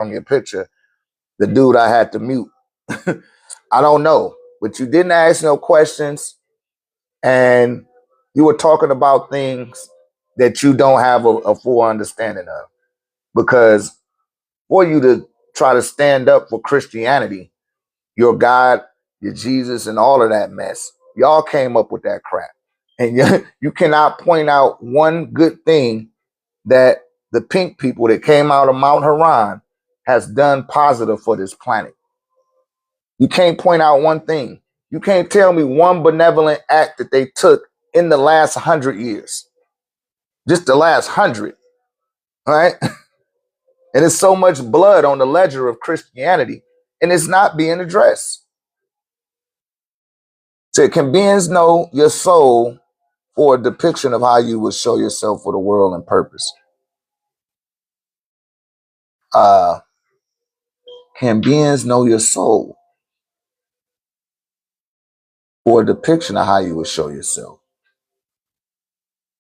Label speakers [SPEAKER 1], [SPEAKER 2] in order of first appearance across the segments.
[SPEAKER 1] from your picture, the dude I had to mute. I don't know, but you didn't ask no questions, and you were talking about things that you don't have a full understanding of. Because for you to try to stand up for Christianity, your God, your Jesus, and all of that mess, y'all came up with that crap. And you cannot point out one good thing that the pink people that came out of Mount Haran has done positive for this planet. You can't point out one thing. You can't tell me one benevolent act that they took in the last 100 years. Just the last 100, right? And there's so much blood on the ledger of Christianity, and it's not being addressed. So can beings know your soul for a depiction of how you would show yourself for the world and purpose? Can beings know your soul for a depiction of how you would show yourself?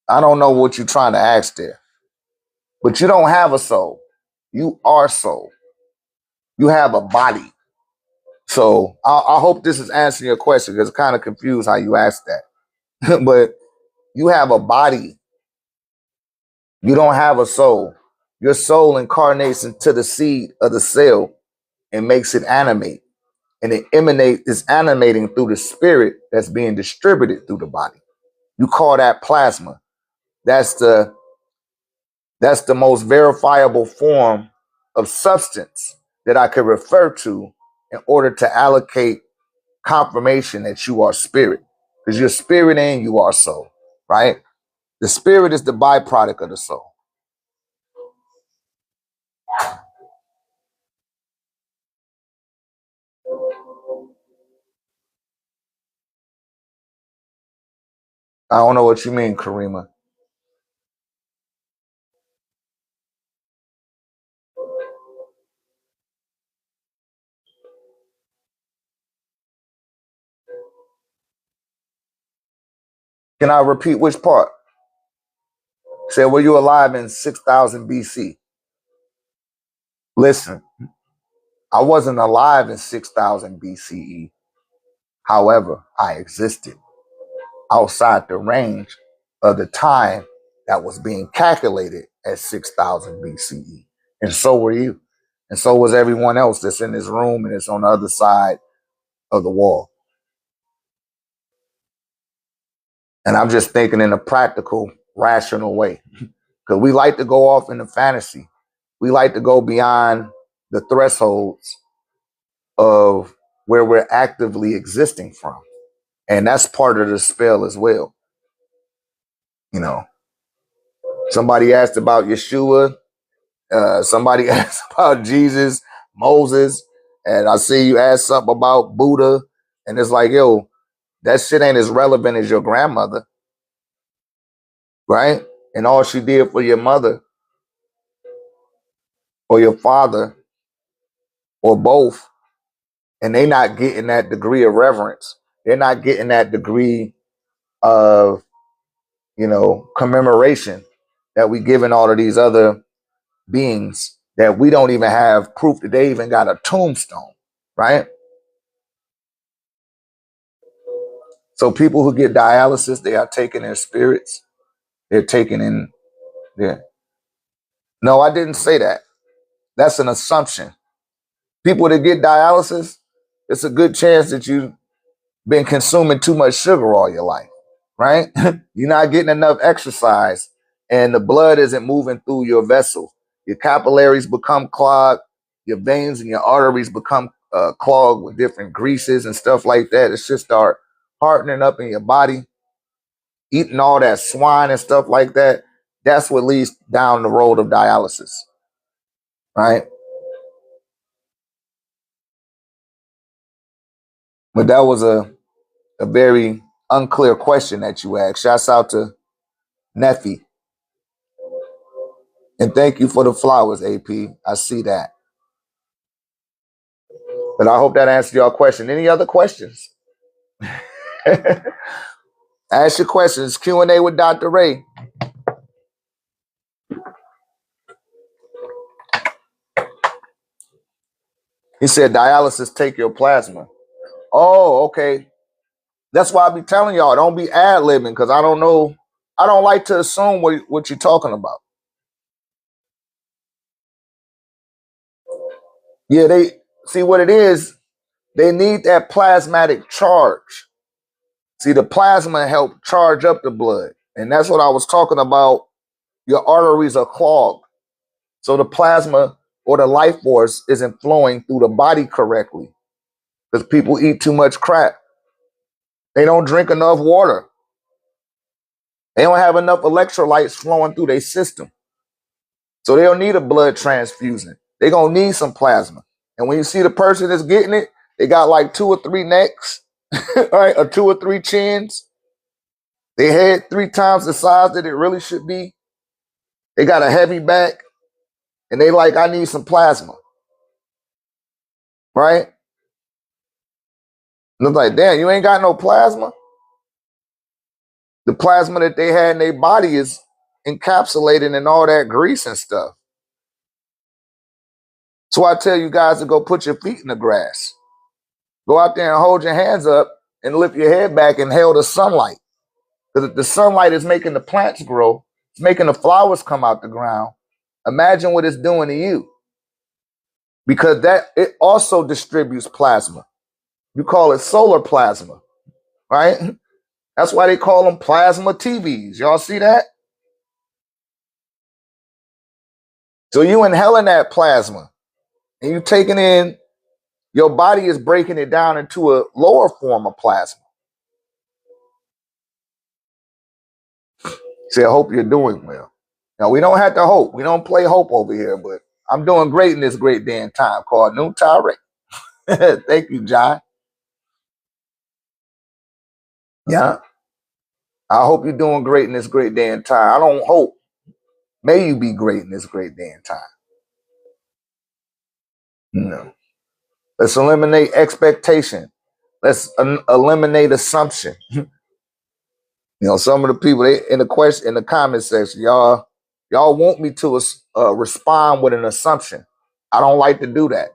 [SPEAKER 1] I don't know what you're trying to ask there, but you don't have a soul. You are soul. You have a body. So I hope this is answering your question, because it's kind of confused how you asked that. But you have a body. You don't have a soul. Your soul incarnates into the seed of the cell and makes it animate. And it is animating through the spirit that's being distributed through the body. You call that plasma. That's the most verifiable form of substance that I could refer to in order to allocate confirmation that you are spirit. Because you're spirit and you are soul, right? The spirit is the byproduct of the soul. I don't know what you mean, Karima. Can I repeat which part? Said, were you alive in 6000 BC? Listen, I wasn't alive in 6000 BCE. However, I existed outside the range of the time that was being calculated at 6000 BCE. And so were you. And so was everyone else that's in this room and it's on the other side of the wall. And I'm just thinking in a practical, rational way. Because we like to go off into fantasy. We like to go beyond the thresholds of where we're actively existing from. And that's part of the spell as well. You know, somebody asked about Yeshua. Somebody asked about Jesus, Moses. And I see you asked something about Buddha. And it's like, yo, that shit ain't as relevant as your grandmother. Right? And all she did for your mother or your father or both, and they not getting that degree of reverence. They're not getting that degree of, commemoration that we giving all of these other beings that we don't even have proof that they even got a tombstone, right? So people who get dialysis, they are taking their spirits. They're taking in their... No, I didn't say that. That's an assumption. People that get dialysis, it's a good chance that you've been consuming too much sugar all your life, right? You're not getting enough exercise and the blood isn't moving through your vessel. Your capillaries become clogged. Your veins and your arteries become clogged with different greases and stuff like that. It's just start hardening up in your body. Eating all that swine and stuff like that, that's what leads down the road of dialysis, right? But that was a very unclear question that you asked. Shouts out to Nephi. And thank you for the flowers, AP. I see that. But I hope that answered your question. Any other questions? Ask your questions. Q&A with Dr. Ray. He said dialysis take your plasma. Oh, okay. That's why I be telling y'all, don't be ad-libbing, because I don't know. I don't like to assume what you're talking about. Yeah, they see what it is. They need that plasmatic charge. See, the plasma help charge up the blood. And that's what I was talking about. Your arteries are clogged. So the plasma or the life force isn't flowing through the body correctly because people eat too much crap. They don't drink enough water. They don't have enough electrolytes flowing through their system. So they don't need a blood transfusion. They're going to need some plasma. And when you see the person that's getting it, they got like 2 or 3 necks, right? Or 2 or 3 chins. They head 3 times the size that it really should be. They got a heavy back. And they like, I need some plasma. Right? And I'm like, damn, you ain't got no plasma? The plasma that they had in their body is encapsulated in all that grease and stuff. So I tell you guys to go put your feet in the grass. Go out there and hold your hands up and lift your head back and hail the sunlight. Because if the sunlight is making the plants grow, it's making the flowers come out the ground. Imagine what it's doing to you. Because that it also distributes plasma. You call it solar plasma, right? That's why they call them plasma TVs. Y'all see that? So you inhaling that plasma and you taking in, your body is breaking it down into a lower form of plasma. Say, I hope you're doing well. Now, we don't have to hope. We don't play hope over here, but I'm doing great in this great day and time called New Tyrek. Thank you, John. Yeah. I hope you're doing great in this great day and time. I don't hope. May you be great in this great day and time. You know. Let's eliminate expectation. Let's eliminate assumption. You know, some of the people they, in the comment section, y'all want me to respond with an assumption. I don't like to do that.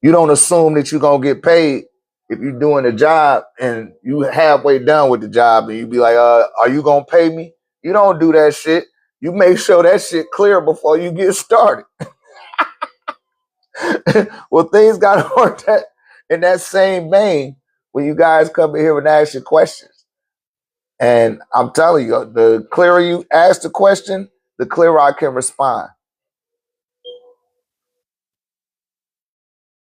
[SPEAKER 1] You don't assume that you're gonna get paid if you're doing a job and you halfway done with the job and you be like, are you gonna pay me? You don't do that shit. You make sure that shit clear before you get started. Well, things gotta work that in that same vein when you guys come in here and ask your questions. And I'm telling you, the clearer you ask the question, the clearer I can respond.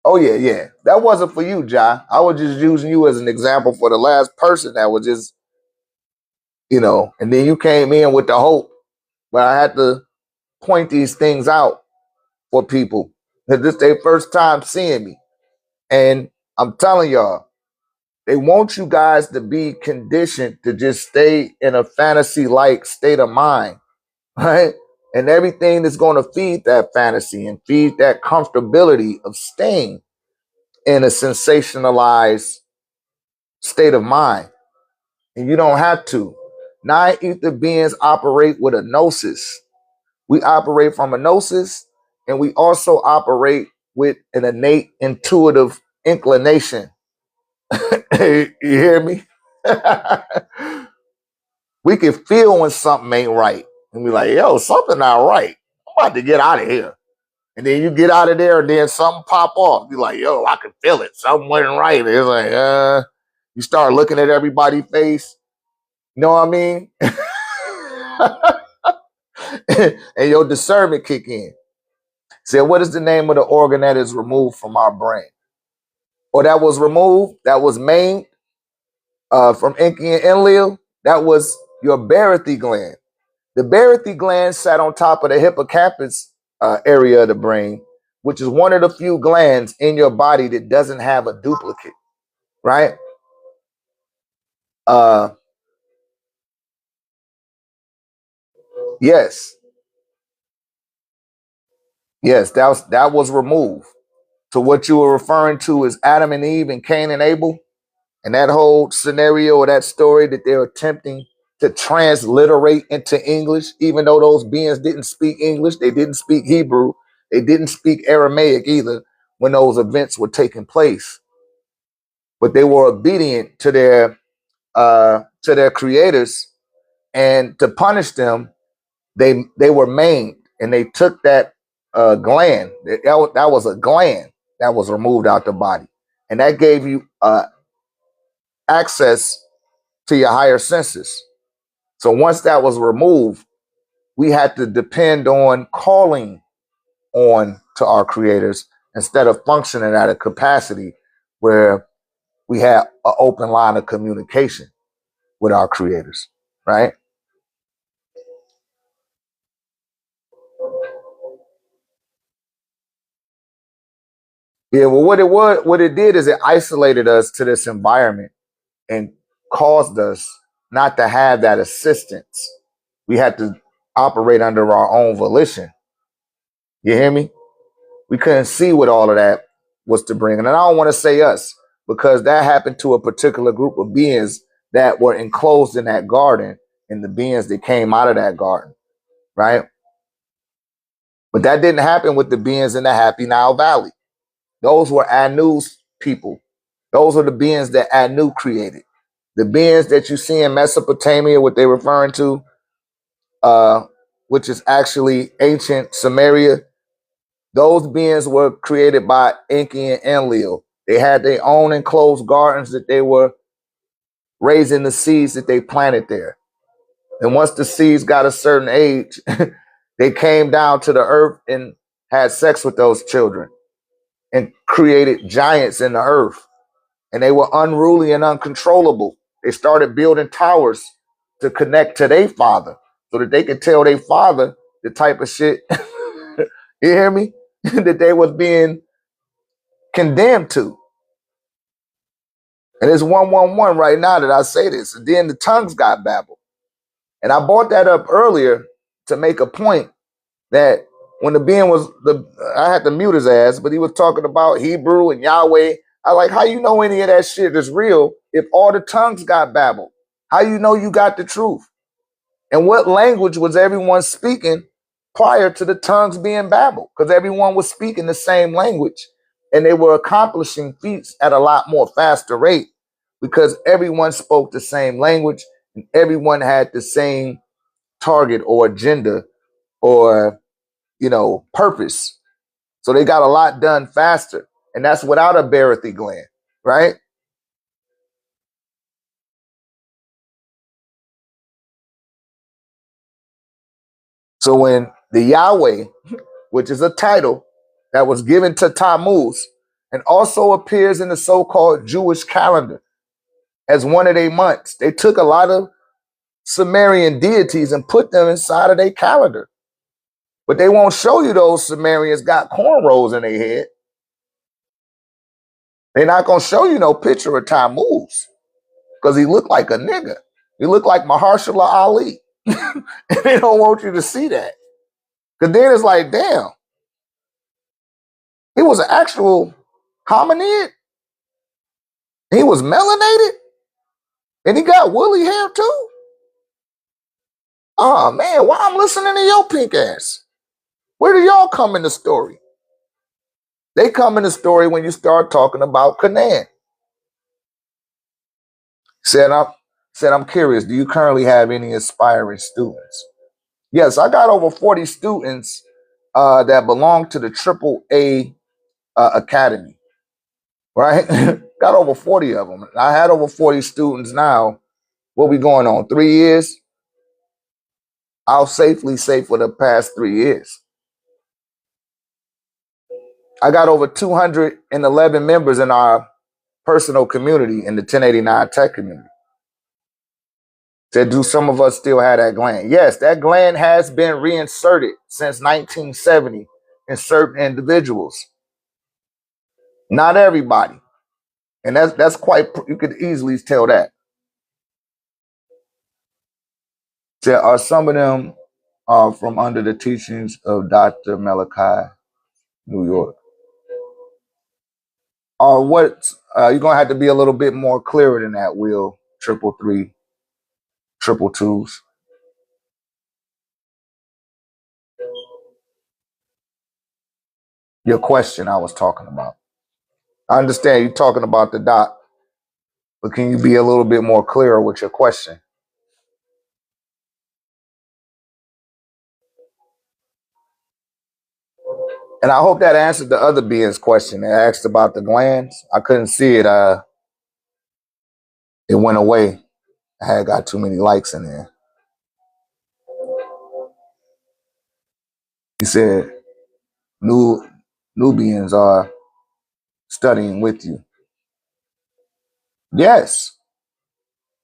[SPEAKER 1] Oh, yeah, yeah. That wasn't for you, Jai. I was just using you as an example for the last person that was just, you know, and then you came in with the hope. But I had to point these things out for people. Because this is their first time seeing me. And I'm telling y'all, they want you guys to be conditioned to just stay in a fantasy-like state of mind, right? And everything that's going to feed that fantasy and feed that comfortability of staying in a sensationalized state of mind. And you don't have to. Non-ether beings operate with a gnosis. We operate from a gnosis, and we also operate with an innate intuitive inclination. You hear me? We can feel when something ain't right. And be like, yo, something not right. I'm about to get out of here. And then you get out of there and then something pop off. You're like, yo, I can feel it. Something wasn't right. It's like, you start looking at everybody's face. You know what I mean? And your discernment kick in. Say, what is the name of the organ that is removed from our brain? Or that was removed, that was maimed from Enki and Enlil? That was your Barathy gland. The Barathy gland sat on top of the hippocampus area of the brain, which is one of the few glands in your body that doesn't have a duplicate, right? Yes, yes, that was removed. So what you were referring to is Adam and Eve and Cain and Abel, and that whole scenario or that story that they're attempting to transliterate into English, even though those beings didn't speak English, they didn't speak Hebrew, they didn't speak Aramaic either. when those events were taking place, but they were obedient to their creators, and to punish them, they were maimed, and they took that gland. That was a gland that was removed out the body, and that gave you access to your higher senses. So once that was removed, we had to depend on calling on to our creators instead of functioning at a capacity where we had an open line of communication with our creators, right? Yeah, well, what it did is it isolated us to this environment and caused us not to have that assistance. We had to operate under our own volition. You hear me? We couldn't see what all of that was to bring. And I don't want to say us, because that happened to a particular group of beings that were enclosed in that garden, and the beings that came out of that garden, right? But that didn't happen with the beings in the Happy Nile Valley. Those were Anu's people. Those are the beings that Anu created. The beings that you see in Mesopotamia, what they're referring to, uh, which is actually ancient Samaria, those beings were created by Enki and Enlil. They had their own enclosed gardens that they were raising the seeds that they planted there. And once the seeds got a certain age, they came down to the earth and had sex with those children and created giants in the earth. And they were unruly and uncontrollable. They started building towers to connect to their father so that they could tell their father the type of shit, you hear me, that they was being condemned to. And it's 111 right now that I say this. And then the tongues got babbled. And I brought that up earlier to make a point that when the being was I had to mute his ass, but he was talking about Hebrew and Yahweh. I like, how you know any of that shit is real if all the tongues got babbled? How you know you got the truth? And what language was everyone speaking prior to the tongues being babbled? Because everyone was speaking the same language, and they were accomplishing feats at a lot more faster rate because everyone spoke the same language and everyone had the same target or agenda or, purpose. So they got a lot done faster. And that's without a Barathy gland, right? So when the Yahweh, which is a title that was given to Tammuz and also appears in the so-called Jewish calendar as one of their months, they took a lot of Sumerian deities and put them inside of their calendar. But they won't show you those Sumerians got cornrows in their head. They're not going to show you no picture of Tammuz because he looked like a nigga. He looked like Mahershala Ali. And they don't want you to see that. Because then it's like, damn, he was an actual hominid. He was melanated. And he got woolly hair too. Oh man, why I'm listening to your pink ass? Where do y'all come in the story? They come in the story when you start talking about Canaan. Said I'm curious, do you currently have any aspiring students? Yes, I got over 40 students that belong to the Triple A Academy, right? Got over 40 of them. I had over 40 students now. What we going on, 3 years? I'll safely say for the past 3 years. I got over 211 members in our personal community in the 1089 tech community. Said, do some of us still have that gland? Yes, that gland has been reinserted since 1970 in certain individuals. Not everybody. And that's quite, you could easily tell that. Said, are some of them from under the teachings of Dr. Malachi, New York? Or what? You're going to have to be a little bit more clearer than that, Will. 333, 222s. Your question I was talking about. I understand you're talking about the dot, but can you be a little bit more clearer with your question? And I hope that answered the other being's question. It asked about the glands. I couldn't see it. It went away. I had got too many likes in there. He said, New Nubians are studying with you. Yes.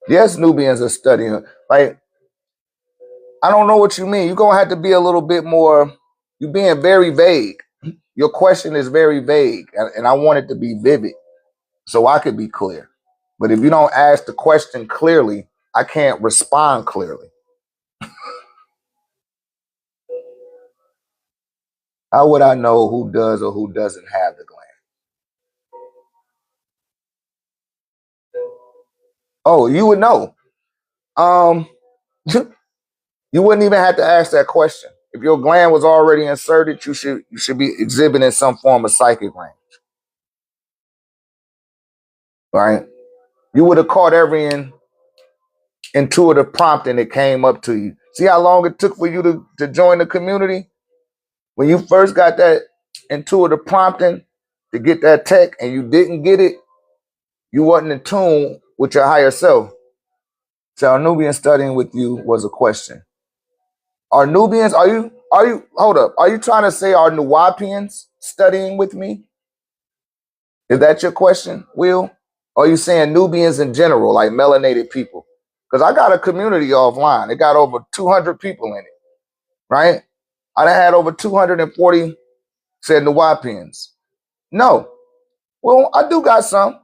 [SPEAKER 1] Yes, Nubians are studying. Like, I don't know what you mean. You're going to have to be a little bit more, you're being very vague. Your question is very vague, and I want it to be vivid so I could be clear. But if you don't ask the question clearly, I can't respond clearly. How would I know who does or who doesn't have the gland? Oh, you would know. Um, you wouldn't even have to ask that question. If your gland was already inserted, you should be exhibiting some form of psychic range, right? You would have caught every intuitive prompting that came up to you. See how long it took for you to join the community? When you first got that intuitive prompting to get that tech and you didn't get it, you wasn't in tune with your higher self. So our Nubian studying with you was a question. Are Nubians, hold up, are you trying to say are Nuwapians studying with me? Is that your question, Will? Or are you saying Nubians in general, like melanated people? Because I got a community offline. It got over 200 people in it, right? I done had over 240 said Nuwapians. No. Well, I do got some.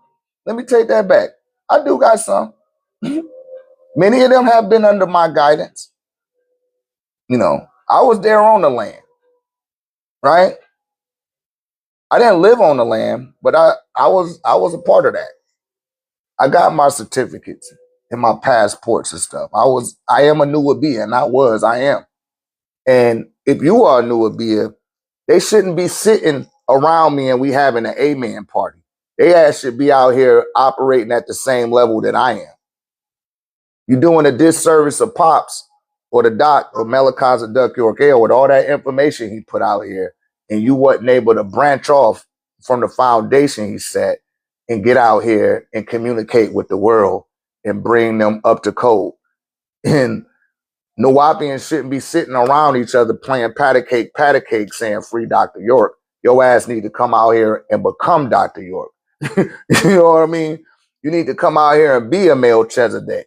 [SPEAKER 1] Let me take that back. I do got some. Many of them have been under my guidance. You know, I was there on the land, right? I didn't live on the land, but I was a part of that. I got my certificates and my passports and stuff. I am a Nuwabian, I am. And if you are a Nuwabian, they shouldn't be sitting around me and we having an amen party. They ass should be out here operating at the same level that I am. You're doing a disservice of Pops or the Doc or Melikaza Duck York Ale with all that information he put out here, and you wasn't able to branch off from the foundation he set and get out here and communicate with the world and bring them up to code. And Nuwapians shouldn't be sitting around each other playing patty cake, saying free Dr. York. Your ass need to come out here and become Dr. York. You know what I mean? You need to come out here and be a Melchizedek.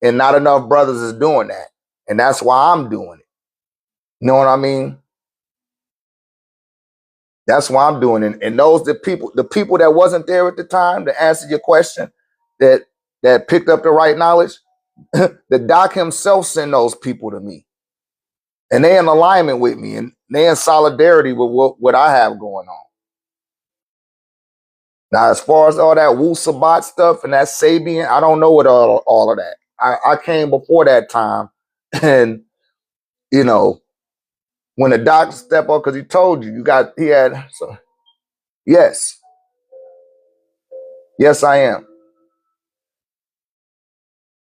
[SPEAKER 1] And not enough brothers is doing that. And that's why I'm doing it. You know what I mean? That's why I'm doing it. And those the people that wasn't there at the time to answer your question, that picked up the right knowledge, the doc himself sent those people to me. And they in alignment with me and they in solidarity with what I have going on. Now, as far as all that Wu Sabat stuff and that Sabian, I don't know what all of that. I came before that time. And, you know, when the doctor stepped up, because he told you, so yes. Yes, I am.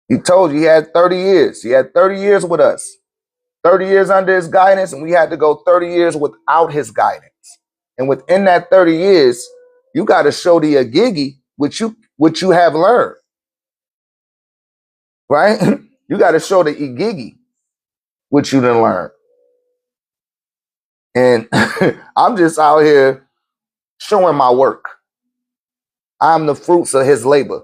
[SPEAKER 1] He told you he had 30 years. He had 30 years with us. 30 years under his guidance, and we had to go 30 years without his guidance. And within that 30 years, you got to show the agigi which you have learned. Right? You got to show the igigi which you didn't learn. And I'm just out here showing my work. I'm the fruits of his labor.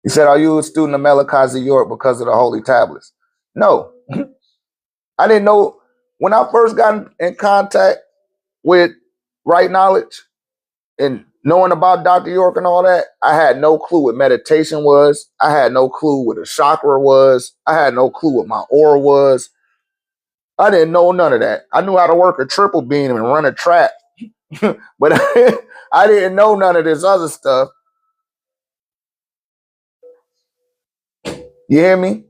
[SPEAKER 1] He said, are you a student of Melikazi York because of the holy tablets? No. I didn't know. When I first got in contact with right knowledge and knowing about Dr. York and all that, I had no clue what meditation was. I had no clue what a chakra was. I had no clue what my aura was. I didn't know none of that. I knew how to work a triple beam and run a trap, but I didn't know none of this other stuff. You hear me?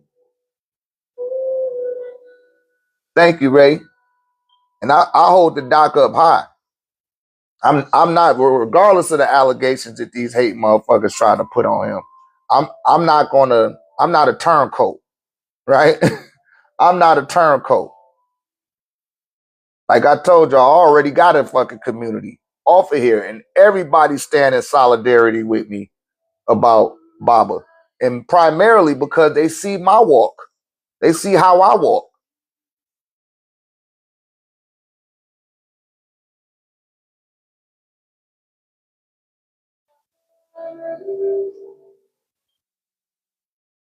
[SPEAKER 1] Thank you, Ray. And I hold the doc up high. I'm not, regardless of the allegations that these hate motherfuckers try to put on him. I'm not a turncoat, right? I'm not a turncoat. Like I told you, I already got a fucking community off of here, and everybody stand in solidarity with me about Baba. And primarily because they see my walk. They see how I walk.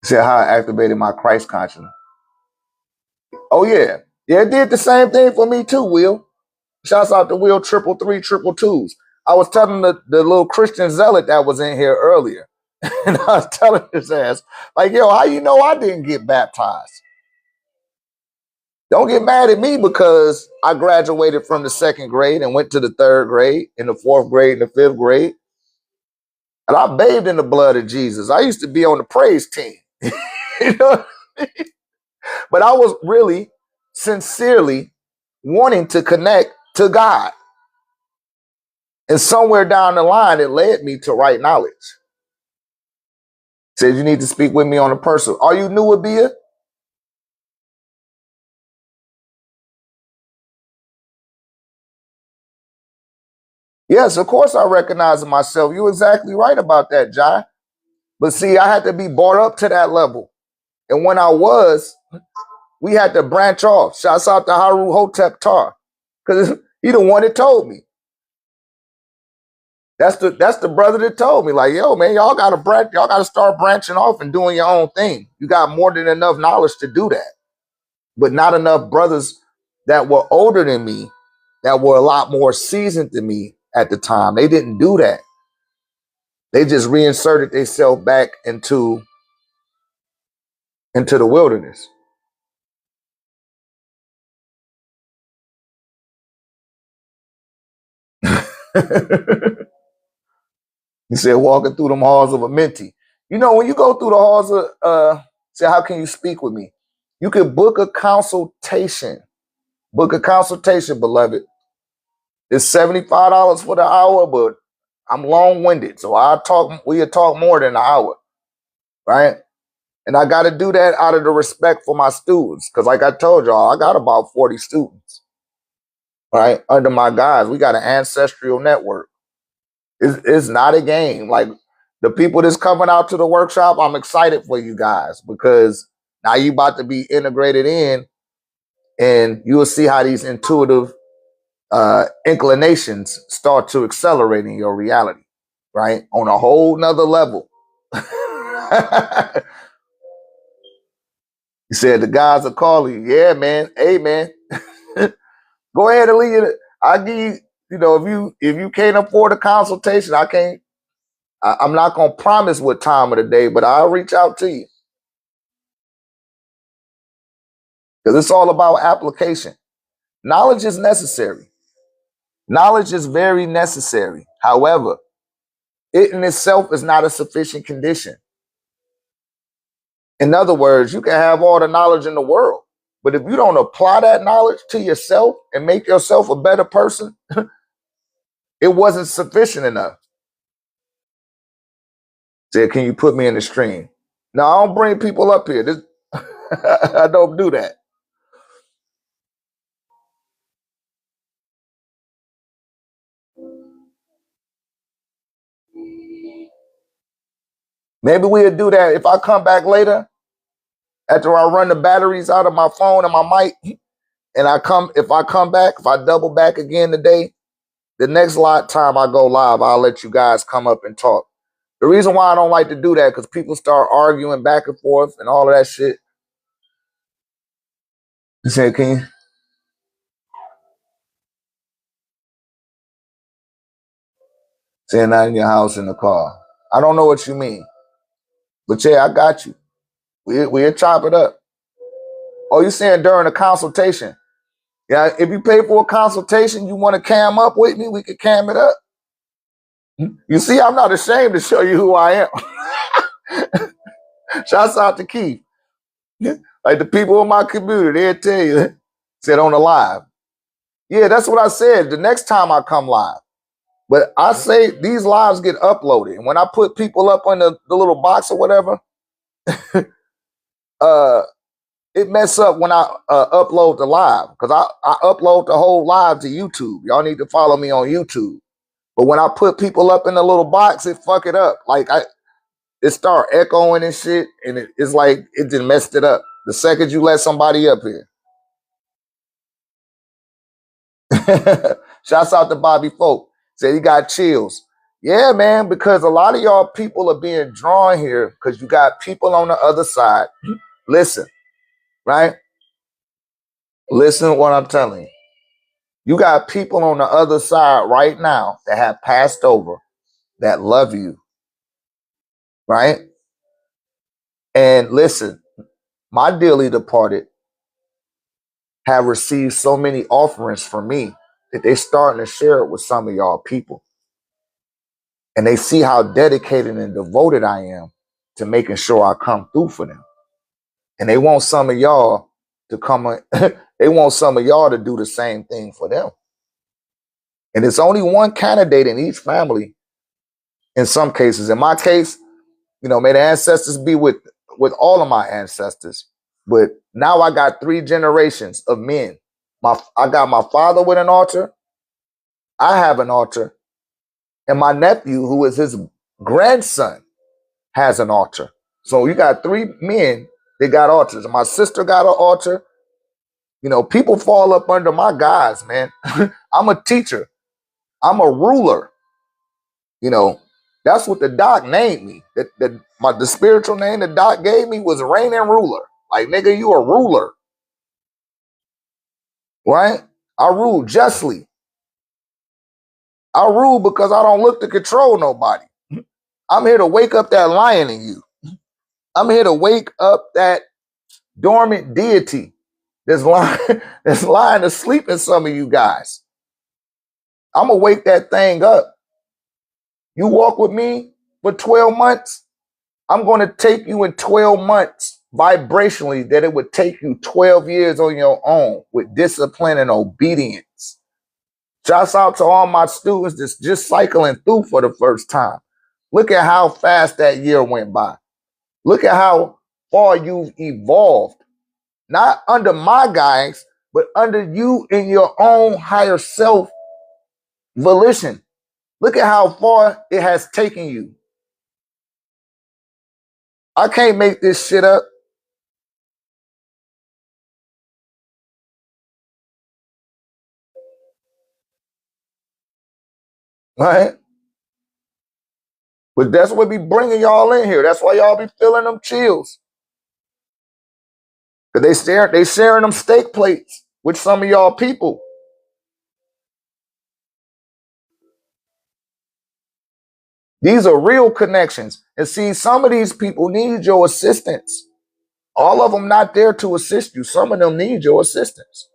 [SPEAKER 1] See how I activated my Christ consciousness. Oh yeah. Yeah, it did the same thing for me too, Will. Shouts out to Will 333 222s. I was telling the little Christian zealot that was in here earlier. And I was telling his ass, like, yo, how you know I didn't get baptized? Don't get mad at me because I graduated from the 2nd grade and went to the 3rd grade, in the 4th grade, and the 5th grade. And I bathed in the blood of Jesus. I used to be on the praise team. You know? But I was really, sincerely wanting to connect to God. And somewhere down the line, it led me to right knowledge. Said, you need to speak with me on a personal. Are you new, Abia? Yes, of course I recognize myself. You're exactly right about that, Jai. But see, I had to be brought up to that level. And when I was, we had to branch off. Shouts out to Haru Hotep Tar. Because he the one that told me. That's the brother that told me, like, yo, man, y'all gotta start branching off and doing your own thing. You got more than enough knowledge to do that. But not enough brothers that were older than me, that were a lot more seasoned than me at the time. They didn't do that. They just reinserted themselves back into the wilderness. He said, walking through them halls of a mentee. You know, when you go through the halls of, say, how can you speak with me? You could book a consultation. Book a consultation, beloved. It's $75 for the hour, but I'm long-winded, so we'll talk more than an hour, right? And I got to do that out of the respect for my students, because like I told y'all, I got about 40 students, right, under my guys. We got an ancestral network. It's not a game. Like the people that's coming out to the workshop, I'm excited for you guys because now you about to be integrated in, and you will see how these intuitive inclinations start to accelerate in your reality, right? On a whole nother level. He said the guys are calling you. Yeah, man. Hey, man. Go ahead and leave it. I give you, if you can't afford a consultation, I'm not gonna promise what time of the day, but I'll reach out to you. Because it's all about application. Knowledge is necessary. Knowledge is very necessary. However, it in itself is not a sufficient condition. In other words, you can have all the knowledge in the world, but if you don't apply that knowledge to yourself and make yourself a better person, it wasn't sufficient enough. Said, can you put me in the stream? No, I don't bring people up here. I don't do that. Maybe we'll do that if I come back later, after I run the batteries out of my phone and my mic, and if I come back, if I double back again today, the next time I go live, I'll let you guys come up and talk. The reason why I don't like to do that, because people start arguing back and forth and all of that shit. You say, can you? Saying that in your house in the car. I don't know what you mean. But yeah, I got you. We'll chop it up. Oh, you saying during a consultation? Yeah, if you pay for a consultation, you want to cam up with me, we can cam it up. You see, I'm not ashamed to show you who I am. Shouts out to Keith. Like the people in my community, they'll tell you. Said on the live. Yeah, that's what I said. The next time I come live. But I say these lives get uploaded. And when I put people up on the little box or whatever, it mess up when I upload the live. Because I upload the whole live to YouTube. Y'all need to follow me on YouTube. But when I put people up in the little box, it fuck it up. Like it start echoing and shit. And it's like it just messed it up. The second you let somebody up here. Shouts out to Bobby Folk. Said he got chills. Yeah, man, because a lot of y'all people are being drawn here because you got people on the other side. Listen, right? Listen to what I'm telling you. You got people on the other side right now that have passed over that love you, right? And listen, my dearly departed have received so many offerings from me that they starting to share it with some of y'all people. And they see how dedicated and devoted I am to making sure I come through for them. And they want some of y'all to come, they want some of y'all to do the same thing for them. And it's only one candidate in each family in some cases. In my case, you know, may the ancestors be with all of my ancestors. But now I got 3 generations of men. I got my father with an altar. I have an altar. And my nephew, who is his grandson, has an altar. So you got 3 men that got altars. My sister got an altar. You know, people fall up under my guise, man. I'm a teacher. I'm a ruler. You know, that's what the doc named me. The spiritual name the doc gave me was reign and ruler. Like, nigga, you a ruler. Right? I rule justly. I rule because I don't look to control nobody. I'm here to wake up that lion in you. I'm here to wake up that dormant deity that's lying asleep in some of you guys. I'm going to wake that thing up. You walk with me for 12 months, I'm going to take you in 12 months vibrationally that it would take you 12 years on your own with discipline and obedience. Shouts out to all my students that's just cycling through for the first time. Look at how fast that year went by. Look at how far you've evolved. Not under my guidance, but under you in your own higher self volition. Look at how far it has taken you. I can't make this shit up. Right? But that's what be bringing y'all in here. That's why y'all be feeling them chills. Because they sharing them steak plates with some of y'all people. These are real connections. And see, some of these people need your assistance. All of them not there to assist you. Some of them need your assistance.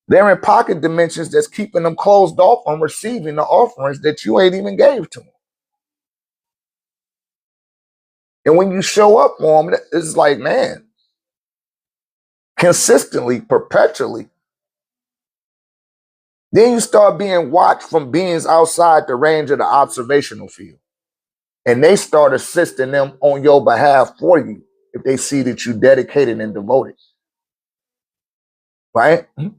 [SPEAKER 1] They're in pocket dimensions that's keeping them closed off from receiving the offerings that you ain't even gave to them. And when you show up for them, it's like, man, consistently, perpetually, then you start being watched from beings outside the range of the observational field. And they start assisting them on your behalf for you if they see that you dedicated and devoted. Right? He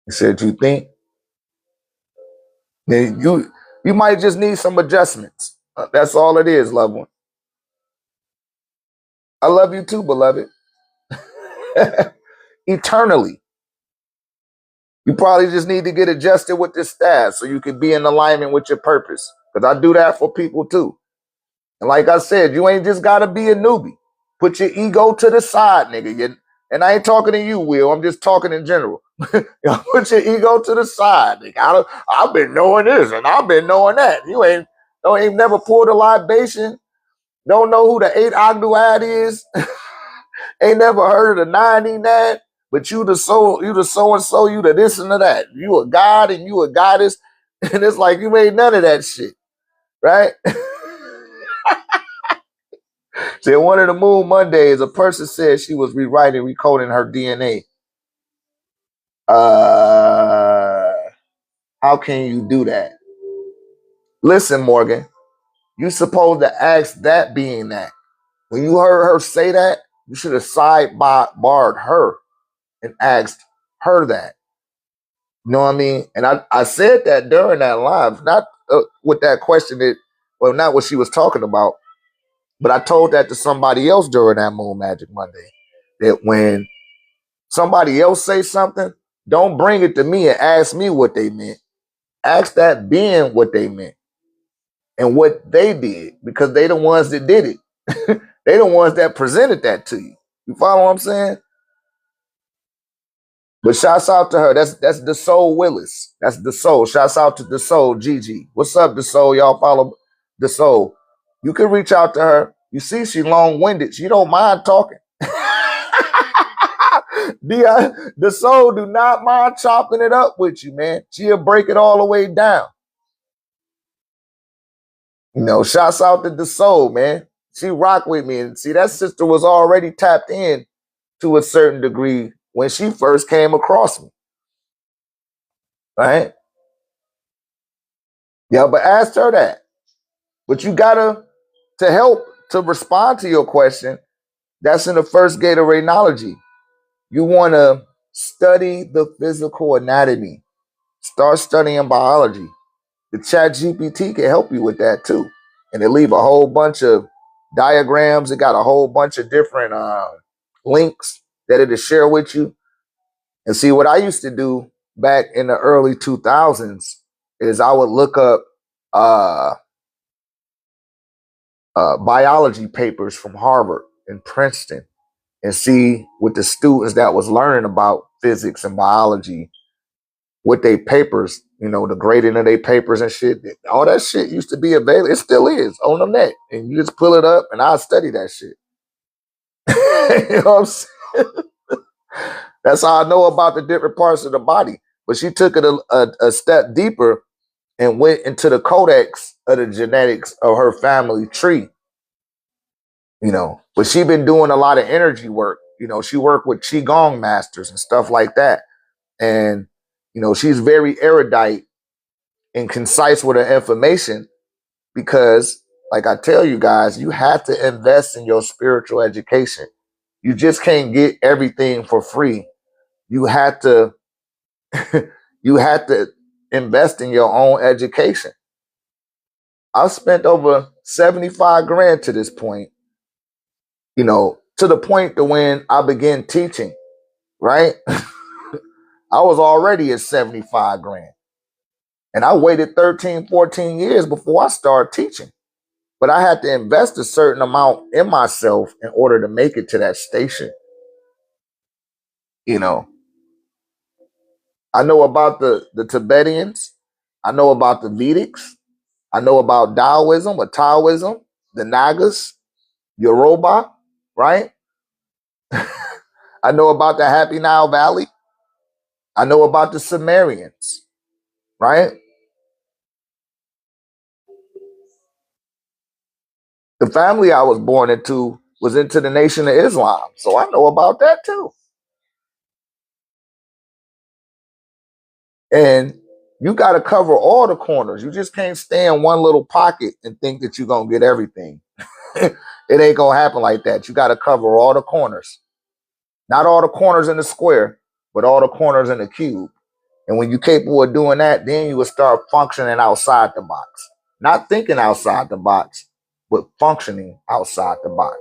[SPEAKER 1] said, you think? Then you might just need some adjustments. That's all it is, loved one. I love you too, beloved. Eternally. You probably just need to get adjusted with this staff so you can be in alignment with your purpose. Because I do that for people too. And like I said, you ain't just got to be a newbie. Put your ego to the side, nigga. And I ain't talking to you, Will. I'm just talking in general. Put your ego to the side, nigga. I've been knowing this and I've been knowing that. You ain't never pulled a libation. Don't know who the 8 Ogdoad is. Ain't never heard of the 99. But you the so and so, you the this and the that. You a god and you a goddess. And it's like you ain't none of that shit. Right? See, one of the Moon Mondays, a person said she was rewriting, recoding her DNA. How can you do that? Listen, Morgan, you supposed to ask that being that. When you heard her say that, you should have sidebarred her and asked her that. You know what I mean? And I said that during that live, not with that question that, well, not what she was talking about, but I told that to somebody else during that Moon Magic Monday. That when somebody else say something, don't bring it to me and ask me what they meant. Ask that being what they meant and what they did, because they the ones that did it. They the ones that presented that to you. You follow what I'm saying? But shouts out to her. That's the Soul Willis. That's the Soul. Shouts out to the Soul Gigi. What's up, the Soul? Y'all follow the Soul. You can reach out to her. You see, she long-winded. She don't mind talking. The Soul do not mind chopping it up with you, man. She'll break it all the way down. You know, shouts out to the Soul, man. She rock with me. And see, that sister was already tapped in to a certain degree when she first came across me. Right? Yeah, but ask her that. But you gotta, to help to respond to your question, that's in the first gate of radiology. You wanna study the physical anatomy. Start studying biology. The chat GPT can help you with that too. And it leave a whole bunch of diagrams. It got a whole bunch of different links that it'll share with you. And see, what I used to do back in the early 2000s is I would look up biology papers from Harvard and Princeton and see what the students that was learning about physics and biology, what they papers, you know, the grading of their papers and shit. All that shit used to be available. It still is on the net. And you just pull it up and I'll study that shit. You know what I'm saying? That's how I know about the different parts of the body. But she took it a step deeper and went into the codex of the genetics of her family tree. You know, but she been doing a lot of energy work. You know, she worked with Qigong masters and stuff like that. And, you know, she's very erudite and concise with her information because, like I tell you guys, you have to invest in your spiritual education. You just can't get everything for free. You have to, you have to invest in your own education. I've spent over 75 grand to this point, you know, to the point to when I began teaching, right? I was already at 75 grand. And I waited 13, 14 years before I started teaching. But I had to invest a certain amount in myself in order to make it to that station. You know, I know about the Tibetans. I know about the Vedics. I know about Taoism or Taoism, the Nagas, Yoruba, right? I know about the Happy Nile Valley. I know about the Sumerians, right? The family I was born into was into the Nation of Islam. So I know about that too. And you got to cover all the corners. You just can't stay in one little pocket and think that you're going to get everything. It ain't going to happen like that. You got to cover all the corners. Not all the corners in the square, but all the corners in the cube. And when you're capable of doing that, then you will start functioning outside the box. Not thinking outside the box, but functioning outside the box.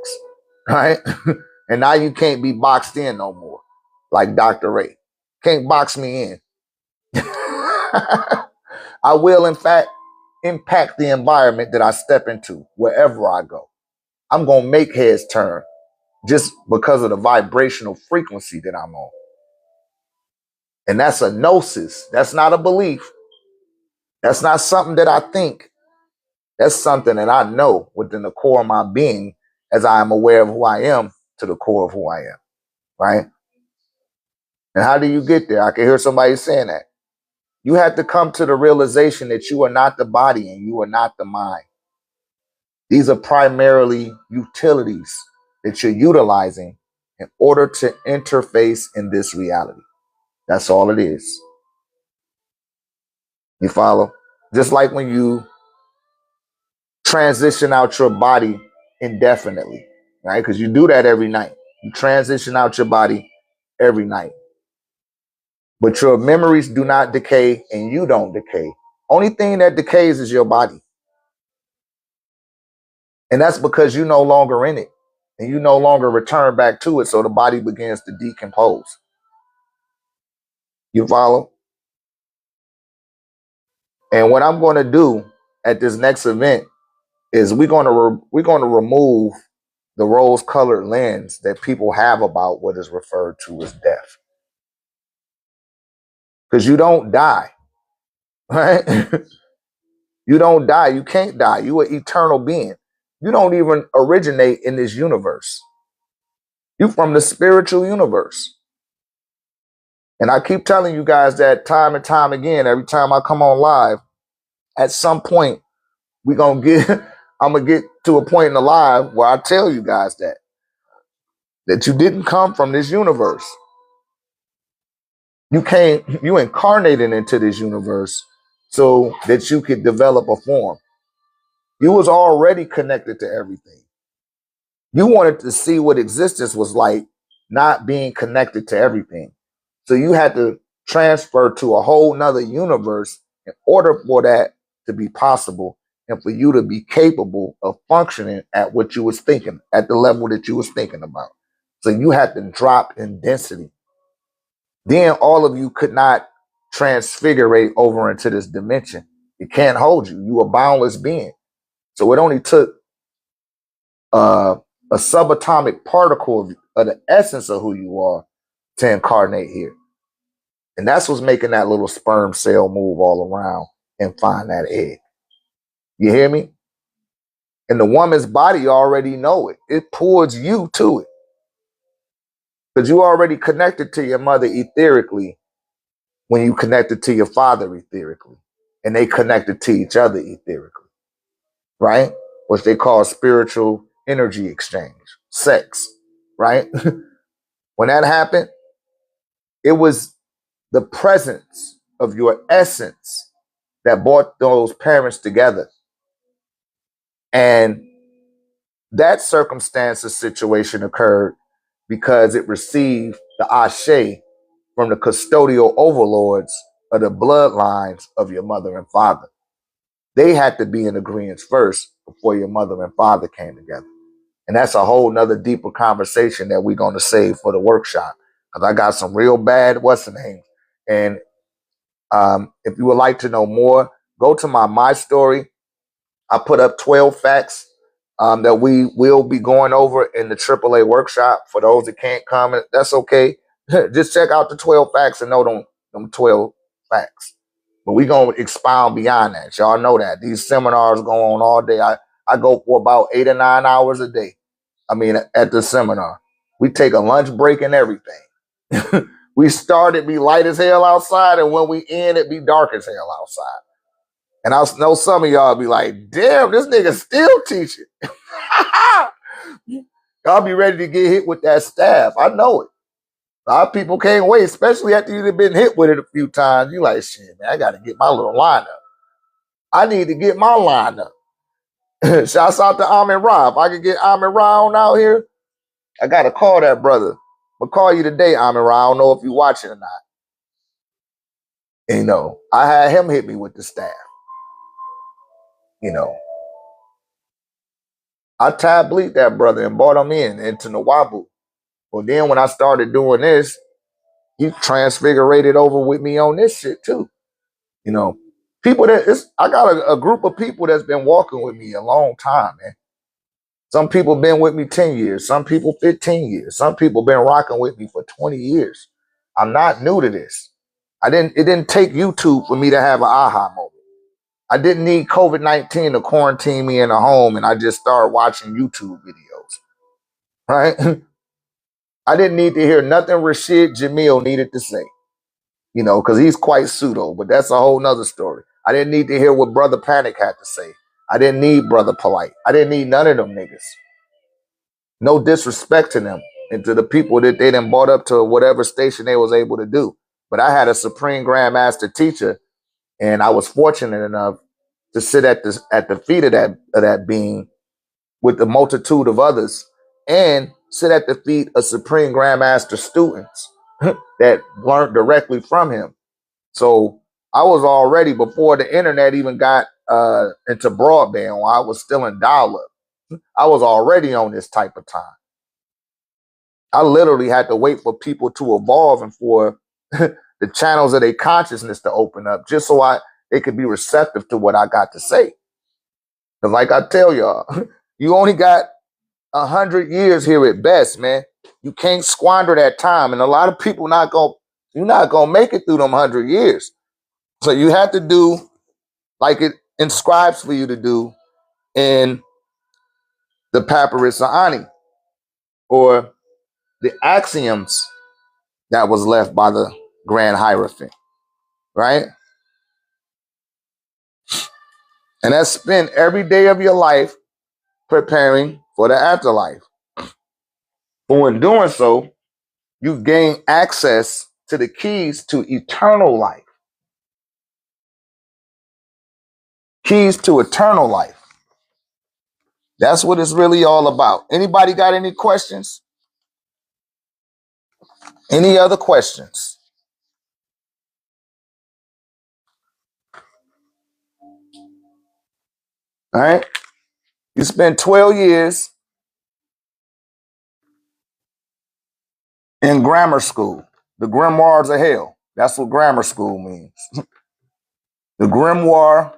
[SPEAKER 1] Right? And now you can't be boxed in no more. Like Dr. Ray. Can't box me in. I will, in fact, impact the environment that I step into wherever I go. I'm going to make heads turn just because of the vibrational frequency that I'm on. And that's a gnosis. That's not a belief. That's not something that I think. That's something that I know within the core of my being as I am aware of who I am to the core of who I am. Right? And how do you get there? I can hear somebody saying that. You have to come to the realization that you are not the body and you are not the mind. These are primarily utilities that you're utilizing in order to interface in this reality. That's all it is. You follow? Just like when you transition out your body indefinitely, right? Because you do that every night. You transition out your body every night. But your memories do not decay and you don't decay. Only thing that decays is your body. And that's because you're no longer in it and you no longer return back to it. So the body begins to decompose. You follow? And what I'm going to do at this next event is we're going to remove the rose-colored lens that people have about what is referred to as death. Because you don't die, right? You don't die. You can't die. You're an eternal being. You don't even originate in this universe. You're from the spiritual universe. And I keep telling you guys that time and time again, every time I come on live, at some point, I'm going to get to a point in the live where I tell you guys that you didn't come from this universe. You incarnated into this universe so that you could develop a form. You was already connected to everything. You wanted to see what existence was like, not being connected to everything. So you had to transfer to a whole nother universe in order for that to be possible and for you to be capable of functioning at what you was thinking, at the level that you was thinking about. So you had to drop in density. Then all of you could not transfigurate over into this dimension. It can't hold you. You a boundless being. So it only took a subatomic particle of the essence of who you are to incarnate here. And that's what's making that little sperm cell move all around and find that egg. You hear me? And the woman's body already know it. It pulls you to it. Because you already connected to your mother etherically when you connected to your father etherically. And they connected to each other etherically. Right? Which they call spiritual energy exchange. Sex. Right? When that happened, it was the presence of your essence that brought those parents together. And that circumstance or situation occurred because it received the ashe from the custodial overlords of the bloodlines of your mother and father. They had to be in agreement first before your mother and father came together. And that's a whole nother deeper conversation that we're going to save for the workshop. Because I got some real bad what's the name. And if you would like to know more, go to my story. I put up 12 facts that we will be going over in the AAA workshop. For those that can't come, that's okay. Just check out the 12 facts and know them 12 facts. But we're going to expound beyond that. Y'all know that. These seminars go on all day. I go for about 8 or 9 hours a day. I mean, at the seminar. We take a lunch break and everything. We start, it be light as hell outside, and when we end, it be dark as hell outside. And I know some of y'all be like, damn, this nigga still teaching. Y'all be ready to get hit with that staff. I know it. A lot of people can't wait, especially after you've been hit with it a few times. You like, shit, man, I got to get my little lineup. I need to get my lineup. Shouts out to Amin Ra. If I could get Amin Ra on out here, I got to call that brother. I'm going to call you today, Amin Ra. I don't know if you're watching or not. And, I had him hit me with the staff. I tab-bleed that brother and brought him into Nawabu. Well, then when I started doing this, he transfigurated over with me on this shit too. People I got a group of people that's been walking with me a long time, man. Some people been with me 10 years, some people 15 years, some people been rocking with me for 20 years. I'm not new to this. It didn't take YouTube for me to have an aha moment. I didn't need COVID-19 to quarantine me in a home and I just started watching YouTube videos, right? I didn't need to hear nothing Rashid Jamil needed to say, because he's quite pseudo, but that's a whole nother story. I didn't need to hear what Brother Panic had to say. I didn't need Brother Polite. I didn't need none of them niggas. No disrespect to them and to the people that they done brought up to whatever station they was able to do. But I had a Supreme Grandmaster teacher, and I was fortunate enough to sit at the feet of that being with the multitude of others, and sit at the feet of Supreme Grandmaster students that learned directly from him. So I was already, before the internet even got into broadband, while I was still in dial-up, I was already on this type of time. I literally had to wait for people to evolve and for the channels of their consciousness to open up, just so they could be receptive to what I got to say. Because like I tell y'all, you only got 100 years here at best, man. You can't squander that time. And a lot of people you're not gonna make it through them 100 years. So you have to do like it inscribes for you to do in the Papyrus of Ani, or the axioms that was left by the Grand Hierophant, right? And that's spend every day of your life preparing for the afterlife. But in doing so, you gain access to the keys to eternal life. Keys to eternal life. That's what it's really all about. Anybody got any questions? Any other questions? All right. You spend 12 years in grammar school, the grimoires of hell. That's what grammar school means. The grimoire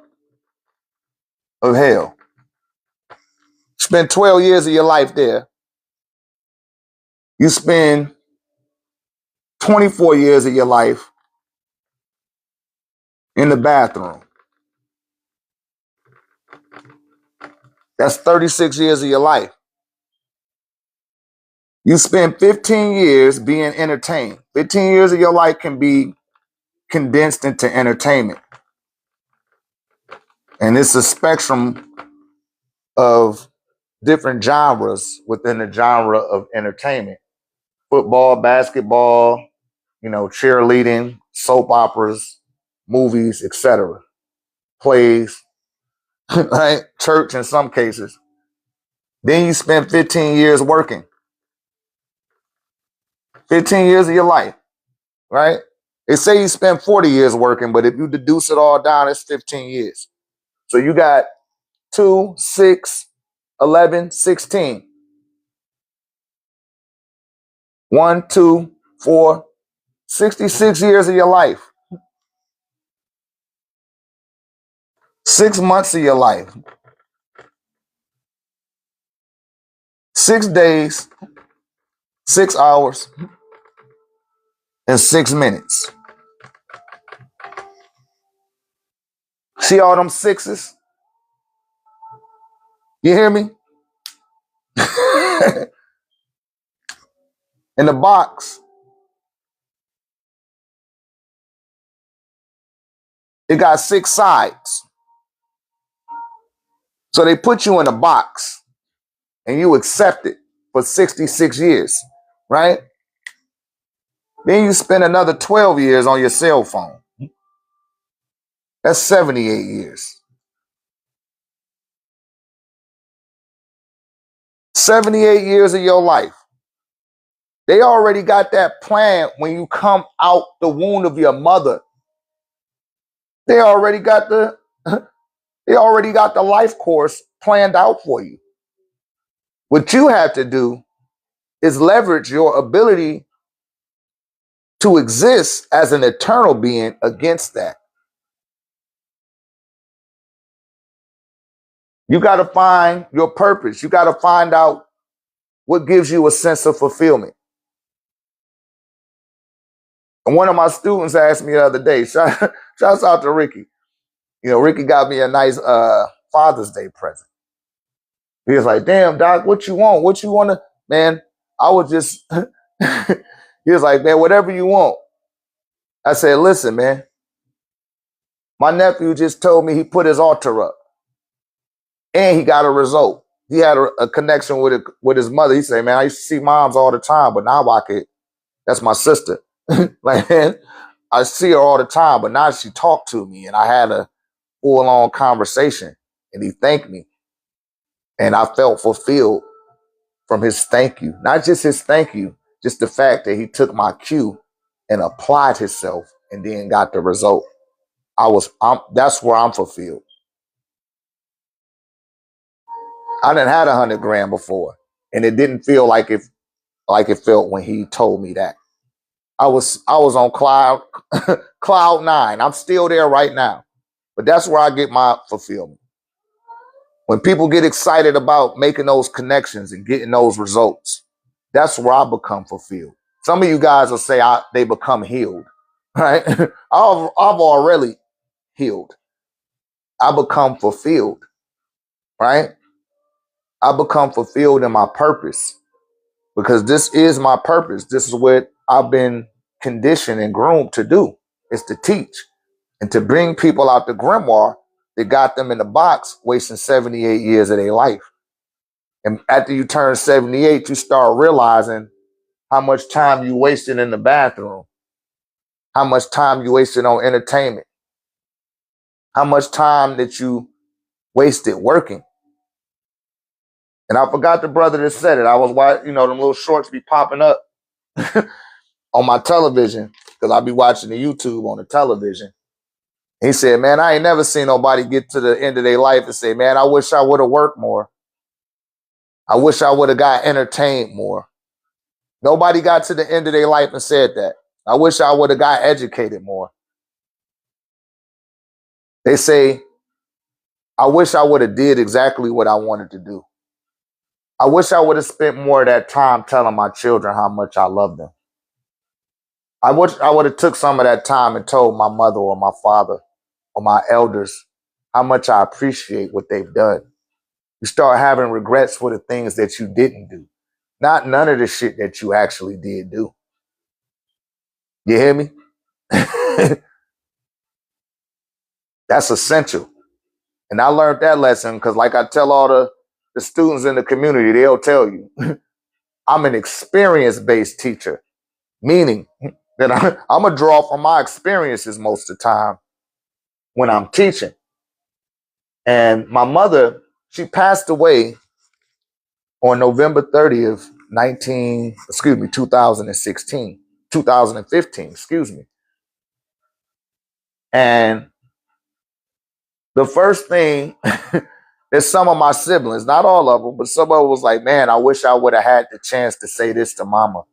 [SPEAKER 1] of hell. Spend 12 years of your life there. You spend 24 years of your life in the bathroom. That's 36 years of your life. You spend 15 years being entertained. 15 years of your life can be condensed into entertainment. And it's a spectrum of different genres within the genre of entertainment. Football, basketball, cheerleading, soap operas, movies, etc. Plays, right? Church in some cases. Then you spend 15 years working. 15 years of your life, right? They say you spend 40 years working, but if you deduce it all down, it's 15 years. So you got 2, 6, 11, 16. 1, 2, 4, 66 years of your life. 6 months of your life. 6 days, 6 hours, and 6 minutes. See all them sixes? You hear me? In the box, it got 6 sides. So they put you in a box and you accept it for 66 years, right? Then you spend another 12 years on your cell phone. That's 78 years. 78 years of your life. They already got that plan when you come out the womb of your mother. They already got the life course planned out for you. What you have to do is leverage your ability to exist as an eternal being against that. You got to find your purpose. You got to find out what gives you a sense of fulfillment. And one of my students asked me the other day, shouts out to Ricky. Ricky got me a nice Father's Day present. He was like, damn, Doc, what you want? What you want to, man? I was just, he was like, man, whatever you want. I said, listen, man, my nephew just told me he put his altar up. and he got a result. He had a connection with his mother. He said, man, I used to see moms all the time, but now I could, that's my sister. Like, man, I see her all the time, but now she talked to me and I had a full-on conversation and he thanked me. And I felt fulfilled from his thank you. Not just his thank you, just the fact that he took my cue and applied himself and then got the result. That's where I'm fulfilled. I done had 100 grand before, and it didn't feel like it felt when he told me that. I was on cloud nine. I'm still there right now, but that's where I get my fulfillment. When people get excited about making those connections and getting those results, that's where I become fulfilled. Some of you guys will say they become healed, right? I've already healed. I become fulfilled, right? I become fulfilled in my purpose because this is my purpose. This is what I've been conditioned and groomed to do, is to teach and to bring people out the grimoire that got them in the box, wasting 78 years of their life. And after you turn 78, you start realizing how much time you wasted in the bathroom, how much time you wasted on entertainment, how much time that you wasted working. And I forgot the brother that said it. I was watching, them little shorts be popping up on my television because I be watching the YouTube on the television. He said, man, I ain't never seen nobody get to the end of their life and say, man, I wish I would have worked more. I wish I would have got entertained more. Nobody got to the end of their life and said that. I wish I would have got educated more. They say, I wish I would have did exactly what I wanted to do. I wish I would have spent more of that time telling my children how much I love them. I wish I would have took some of that time and told my mother or my father or my elders how much I appreciate what they've done. You start having regrets for the things that you didn't do, not none of the shit that you actually did do. You hear me? That's essential. And I learned that lesson because, like I tell all the students in the community, they'll tell you, I'm an experience-based teacher, meaning that I'm going to draw from my experiences most of the time when I'm teaching. And my mother, she passed away on November 30th, 2015, excuse me. And the first thing that some of my siblings, not all of them, but some of them was like, man, I wish I would have had the chance to say this to mama.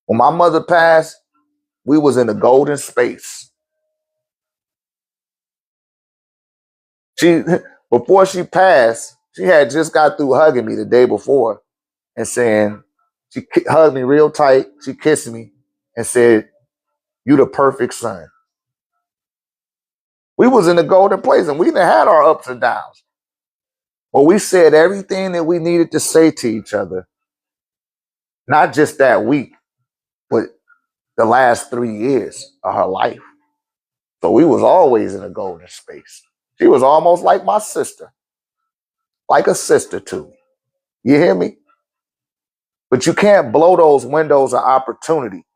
[SPEAKER 1] When my mother passed, we was in a golden space. She, before she passed, she had just got through hugging me the day before and saying, she hugged me real tight. She kissed me and said, you the perfect son. We was in the golden place and we done had our ups and downs. But we said everything that we needed to say to each other, not just that week, but the last 3 years of her life. So we was always in a golden space. She was almost like my sister, like a sister to me. You hear me? But you can't blow those windows of opportunity.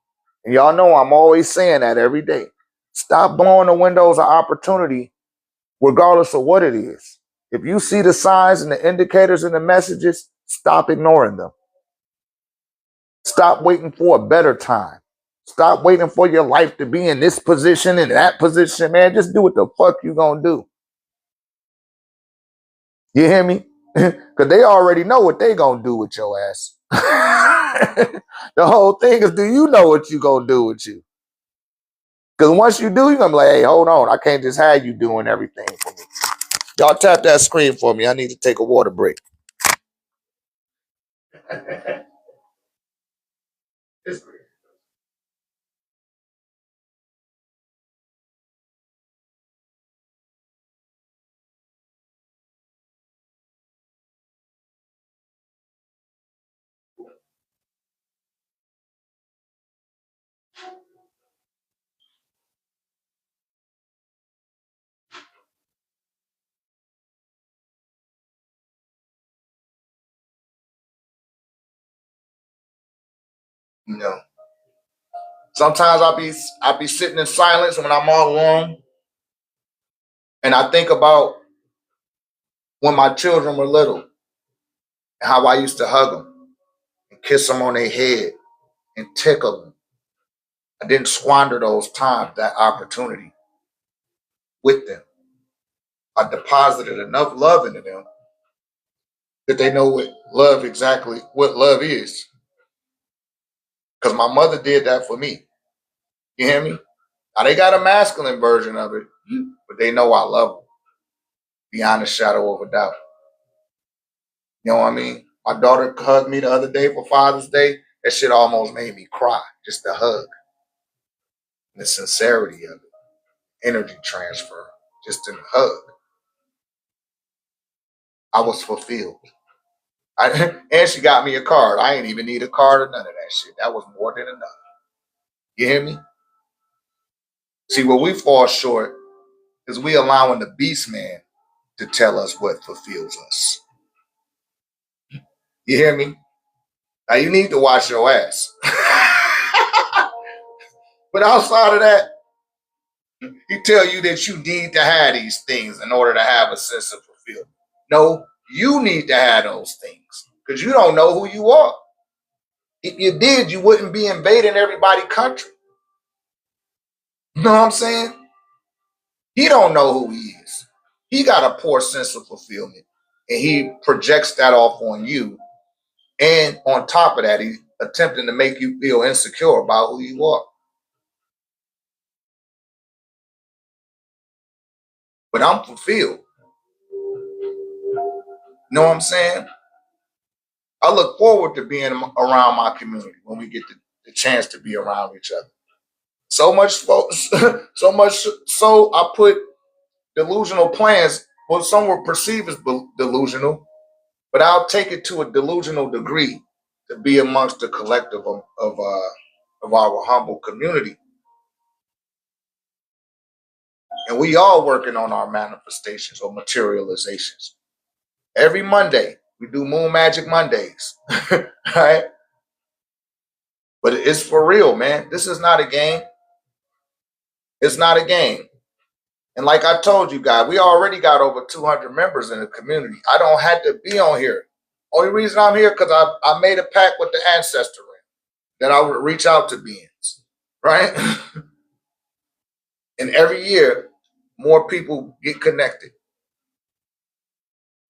[SPEAKER 1] And y'all know I'm always saying that every day. Stop blowing the windows of opportunity, regardless of what it is. If you see the signs and the indicators and the messages, stop ignoring them. Stop waiting for a better time. Stop waiting for your life to be in this position and that position, man. Just do what the fuck you gonna do. You hear me? Because they already know what they gonna do with your ass. The whole thing is, do you know what you gonna do with you? Because once you do, you're gonna be like, hey, hold on. I can't just have you doing everything for me. Y'all tap that screen for me. I need to take a water break. You know, sometimes I'll be sitting in silence when I'm all alone, and I think about when my children were little and how I used to hug them and kiss them on their head and tickle them. I didn't squander those times, that opportunity with them. I deposited enough love into them that they know what love is. Because my mother did that for me. You hear me? Now they got a masculine version of it, but they know I love them beyond a shadow of a doubt. You know what I mean? My daughter hugged me the other day for Father's Day. That shit almost made me cry. Just the hug, and the sincerity of it, energy transfer, just in the hug. I was fulfilled. And she got me a card. I ain't even need a card or none of that shit. That was more than enough. You hear me? See, where we fall short is we allowing the beast man to tell us what fulfills us. You hear me? Now you need to wash your ass. But outside of that, he tell you that you need to have these things in order to have a sense of fulfillment. No, you need to have those things because you don't know who you are. If you did, you wouldn't be invading everybody's country. You know what I'm saying? He don't know who he is. He got a poor sense of fulfillment, and he projects that off on you. And on top of that, he's attempting to make you feel insecure about who you are. But I'm fulfilled. You know what I'm saying? I look forward to being around my community when we get the chance to be around each other. So much, so much, so I put delusional plans. Well, some will perceive as delusional, but I'll take it to a delusional degree to be amongst the collective of our humble community, and we all working on our manifestations or materializations. Every Monday we do Moon Magic Mondays, right? But it's for real, man. This is not a game. It's not a game. And like I told you guys, we already got over 200 members in the community. I don't have to be on here. Only reason I'm here because I made a pact with the ancestor that I would reach out to beings, right? And every year, more people get connected.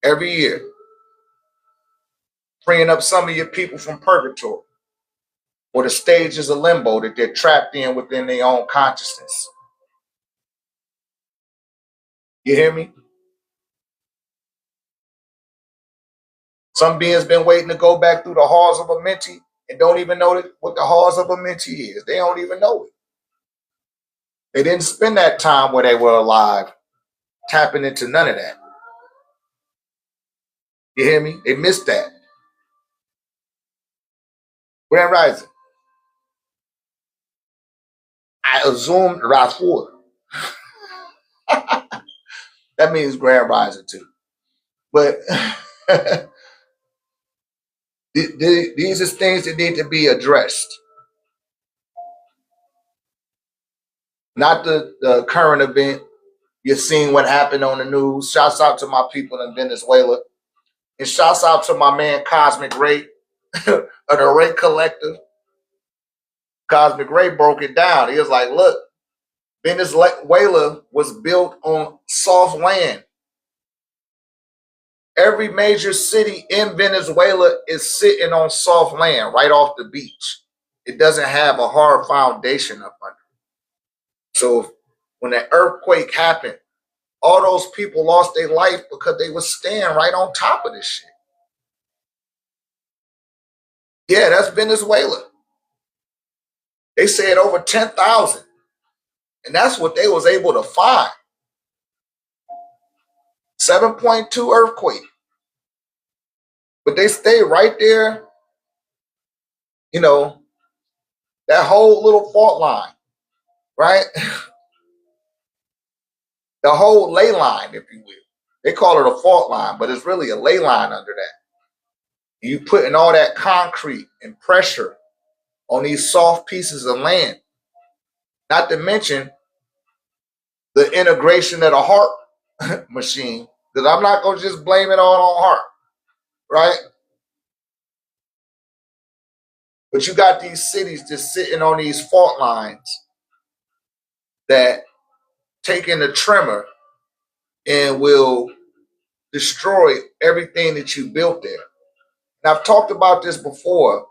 [SPEAKER 1] Every year, freeing up some of your people from purgatory or the stages of limbo that they're trapped in within their own consciousness. You hear me? Some beings been waiting to go back through the halls of a mentee and don't even know what the halls of a mentee is. They don't even know it. They didn't spend that time where they were alive tapping into none of that. You hear me? They missed that. Grand Rising. I assumed Rafour. That means Grand Rising too. But these are things that need to be addressed. Not the current event. You're seeing what happened on the news. Shouts out to my people in Venezuela. And shouts out to my man Cosmic Ray of the Ray Collective. Cosmic Ray broke it down. He was like, look, Venezuela was built on soft land. Every major city in Venezuela is sitting on soft land right off the beach. It doesn't have a hard foundation up under. So when that earthquake happened, all those people lost their life because they were staying right on top of this shit. Yeah, that's Venezuela. They said over 10,000. And that's what they was able to find. 7.2 earthquake. But they stayed right there, you know, that whole little fault line, right? The whole ley line, if you will. They call it a fault line, but it's really a ley line under that. And you putting all that concrete and pressure on these soft pieces of land. Not to mention the integration of the heart machine, because I'm not going to just blame it all on heart, right? But you got these cities just sitting on these fault lines that take in a tremor and will destroy everything that you built there. And I've talked about this before,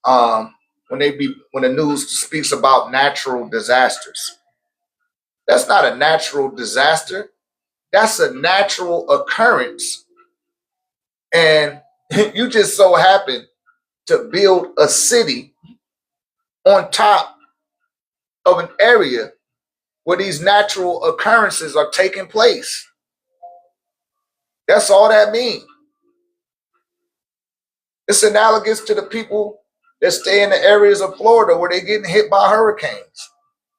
[SPEAKER 1] when the news speaks about natural disasters. That's not a natural disaster. That's a natural occurrence. And you just so happen to build a city on top of an area where these natural occurrences are taking place. That's all that means. It's analogous to the people that stay in the areas of Florida where they're getting hit by hurricanes.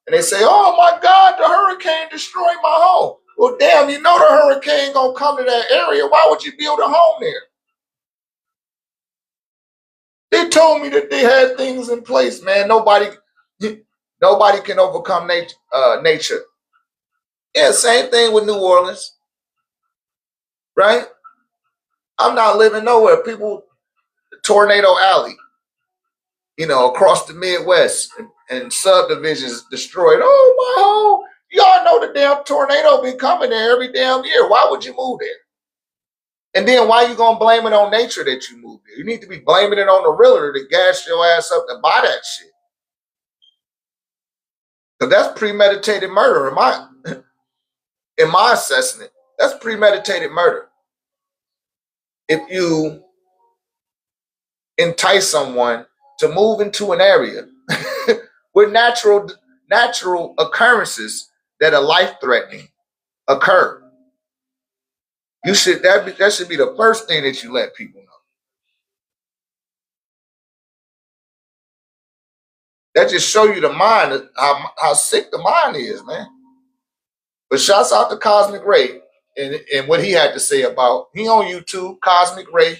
[SPEAKER 1] And they say, oh my God, the hurricane destroyed my home. Well, damn, you know the hurricane gonna come to that area. Why would you build a home there? They told me that they had things in place, man. Nobody can overcome nature. Yeah, same thing with New Orleans, right? I'm not living nowhere. People, Tornado Alley, across the Midwest and subdivisions destroyed. Oh, my home. Y'all know the damn tornado been coming there every damn year. Why would you move there? And then why you gonna blame it on nature that you moved there? You need to be blaming it on the realtor to gas your ass up to buy that shit. Because that's premeditated murder in my assessment. That's premeditated murder. If you entice someone to move into an area where natural occurrences that are life-threatening occur, that should be the first thing that you let people know. That just show you the mind, how sick the mind is, man. But shouts out to Cosmic Ray and what he had to say about, he on YouTube, Cosmic Ray,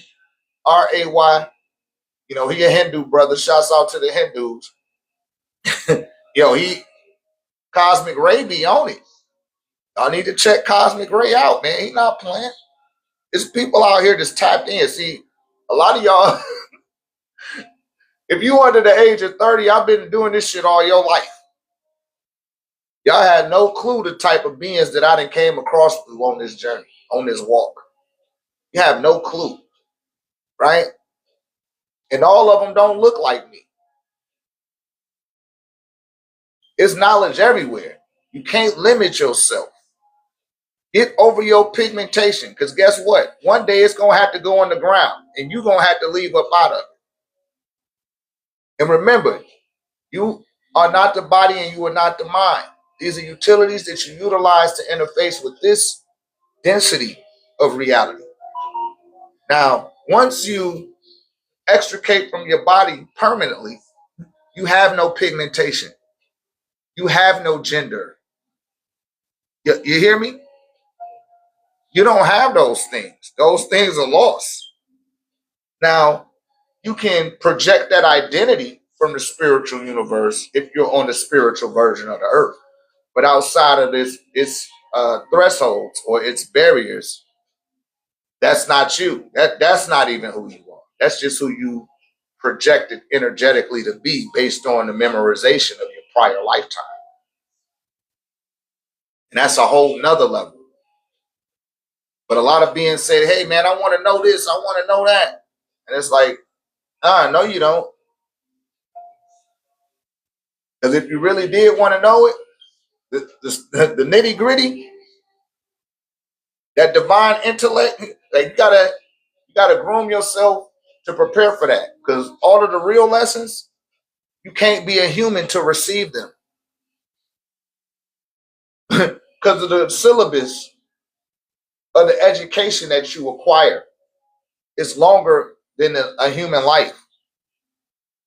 [SPEAKER 1] Ray. He a Hindu brother. Shouts out to the Hindus. Cosmic Ray be on it. I need to check Cosmic Ray out, man. He not playing. There's people out here that's tapped in. See, a lot of y'all, if you under the age of 30, I've been doing this shit all your life. Y'all had no clue the type of beings that I done came across on this journey, on this walk. You have no clue, right? And all of them don't look like me. It's knowledge everywhere. You can't limit yourself. Get over your pigmentation, because guess what? One day it's going to have to go on the ground, and you're going to have to leave up out of it. And remember, you are not the body and you are not the mind. These are utilities that you utilize to interface with this density of reality. Now, once you extricate from your body permanently, you have no pigmentation. You have no gender. You hear me? You don't have those things. Those things are lost. Now, you can project that identity from the spiritual universe if you're on the spiritual version of the earth. But outside of its thresholds or its barriers, that's not you. That's not even who you are. That's just who you projected energetically to be based on the memorization of your prior lifetime. And that's a whole nother level. But a lot of beings say, hey, man, I want to know this. I want to know that. And it's like, no, you don't. Because if you really did want to know it, the nitty gritty, that divine intellect, like you gotta groom yourself to prepare for that. Because all of the real lessons, you can't be a human to receive them. Because of the syllabus of the education that you acquire is longer than a human life.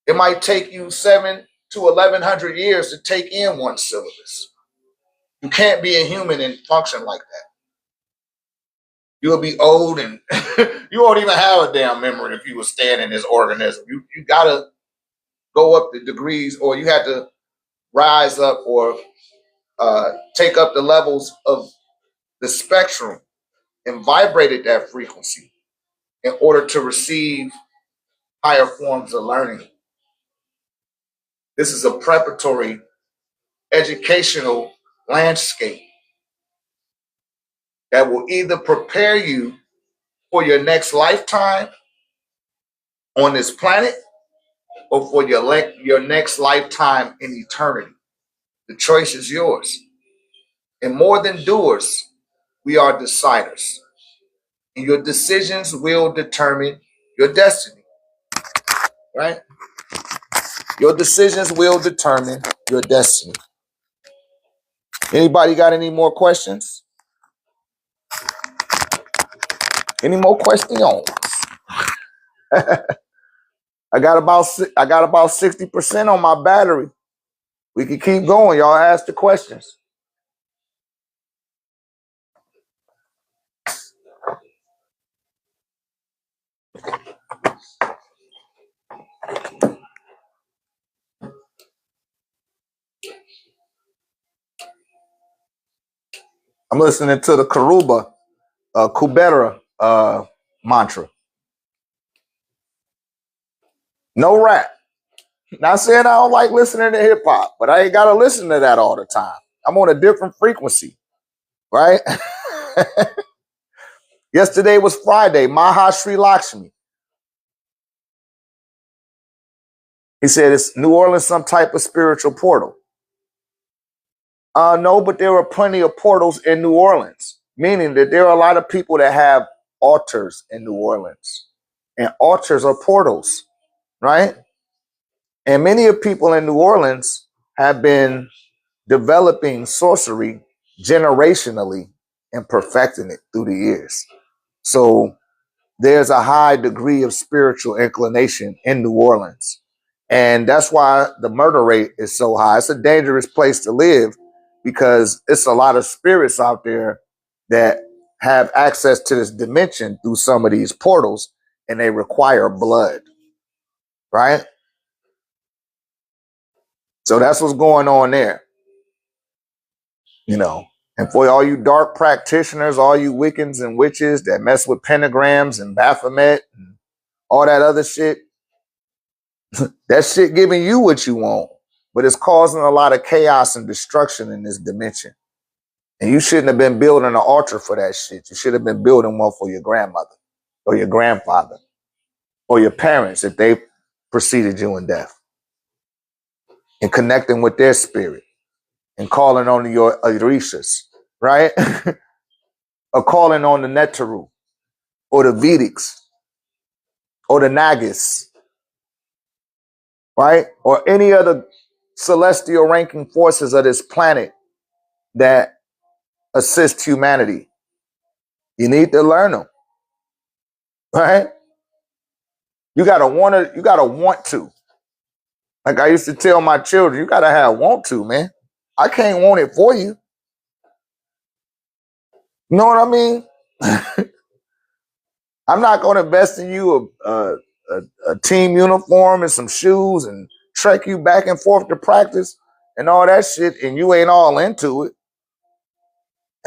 [SPEAKER 1] It might take you 7 to 1100 years to take in one syllabus. You can't be a human and function like that. You'll be old and you won't even have a damn memory if you were staying in this organism. You gotta go up the degrees, or you had to rise up or take up the levels of the spectrum and vibrated that frequency in order to receive higher forms of learning. This is a preparatory educational landscape that will either prepare you for your next lifetime on this planet or for your next lifetime in eternity. The choice is yours. And more than doers, we are deciders. And your decisions will determine your destiny, right? Your decisions will determine your destiny. Anybody got any more questions? Any more questions? I got about 60% on my battery. We can keep going. Y'all ask the questions. I'm listening to the Kubera mantra. No rap. Not saying I don't like listening to hip hop, but I ain't got to listen to that all the time. I'm on a different frequency, right? Yesterday was Friday, Maha Sri Lakshmi. He said, is New Orleans some type of spiritual portal? No, but there are plenty of portals in New Orleans, meaning that there are a lot of people that have altars in New Orleans. And altars are portals, right? And many of people in New Orleans have been developing sorcery generationally and perfecting it through the years. So there's a high degree of spiritual inclination in New Orleans. And that's why the murder rate is so high. It's a dangerous place to live because it's a lot of spirits out there that have access to this dimension through some of these portals, and they require blood, right? So that's what's going on there, you know. And for all you dark practitioners, all you Wiccans and witches that mess with pentagrams and Baphomet and all that other shit, that shit giving you what you want, but it's causing a lot of chaos and destruction in this dimension. And you shouldn't have been building an altar for that shit. You should have been building one for your grandmother or your grandfather or your parents if they preceded you in death, and connecting with their spirit and calling on your Orishas, right? Or calling on the Netaru or the Vedics or the Nagas, right? Or any other celestial ranking forces of this planet that assist humanity. You need to learn them, right? You gotta want to. Like I used to tell my children, you gotta have want to, man. I can't want it for you. You know what I mean? I'm not gonna invest in you a team uniform and some shoes and trek you back and forth to practice and all that shit, and you ain't all into it.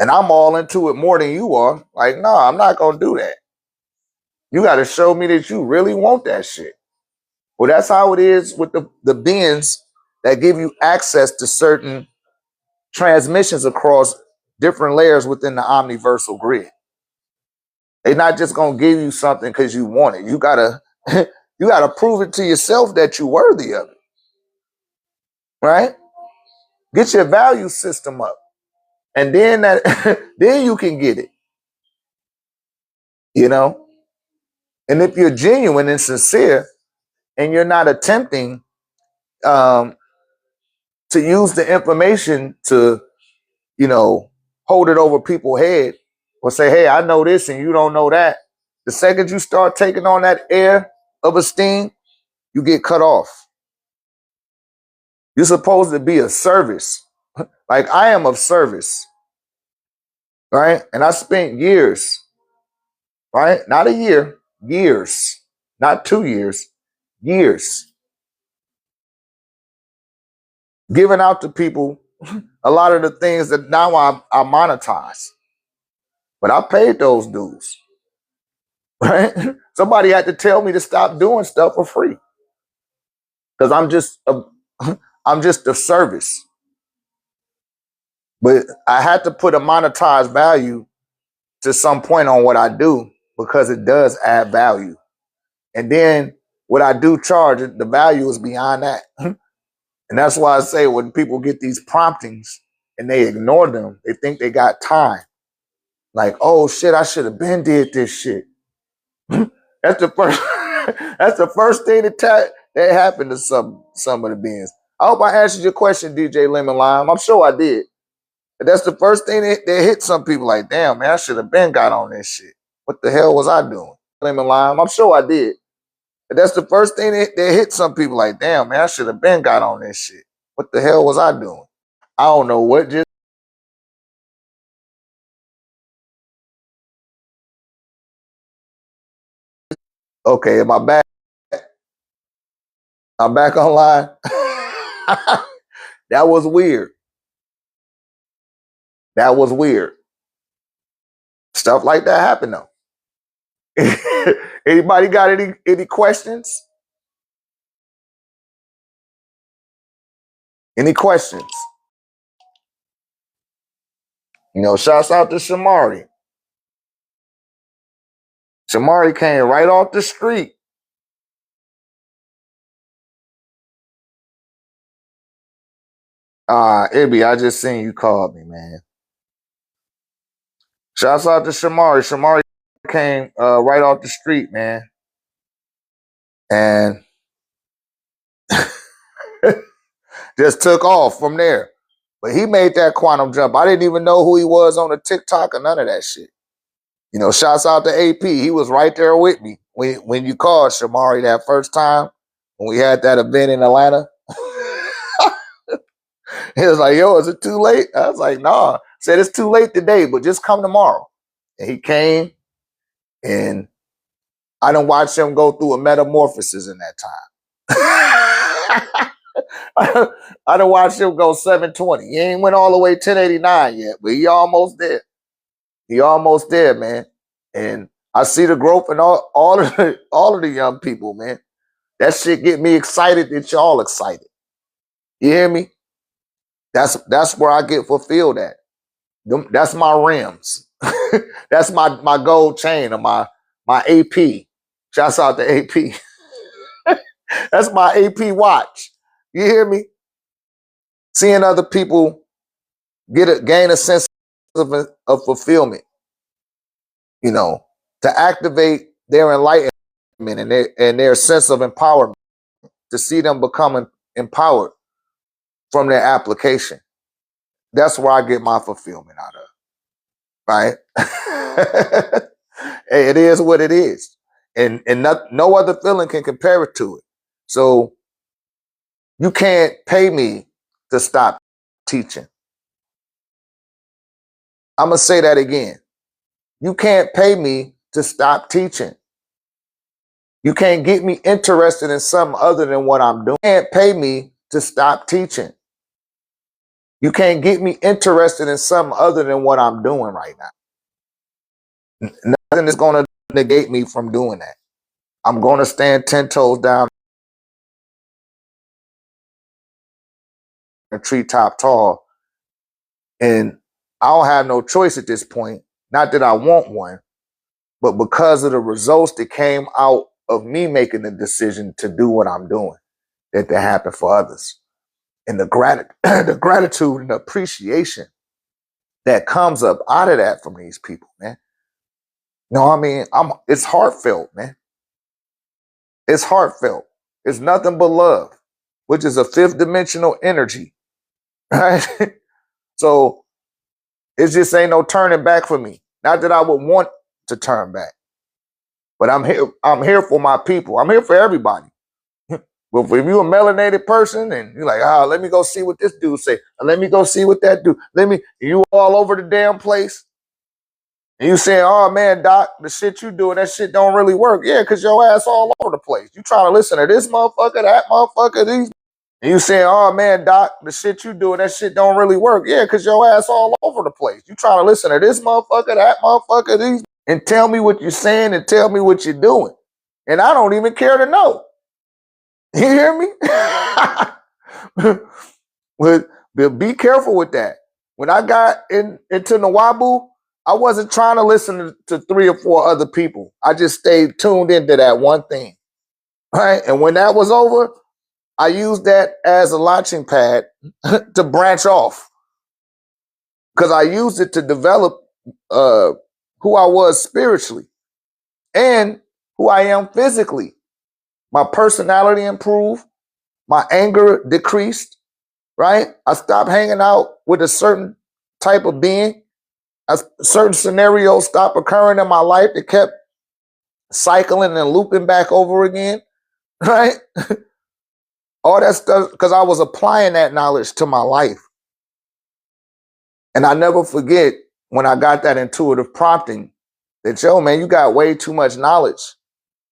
[SPEAKER 1] And I'm all into it more than you are. Like, no, I'm not gonna do that. You gotta show me that you really want that shit. Well, that's how it is with the beings that give you access to certain transmissions across different layers within the omniversal grid. They're not just gonna give you something because you want it. You gotta you gotta prove it to yourself that you're worthy of it. Right? Get your value system up. And then that then you can get it. You know? And if you're genuine and sincere and you're not attempting to use the information to, you know, hold it over people's head or say, hey, I know this and you don't know that. The second you start taking on that air of esteem, you get cut off. You're supposed to be of service. Like I am of service, right? And I spent years, right? Not a year, years, not 2 years, years giving out to people a lot of the things that now I monetize. But I paid those dues, right? Somebody had to tell me to stop doing stuff for free because I'm just a service. But I had to put a monetized value to some point on what I do because it does add value. And then what I do charge, the value is beyond that. And that's why I say when people get these promptings and they ignore them, they think they got time. Like, oh shit, I should have been did this shit. That's the first that's the first thing that happened to some of the beings. I hope I answered your question, DJ Lemon Lime. I'm sure I did. But that's the first thing that hit some people like, damn, man, I should have been got on this shit. What the hell was I doing? Lemon Lime. I'm sure I did. But that's the first thing that hit some people like, damn, man, I should have been got on this shit. What the hell was I doing? I don't know what just. Okay, am I back? I'm back online. That was weird. That was weird. Stuff like that happened though. Anybody got any questions? Any questions? You know, shouts out to Shamari. Shamari came right off the street. Ibby, I just seen you called me, man. Shouts out to Shamari. Shamari came right off the street, man. And just took off from there. But he made that quantum jump. I didn't even know who he was on the TikTok or none of that shit. You know, shouts out to AP. He was right there with me when you called Shamari that first time when we had that event in Atlanta. He was like, yo, is it too late? I was like, nah. I said, it's too late today, but just come tomorrow. And he came, and I done watched him go through a metamorphosis in that time. I done watched him go 720. He ain't went all the way 1089 yet, but he almost there. He almost there, man. And I see the growth in all of the young people, man. That shit get me excited that y'all excited. You hear me? That's where I get fulfilled at. That's my rims. That's my gold chain or my AP. Shouts out to AP. That's my AP watch. You hear me? Seeing other people gain a sense of fulfillment, you know, to activate their enlightenment and their sense of empowerment, to see them become empowered from their application. That's where I get my fulfillment out of. Right? It is what it is. And no other feeling can compare it to it. So you can't pay me to stop teaching. I'm going to say that again. You can't pay me to stop teaching. You can't get me interested in something other than what I'm doing. You can't pay me to stop teaching. You can't get me interested in something other than what I'm doing right now. Nothing is going to negate me from doing that. I'm going to stand 10 toes down a treetop tall. And I don't have no choice at this point. Not that I want one, but because of the results that came out of me making the decision to do what I'm doing, that happen for others. And the gratitude and the appreciation that comes up out of that from these people, man. You know what I mean? It's heartfelt, man. It's heartfelt. It's nothing but love, which is a fifth dimensional energy. Right? So it just ain't no turning back for me. Not that I would want to turn back, but I'm here for my people. I'm here for everybody. But if you're a melanated person and you're like, let me go see what this dude say. Let me go see what that dude. You all over the damn place. And you saying, oh man, Doc, the shit you doing, that shit don't really work. Yeah, because your ass all over the place. You trying to listen to this motherfucker, that motherfucker, these And you saying, oh man, Doc, the shit you doing, that shit don't really work. Yeah, because your ass all over the place. You trying to listen to this motherfucker, that motherfucker, these, and tell me what you're saying and tell me what you're doing. And I don't even care to know. You hear me? But be careful with that. When I got into Nawabu, I wasn't trying to listen to 3 or 4 other people. I just stayed tuned into that one thing. Right? And when that was over, I used that as a launching pad to branch off. Because I used it to develop who I was spiritually and who I am physically. My personality improved. My anger decreased, right? I stopped hanging out with a certain type of being. Certain scenarios stopped occurring in my life that kept cycling and looping back over again, right? All that stuff, because I was applying that knowledge to my life. And I never forget when I got that intuitive prompting that, yo, man, you got way too much knowledge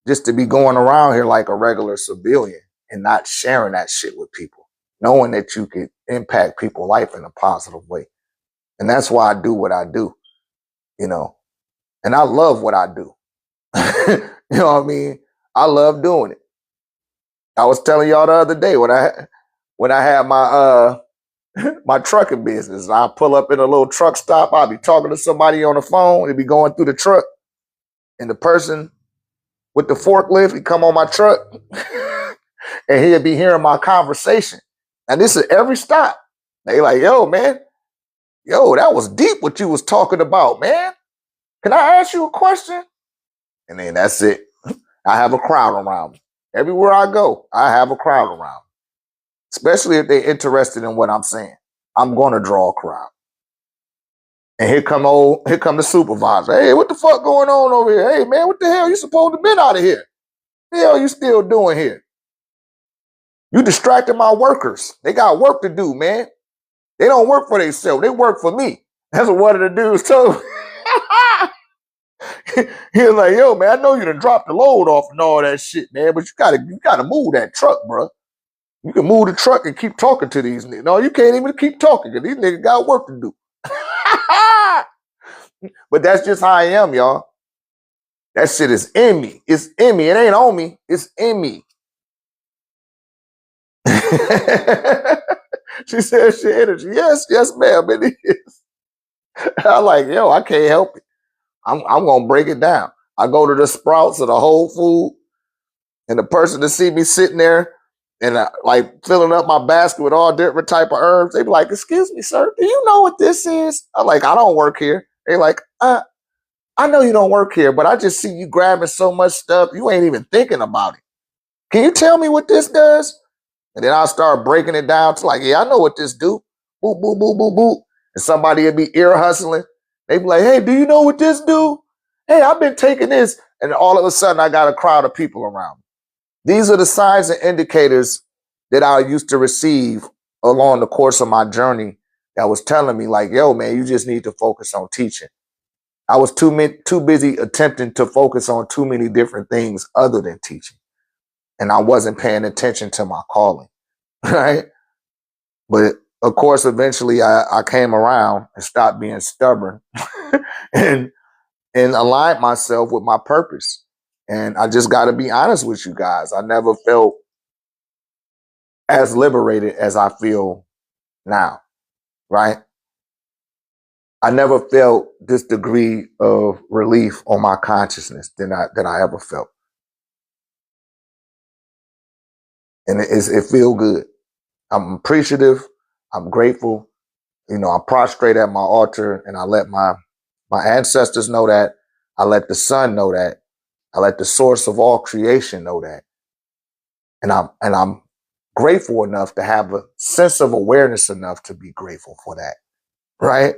[SPEAKER 1] just to be going around here like a regular civilian and not sharing that shit with people, knowing that you could impact people's life in a positive way. And that's why I do what I do, you know, and I love what I do. You know what I mean? I love doing it. I was telling y'all the other day when I had my my trucking business. I pull up in a little truck stop. I'll be talking to somebody on the phone. They'd be going through the truck, and the person with the forklift, he'd come on my truck, and he'd be hearing my conversation. And this is every stop. They like, yo, man, yo, that was deep what you was talking about, man. Can I ask you a question? And then that's it. I have a crowd around me. Everywhere I go, I have a crowd around me. Especially if they're interested in what I'm saying. I'm going to draw a crowd. And here come the supervisor. Hey, what the fuck going on over here? Hey, man, what the hell? You supposed to been out of here. The hell you still doing here? You distracted my workers. They got work to do, man. They don't work for themselves. They work for me. That's what one of the dudes told me. He was like, yo, man, I know you done dropped the load off and all that shit, man, but you gotta move that truck, bro. You can move the truck and keep talking to these niggas. No, you can't even keep talking because these niggas got work to do. But that's just how I am, y'all. That shit is in me. It's in me. It ain't on me. It's in me. She said she energy. Yes, ma'am, it is. I'm like, yo, I can't help it. I'm gonna break it down. I go to the Sprouts or the Whole Food, and the person to see me sitting there and like filling up my basket with all different type of herbs, they be like, excuse me, sir, do you know what this is? I'm like, I don't work here. They like, I know you don't work here, but I just see you grabbing so much stuff, you ain't even thinking about it. Can you tell me what this does? And then I'll start breaking it down to like, yeah, I know what this do. Boop, boop, boop, boop, boop. And somebody would be ear hustling. They be like, hey, do you know what this do? Hey, I've been taking this. And all of a sudden, I got a crowd of people around me. These are the signs and indicators that I used to receive along the course of my journey that was telling me like, yo, man, you just need to focus on teaching. I was too busy attempting to focus on too many different things other than teaching. And I wasn't paying attention to my calling, right? But of course, eventually I came around and stopped being stubborn and aligned myself with my purpose. And I just got to be honest with you guys. I never felt as liberated as I feel now, right? I never felt this degree of relief on my consciousness than I ever felt. And it feels good. I'm appreciative. I'm grateful. You know, I prostrate at my altar and I let my ancestors know that. I let the sun know that. I let the source of all creation know that. And I'm grateful enough to have a sense of awareness enough to be grateful for that. Right?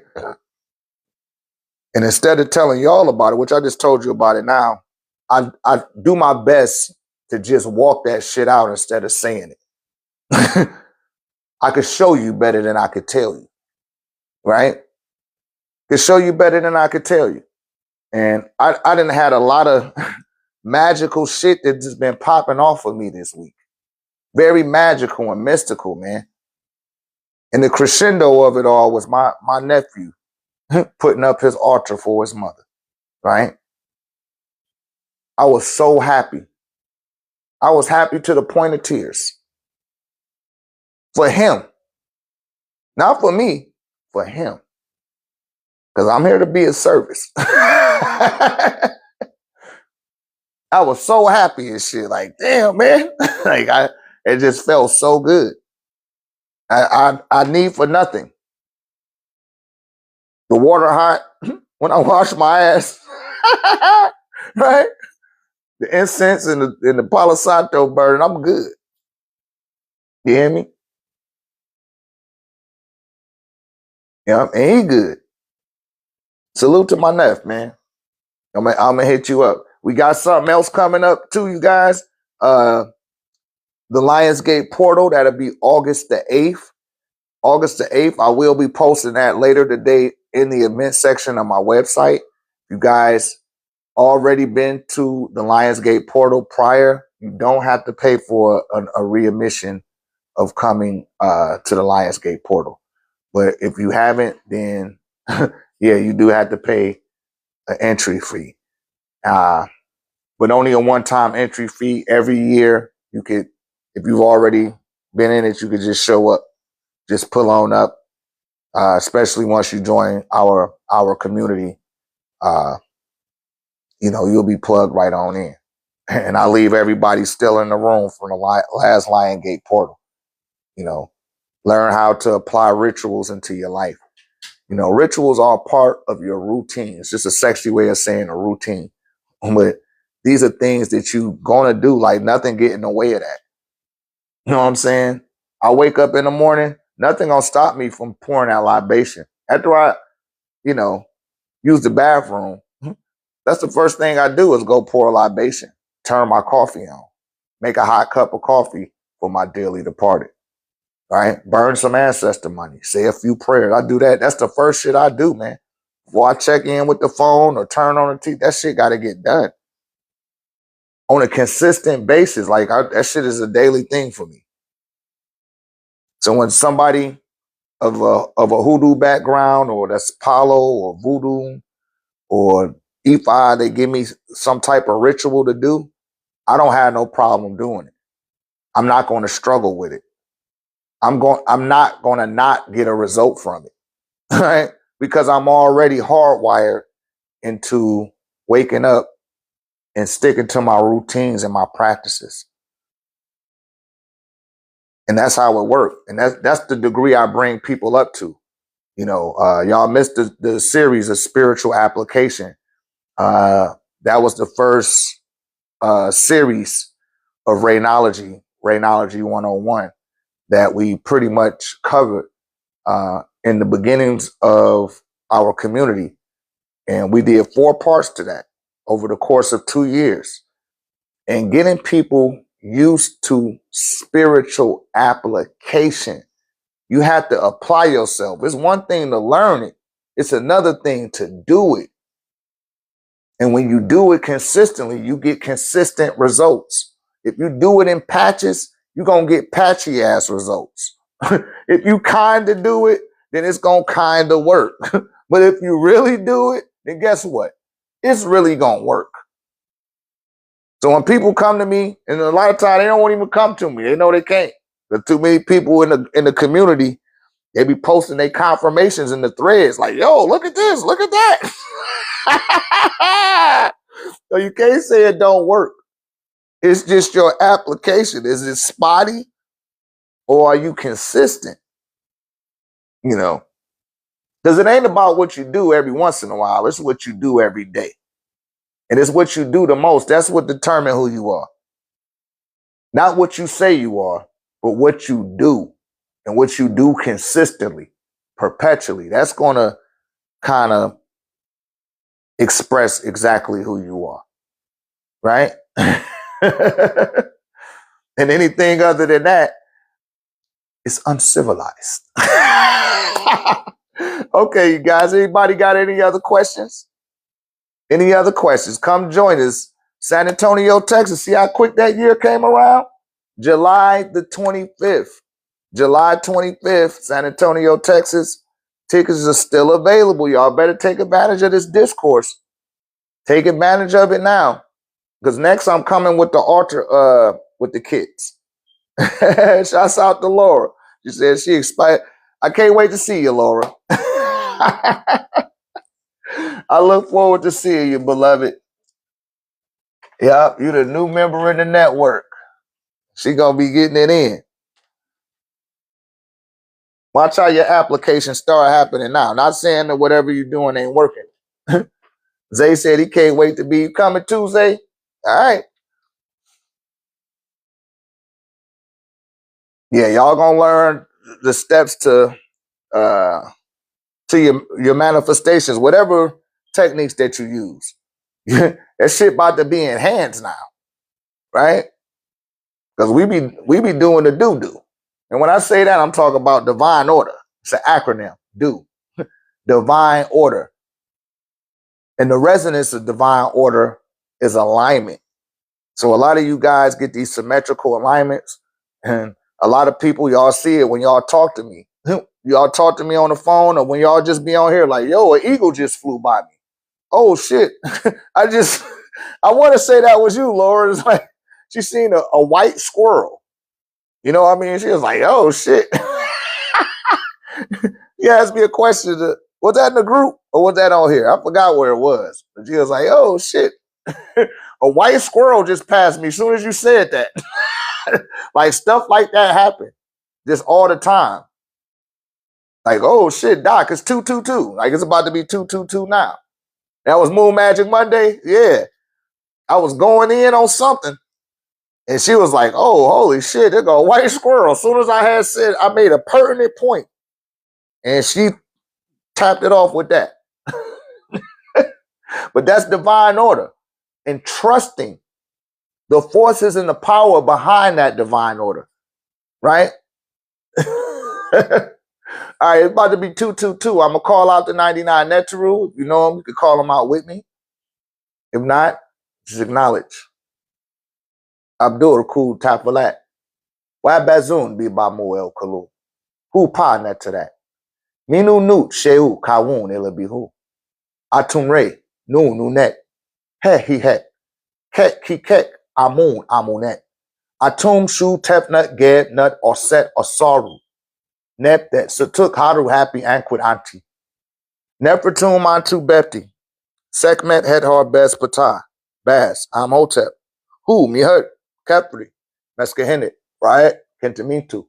[SPEAKER 1] And instead of telling y'all about it, which I just told you about it now, I do my best to just walk that shit out instead of saying it. I could show you better than I could tell you. Right? Could show you better than I could tell you. And I didn't had a lot of magical shit that just been popping off of me this week. very magical and mystical, man. And the crescendo of it all was my nephew putting up his altar for his mother, right? I was so happy. I was happy to the point of tears. For him. Not for me, for him. Because I'm here to be of service. I was so happy and shit. Like, damn, man. It just felt so good. I need for nothing. The water hot when I wash my ass. Right? The incense and the Palo Santo burn, I'm good. You hear me? Yeah, and he good. Salute to my nephew, man. I'm gonna hit you up. We got something else coming up too, you guys. The Lionsgate portal, that'll be August the 8th. August the 8th, I will be posting that later today in the event section of my website. You guys already been to the Lionsgate portal prior, you don't have to pay for a readmission of coming to the Lionsgate portal. But if you haven't, then yeah, you do have to pay an entry fee. But only a one-time entry fee. Every year, you could, if you've already been in it, you could just show up, just pull on up. Especially once you join our community, you'll be plugged right on in. And I leave everybody still in the room from the last Lionsgate portal. Learn how to apply rituals into your life. Rituals are part of your routine. It's just a sexy way of saying a routine. But these are things that you're going to do, like nothing get in the way of that. You know what I'm saying? I wake up in the morning, nothing going to stop me from pouring that libation. After I, use the bathroom, that's the first thing I do is go pour a libation, turn my coffee on, make a hot cup of coffee for my dearly departed. Right? Burn some ancestor money. Say a few prayers. I do that. That's the first shit I do, man. Before I check in with the phone or turn on the TV, that shit got to get done on a consistent basis. Like that shit is a daily thing for me. So when somebody of a hoodoo background, or that's Palo or voodoo or Ifa, they give me some type of ritual to do, I don't have no problem doing it. I'm not going to struggle with it. I'm not going to not get a result from it, right? Because I'm already hardwired into waking up and sticking to my routines and my practices. And that's how it works. And that's the degree I bring people up to. Y'all missed the series of spiritual application. That was the first series of Rainology 101 that we pretty much covered in the beginnings of our community. And we did 4 parts to that over the course of 2 years. And getting people used to spiritual application. You have to apply yourself. It's one thing to learn it. It's another thing to do it. And when you do it consistently, you get consistent results. If you do it in patches, you're going to get patchy ass results. If you kind of do it, then it's going to kind of work. But if you really do it, then guess what? It's really going to work. So when people come to me, and a lot of times they don't want to even come to me. They know they can't. There's too many people in the community. They be posting their confirmations in the threads like, yo, look at this, look at that. So you can't say it don't work. It's just your application. Is it spotty or are you consistent? Because it ain't about what you do every once in a while. It's what you do every day. And it's what you do the most. That's what determines who you are. Not what you say you are, but what you do. And what you do consistently, perpetually. That's going to kind of express exactly who you are. Right? And anything other than that is uncivilized. Okay, you guys, anybody got any other questions? Any other questions? Come join us. San Antonio, Texas. See how quick that year came around? July the 25th. July 25th, San Antonio, Texas. Tickets are still available. Y'all better take advantage of this discourse. Take advantage of it now. Because next I'm coming with the altar, with the kids. Shouts out to Laura. She said she expired. I can't wait to see you, Laura. I look forward to seeing you, beloved. Yep, you're the new member in the network. She gonna be getting it in. Watch how your applications start happening now. Not saying that whatever you're doing ain't working. Zay said he can't wait to be coming Tuesday. All right. Yeah, y'all gonna learn the steps to your manifestations, whatever techniques that you use. That shit about to be in hands now, right? Because we be doing the do. And when I say that, I'm talking about divine order. It's an acronym, do. Divine order. And the resonance of divine order is alignment. So a lot of you guys get these symmetrical alignments, and a lot of people, y'all see it when y'all talk to me. Y'all talk to me on the phone, or when y'all just be on here like, yo, an eagle just flew by me. Oh shit. I want to say that was you, Laura. It's like she seen a white squirrel. You know what I mean? She was like, oh shit. You asked me a question. Was that in the group or was that on here? I forgot where it was. But she was like, oh shit. A white squirrel just passed me as soon as you said that. Like stuff like that happen just all the time. Like, oh shit, Doc, it's 222. Like it's about to be 222 now. That was Moon Magic Monday. Yeah. I was going in on something. And she was like, oh, holy shit, there go a white squirrel. As soon as I had said, I made a pertinent point. And she tapped it off with that. But that's divine order. And trusting the forces and the power behind that divine order. Right? All right, it's about to be 222. I'm going to call out the 99 Neteru. If you know them, you can call them out with me. If not, just acknowledge. Abdul Kul Tafalat. Why Bazun be Bamu El Kalu? Who pa net to that? Minu Nut Sheu Kawun Elabihu. Atumre Nu net. He het. Kek ki kek Amun Amunet. Atum Shu Tefnut Ged Nut or Set or Saru. Nep that Satuk Haru Happy Anquid Anti. Nefertum Antu Bepti. Sekmet Het Har Bes Patah. Bas Amhotep. Who me hurt. Kepri. Meskahenit. Right? Kentamitu.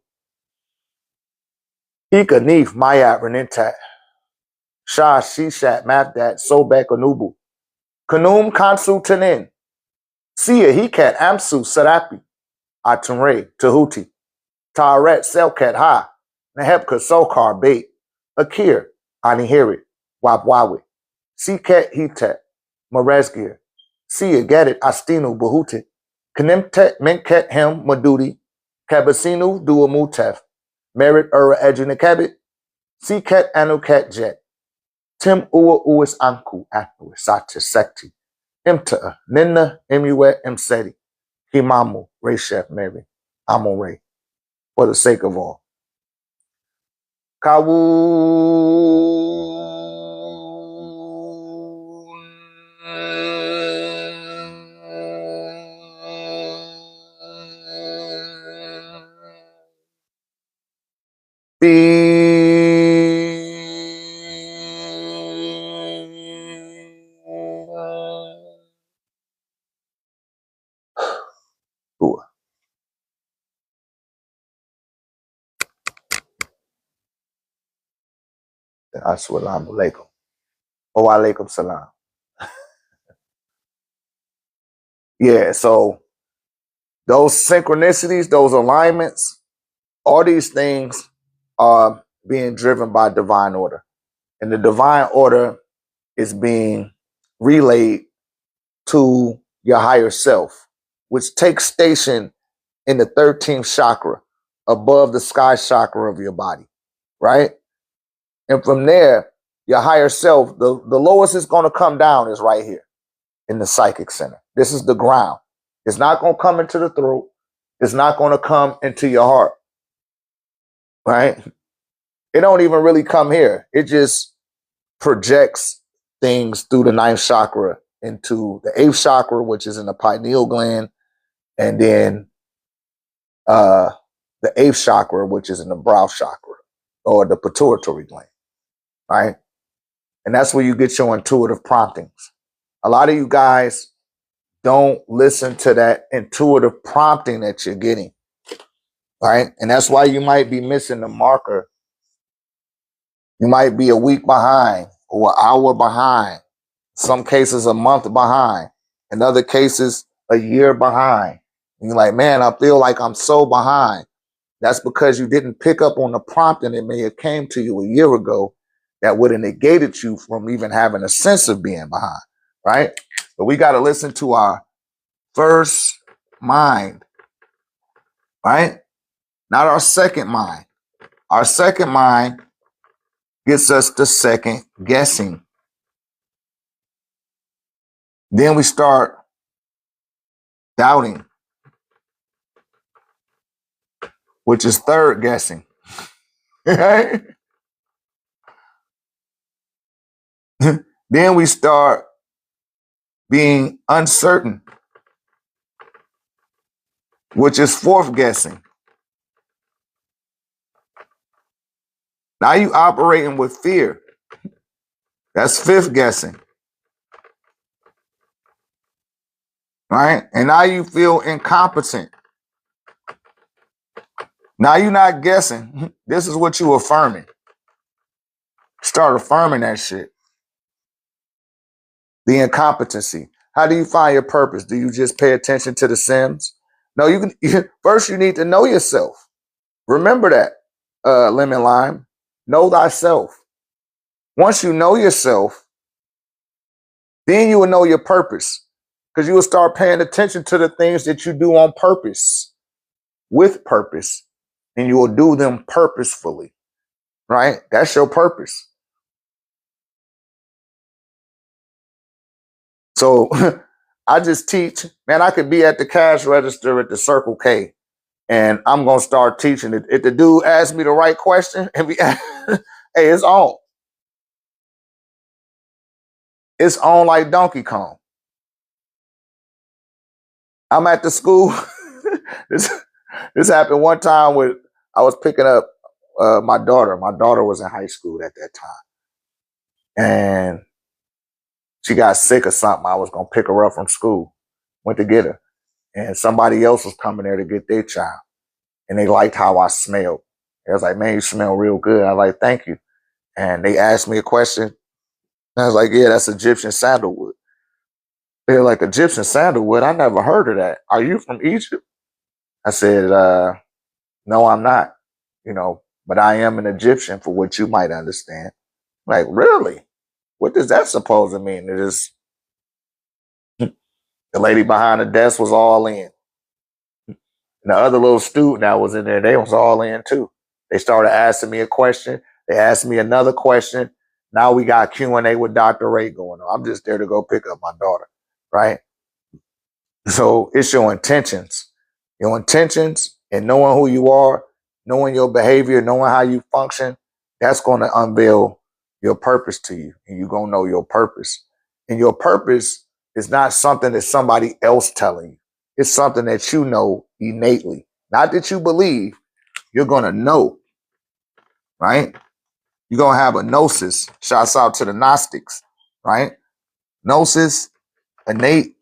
[SPEAKER 1] Ika Neef Mayat Renintat. Shah Shishat Mafdat Sobek Anubu. Kanum Kansu Tanin. Sia Hikat Amsu Sarapi. Atumre Tahuti. Taret Selkat Ha. Nehepka Sokar Bait. Akir Anihiri. Wabwawi. Sikat Hitat. Marezgir. Sia Gadet Astinu Bahutit. Kanimtet Minket Hem Madudi. Kabasinu Duamutef. Merit Ura Ejinakabit. Sikat Anukat Jet. Tim Ua Uis Anku Aku Sata Sekti. Imta Nina Imuet Imseti. Himamu Ray Chef Mary. Amore. For the sake of all. Kawu Assalamu alaikum. Wa alaikum salam. Yeah, so those synchronicities, those alignments, all these things are being driven by divine order. And the divine order is being relayed to your higher self, which takes station in the 13th chakra, above the sky chakra of your body, right? And from there, your higher self, the lowest it's going to come down is right here in the psychic center. This is the ground. It's not going to come into the throat. It's not going to come into your heart, right? It don't even really come here. It just projects things through the ninth chakra into the eighth chakra, which is in the pineal gland, and then the eighth chakra, which is in the brow chakra or the pituitary gland, right? And that's where you get your intuitive promptings. A lot of you guys don't listen to that intuitive prompting that you're getting, right? And that's why you might be missing the marker. You might be a week behind or an hour behind. Some cases a month behind. In other cases, a year behind. And you're like, man, I feel like I'm so behind. That's because you didn't pick up on the prompting that may have came to you a year ago that would have negated you from even having a sense of being behind, right? But we got to listen to our first mind, right? Not our second mind. Our second mind gets us to second guessing. Then we start doubting, which is third guessing. Right? Then we start being uncertain, which is fourth guessing. Now you operating with fear. That's fifth guessing. Right? And now you feel incompetent. Now you're not guessing. This is what you affirming. Start affirming that shit. The incompetency. How do you find your purpose? Do you just pay attention to the Sims? No, you can. First, you need to know yourself. Remember that, lemon lime. Know thyself. Once you know yourself, then you will know your purpose, because you will start paying attention to the things that you do on purpose, with purpose, and you will do them purposefully, right? That's your purpose. So I just teach, man, I could be at the cash register at the Circle K and I'm going to start teaching it. If the dude asks me the right question, and hey, it's on. It's on like Donkey Kong. I'm at the school. This happened one time with, I was picking up my daughter. My daughter was in high school at that time. And she got sick or something. I was going to pick her up from school. Went to get her. And somebody else was coming there to get their child. And they liked how I smelled. They was like, man, you smell real good. I was like, thank you. And they asked me a question. And I was like, yeah, that's Egyptian sandalwood. They're like, Egyptian sandalwood? I never heard of that. Are you from Egypt? I said, no, I'm not, but I am an Egyptian, for what you might understand. Like, really? What does that supposed to mean? It is, the lady behind the desk was all in. And the other little student that was in there, they was all in too. They started asking me a question. They asked me another question. Now we got Q&A with Dr. Ray going on. I'm just there to go pick up my daughter, right? So it's your intentions. Your intentions and knowing who you are, knowing your behavior, knowing how you function, that's going to unveil your purpose to you. And you're going to know your purpose. And your purpose is not something that somebody else telling you. It's something that you know innately. Not that you believe, you're going to know, right? You're going to have a gnosis. Shouts out to the Gnostics, right? Gnosis, innate,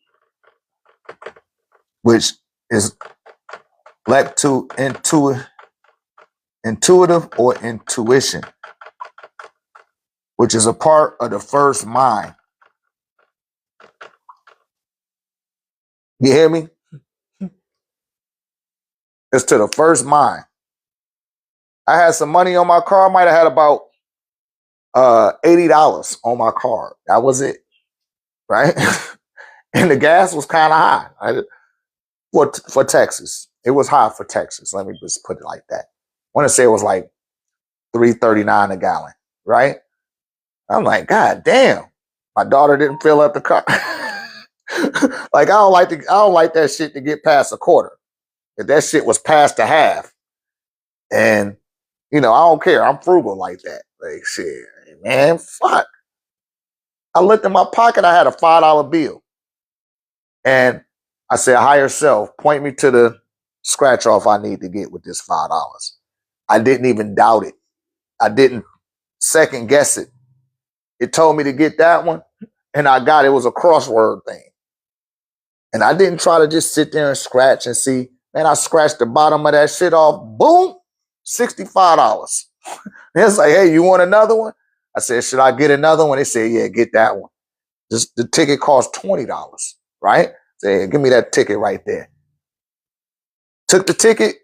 [SPEAKER 1] which is led to intuitive or intuition, which is a part of the first mind. You hear me? It's to the first mind. I had some money on my car. I might have had about $80 on my card. That was it, right? And the gas was kind of high for Texas. It was high for Texas. Let me just put it like that. I want to say it was like $3.39 a gallon, right? I'm like, God damn, my daughter didn't fill up the car. Like, I don't like that shit to get past a quarter. if that shit was past the half. And, you know, I don't care. I'm frugal like that. Like, shit, man, fuck. I looked in my pocket. I had a $5 bill. And I said, higher self, point me to the scratch off I need to get with this $5. I didn't even doubt it. I didn't second guess it. It told me to get that one, and I got it. It was a crossword thing. And I didn't try to just sit there and scratch and see. Man, I scratched the bottom of that shit off. Boom, $65. It's like, hey, you want another one? I said, should I get another one? They said, yeah, get that one. Just the ticket cost $20, right? Say, hey, give me that ticket right there. Took the ticket.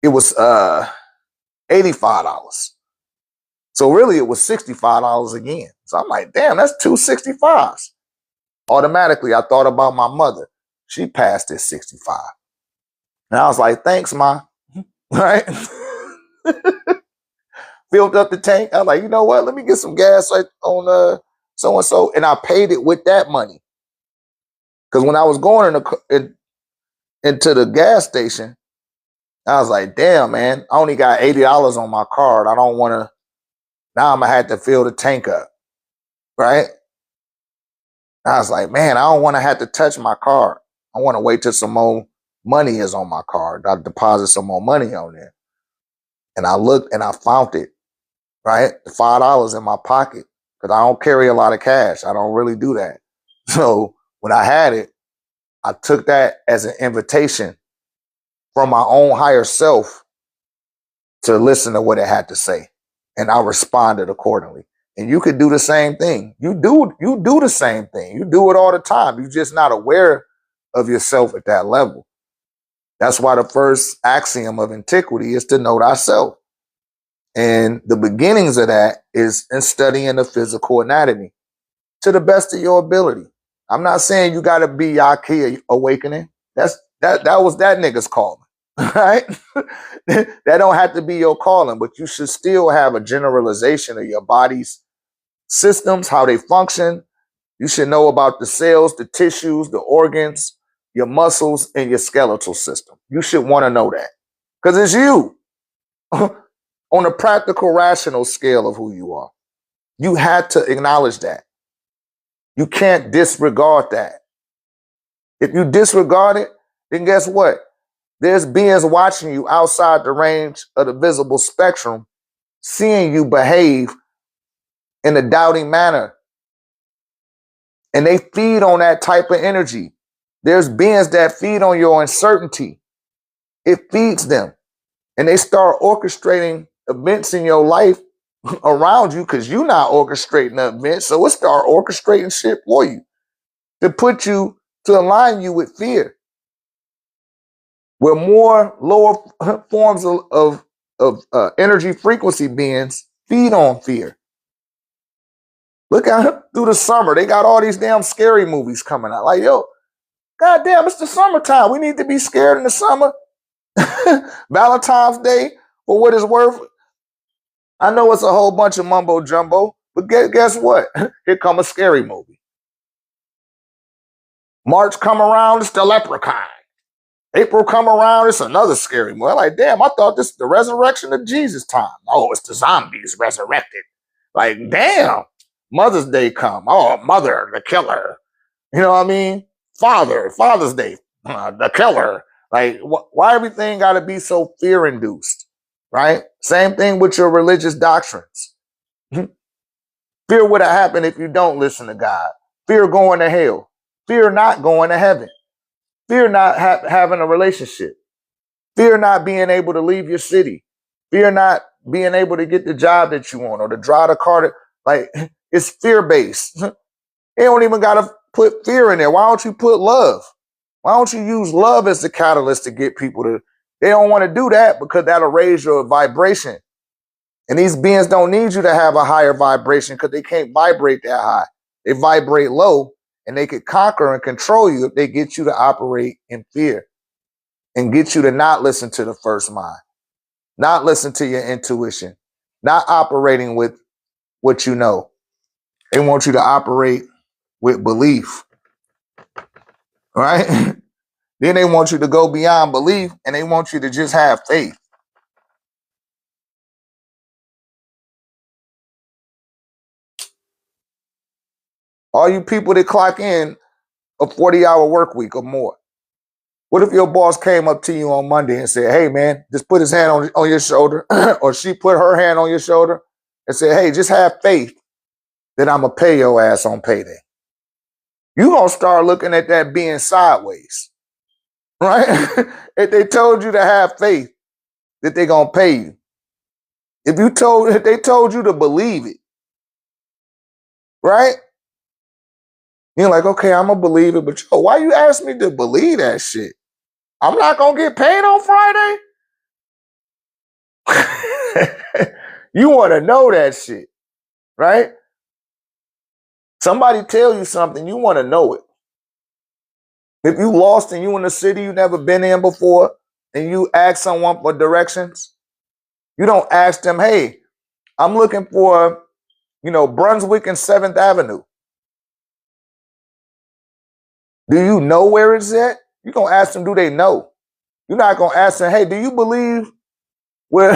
[SPEAKER 1] It was $85. So really, it was $65 again. So I'm like, damn, that's two 65s. Automatically, I thought about my mother. She passed at 65. And I was like, thanks, Ma. Right? Filled up the tank. I was like, you know what? Let me get some gas on so-and-so. And I paid it with that money. Because when I was going into the gas station, I was like, damn, man, I only got $80 on my card. I don't want to. Now I'm going to have to fill the tank up. Right? I was like, man, I don't want to have to touch my card. I want to wait till some more money is on my card. I'll deposit some more money on there. And I looked and I found it, right? The $5 in my pocket, because I don't carry a lot of cash. I don't really do that. So when I had it, I took that as an invitation from my own higher self to listen to what it had to say. And I responded accordingly. And you could do the same thing. You do the same thing. You do it all the time. You're just not aware of yourself at that level. That's why the first axiom of antiquity is to know thyself. And the beginnings of that is in studying the physical anatomy to the best of your ability. I'm not saying you got to be Yaki awakening. That was that nigga's calling, right? That don't have to be your calling, but you should still have a generalization of your body's systems, how they function. You should know about the cells, the tissues, the organs, your muscles, and your skeletal system. You should want to know that because it's you on a practical, rational scale of who you are. You had to acknowledge that. You can't disregard that. If you disregard it, then guess what? There's beings watching you outside the range of the visible spectrum, seeing you behave in a doubting manner. And they feed on that type of energy. There's beings that feed on your uncertainty. It feeds them. And they start orchestrating events in your life around you because you're not orchestrating the event. So it start orchestrating shit for you to put you, to align you with fear. Where more lower forms of energy frequency beings feed on fear. Look out through the summer. They got all these damn scary movies coming out. Like, yo, goddamn, it's the summertime. We need to be scared in the summer. Valentine's Day, for what it's worth. I know it's a whole bunch of mumbo jumbo, but guess what? Here come a scary movie. March come around, it's the Leprechaun. April come around, it's another scary movie. I'm like, damn, I thought this is the resurrection of Jesus time. Oh, it's the zombies resurrected. Like, damn. Mother's Day come. Oh, mother, the killer. You know what I mean? Father's Day, the killer. Like, why everything got to be so fear-induced, right? Same thing with your religious doctrines. Fear what have happened if you don't listen to God. Fear going to hell. Fear not going to heaven. Fear not having a relationship. Fear not being able to leave your city. Fear not being able to get the job that you want or to drive the car that, like, it's fear-based. You don't even got to put fear in there. Why don't you put love? Why don't you use love as the catalyst to get people to, they don't want to do that because that'll raise your vibration. And these beings don't need you to have a higher vibration because they can't vibrate that high. They vibrate low and they could conquer and control you if they get you to operate in fear and get you to not listen to the first mind, not listen to your intuition, not operating with what you know. They want you to operate with belief, right? Then they want you to go beyond belief, and they want you to just have faith. All you people that clock in a 40-hour work week or more. What if your boss came up to you on Monday and said, hey, man, just put his hand on your shoulder, or she put her hand on your shoulder and said, hey, just have faith that I'm going to pay your ass on payday. You're going to start looking at that being sideways, right? If they told you to have faith that they're going to pay you. If they told you to believe it, right? You're like, okay, I'm going to believe it, but yo, why you ask me to believe that shit? I'm not going to get paid on Friday? You want to know that shit, right? Somebody tell you something, you want to know it. If you lost and you in a city you never been in before and you ask someone for directions, you don't ask them, hey, I'm looking for, Brunswick and 7th Avenue. Do you know where it's at? You're going to ask them, do they know? You're not going to ask them, hey, do you believe where,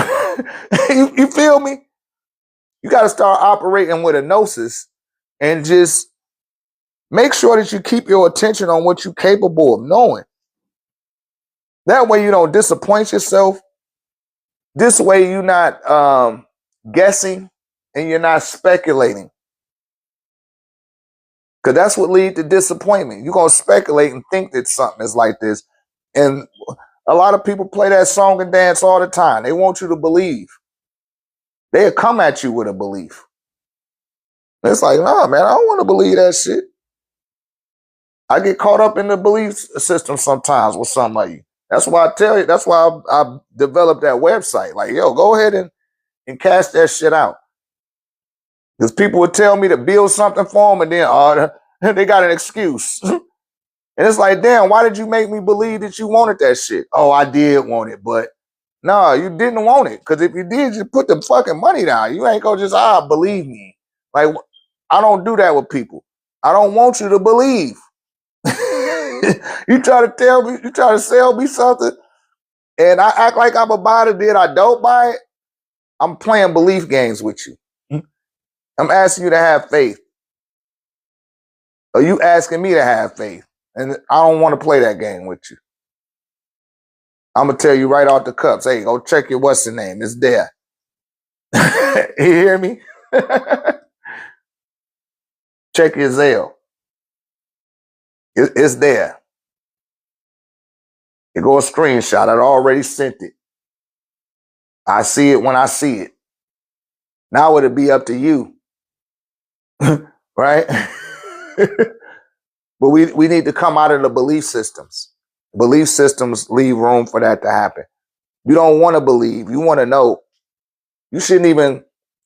[SPEAKER 1] you feel me? You got to start operating with a gnosis and just make sure that you keep your attention on what you're capable of knowing. That way you don't disappoint yourself. This way you're not guessing and you're not speculating. Because that's what leads to disappointment. You're going to speculate and think that something is like this. And a lot of people play that song and dance all the time. They want you to believe. They'll come at you with a belief. It's like, nah, man, I don't want to believe that shit. I get caught up in the belief system sometimes with somebody. That's why I tell you, that's why I developed that website. Like, yo, go ahead and cash that shit out. Because people would tell me to build something for them and then they got an excuse. And it's like, damn, why did you make me believe that you wanted that shit? Oh, I did want it, but no, you didn't want it. Because if you did, just put the fucking money down. You ain't gonna just, believe me. Like, I don't do that with people. I don't want you to believe. You try to sell me something, and I act like I'm about it, then I don't buy it. I'm playing belief games with you. I'm asking you to have faith. Or you asking me to have faith. And I don't want to play that game with you. I'm going to tell you right off the cups, hey, go check your what's the name. It's there. You hear me? Check your Zelle. It's there. You go a screenshot. I already sent it. I see it when I see it. Now it'll be up to you. Right? But we need to come out of the belief systems. Belief systems leave room for that to happen. You don't want to believe. You want to know. You shouldn't even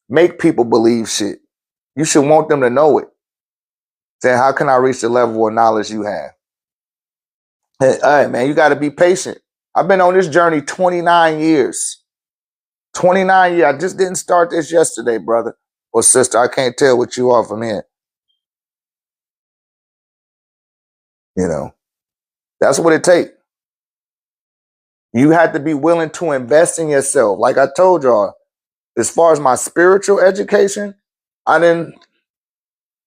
[SPEAKER 1] make people believe shit. You should want them to know it. Saying, how can I reach the level of knowledge you have? Hey, all right, man, you got to be patient. I've been on this journey 29 years. 29 years. I just didn't start this yesterday, brother or sister. I can't tell what you are from here. That's what it takes. You have to be willing to invest in yourself. Like I told y'all, as far as my spiritual education, I didn't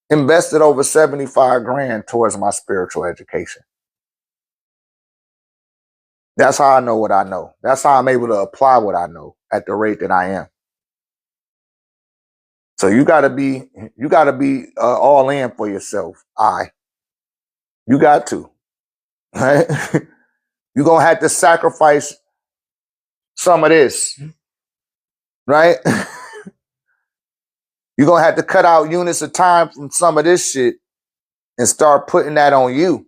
[SPEAKER 1] invested over 75 grand towards my spiritual education. That's how I know what I know. That's how I'm able to apply what I know at the rate that I am. So you gotta be all in for yourself. You got to. Right? You're gonna have to sacrifice some of this, right? You're gonna have to cut out units of time from some of this shit and start putting that on you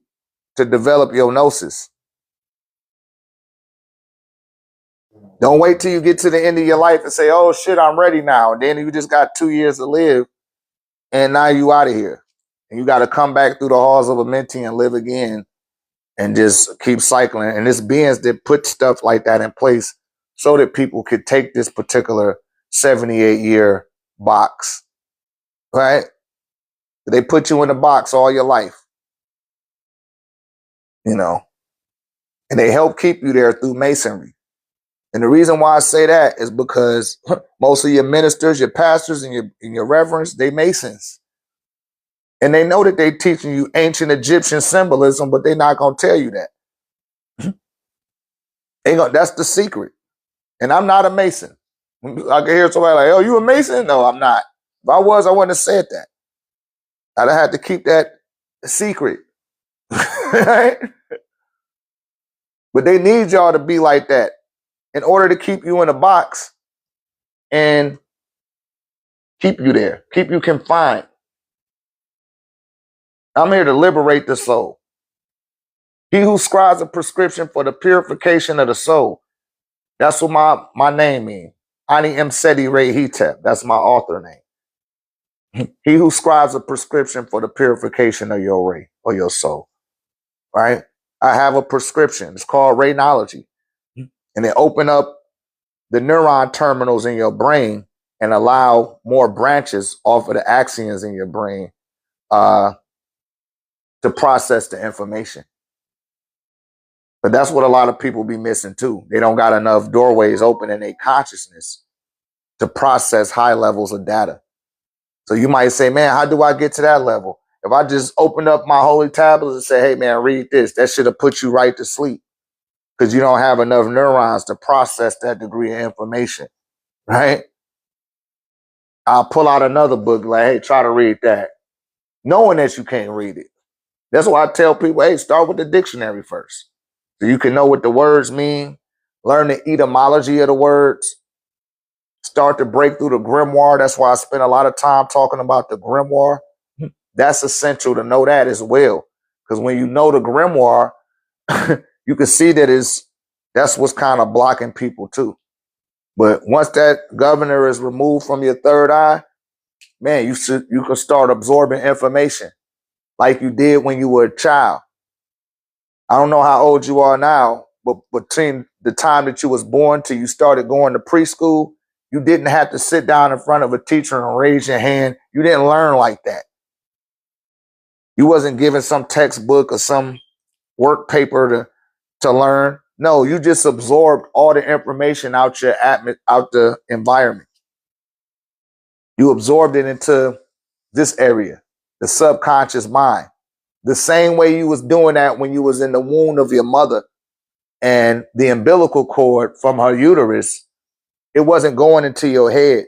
[SPEAKER 1] to develop your gnosis. Don't wait till you get to the end of your life and say, oh shit, I'm ready now. And then you just got 2 years to live and now you out of here. And you got to come back through the halls of a mentee and live again and just keep cycling. And it's beings that put stuff like that in place so that people could take this particular 78-year box, right? They put you in a box all your life, And they help keep you there through masonry. And the reason why I say that is because most of your ministers, your pastors, and your reverends, they masons. And they know that they teaching you ancient Egyptian symbolism, but they're not going to tell you that. That's the secret. And I'm not a mason. I can hear somebody like, oh, you a mason? No, I'm not. If I was, I wouldn't have said that. I'd have had to keep that secret. Right? But they need y'all to be like that in order to keep you in a box and keep you there, keep you confined. I'm here to liberate the soul. He who scribes a prescription for the purification of the soul. That's what my name means. Ani M. Seti Ray Hetep. That's my author name. He who scribes a prescription for the purification of your ray or your soul. Right? I have a prescription. It's called Raynology. And it open up the neuron terminals in your brain and allow more branches off of the axons in your brain to process the information. But that's what a lot of people be missing too. They don't got enough doorways open in their consciousness to process high levels of data. So you might say, man, how do I get to that level? If I just opened up my holy tablets and say, hey, man, read this, that should have put you right to sleep because you don't have enough neurons to process that degree of information, right? I'll pull out another book like, hey, try to read that, knowing that you can't read it. That's why I tell people, hey, start with the dictionary first so you can know what the words mean, learn the etymology of the words, start to break through the grimoire. That's why I spend a lot of time talking about the grimoire. That's essential to know that as well. Because when you know the grimoire, you can see that that's what's kind of blocking people too. But once that governor is removed from your third eye, man, you can start absorbing information like you did when you were a child. I don't know how old you are now, but between the time that you was born till you started going to preschool, you didn't have to sit down in front of a teacher and raise your hand. You didn't learn like that. You wasn't given some textbook or some work paper to learn. No, you just absorbed all the information out the environment. You absorbed it into this area, the subconscious mind. The same way you was doing that when you was in the womb of your mother and the umbilical cord from her uterus, it wasn't going into your head.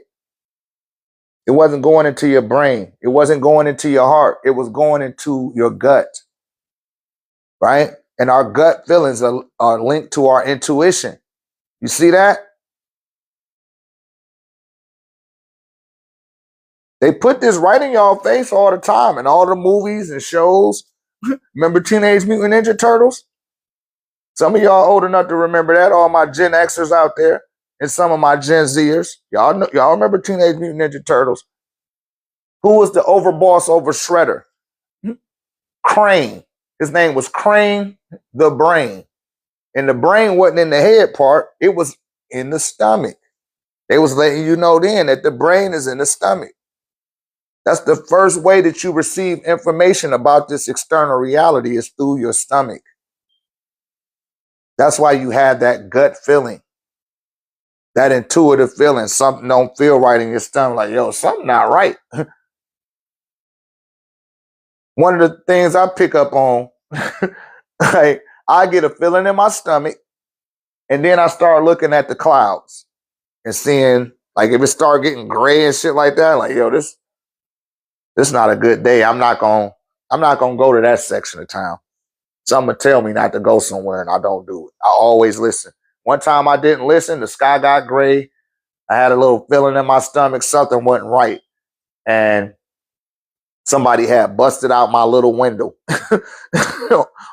[SPEAKER 1] It wasn't going into your brain. It wasn't going into your heart. It was going into your gut, right? And our gut feelings are linked to our intuition. You see that? They put this right in y'all face all the time in all the movies and shows. Remember Teenage Mutant Ninja Turtles? Some of y'all old enough to remember that. All my Gen Xers out there and some of my Gen Zers. Y'all remember Teenage Mutant Ninja Turtles? Who was the overboss over Shredder? Crane. His name was Crane the Brain. And the brain wasn't in the head part. It was in the stomach. They was letting you know then that the brain is in the stomach. That's the first way that you receive information about this external reality is through your stomach. That's why you have that gut feeling, that intuitive feeling. Something don't feel right in your stomach. Like, yo, something not right. One of the things I pick up on, like, I get a feeling in my stomach, and then I start looking at the clouds and seeing, like, if it start getting gray and shit like that, like, yo, this not a good day. I'm not gonna go to that section of town. Something tell me not to go somewhere, and I don't do it. I always listen. One time I didn't listen. The sky got gray. I had a little feeling in my stomach. Something wasn't right, and somebody had busted out my little window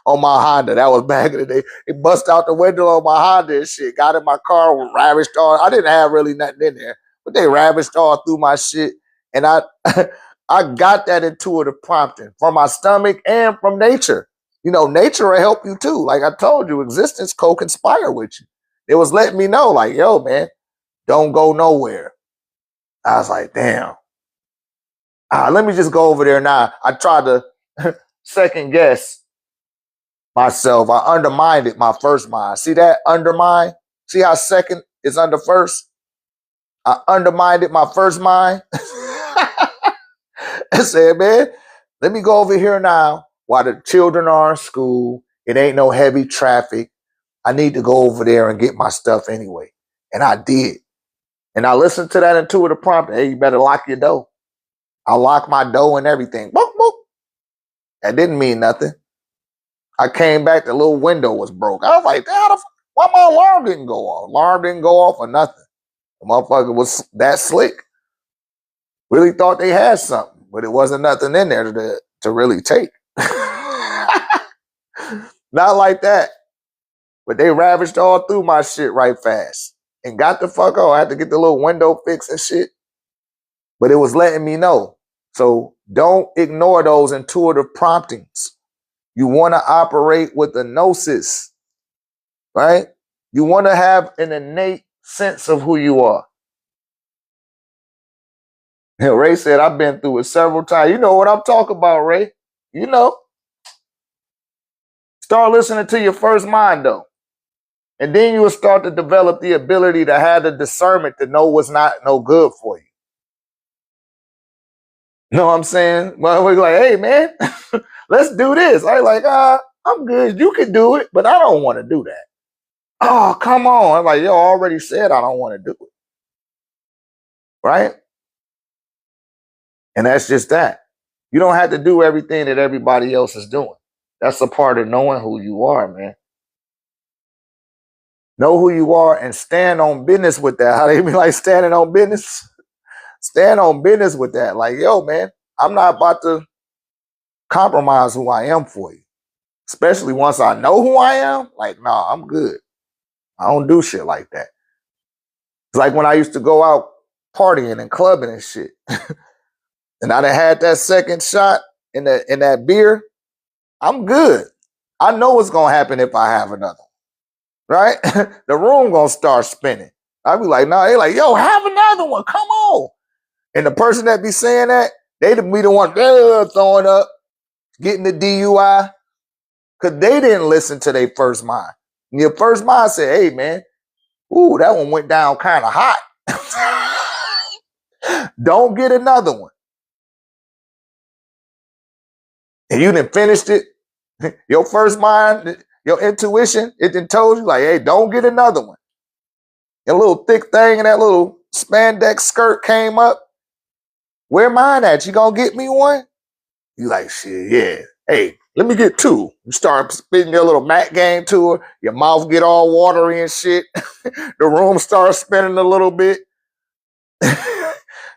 [SPEAKER 1] on my Honda. That was back in the day. It busted out the window on my Honda and shit. Got in my car, ravaged all. I didn't have really nothing in there, but they ravaged all through my shit, and I I got that intuitive prompting from my stomach and from nature. You know, nature will help you too. Like I told you, existence co-conspire with you. It was letting me know, like, yo, man, don't go nowhere. I was like, damn. Let me just go over there now. I tried to second guess myself. I undermined my first mind. See that? Undermine? See how second is under first? I undermined my first mind. I said, man, let me go over here now while the children are in school. It ain't no heavy traffic. I need to go over there and get my stuff anyway. And I did. And I listened to that intuitive prompt. Hey, you better lock your door. I locked my door and everything. Boop, boop. That didn't mean nothing. I came back, the little window was broke. I was like, why my alarm didn't go off? Alarm didn't go off or nothing. The motherfucker was that slick. Really thought they had something, but it wasn't nothing in there to really take. Not like that. But they ravaged all through my shit right fast and got the fuck out. I had to get the little window fixed and shit. But it was letting me know. So don't ignore those intuitive promptings. You want to operate with a gnosis, right? You want to have an innate sense of who you are. Ray said, I've been through it several times. You know what I'm talking about, Ray. You know. Start listening to your first mind, though. And then you will start to develop the ability to have the discernment to know what's not no good for you. You know what I'm saying? Well, we're like, hey, man, let's do this. I like, I'm good. You can do it, but I don't want to do that. Oh, come on. I'm like, yo, I already said I don't want to do it. Right? And that's just that. You don't have to do everything that everybody else is doing. That's a part of knowing who you are, man. Know who you are and stand on business with that. How they be like standing on business? Stand on business with that. Like, yo, man, I'm not about to compromise who I am for you. Especially once I know who I am. Like, nah, I'm good. I don't do shit like that. It's like when I used to go out partying and clubbing and shit. And I done had that second shot in that beer. I'm good. I know what's gonna happen if I have another one, right? The room gonna start spinning. I be like, nah, they like, yo, have another one, come on. And the person that be saying that, they be the one throwing up, getting the DUI, because they didn't listen to their first mind. And your first mind said, hey, man, ooh, that one went down kind of hot. Don't get another one. And you done finished it. Your first mind, your intuition, it done told you, like, hey, don't get another one. Your little thick thing and that little spandex skirt came up. Where mine at? You gonna get me one? You like, shit, yeah. Hey, let me get two. You start spitting your little mat game to her. Your mouth get all watery and shit. The room starts spinning a little bit.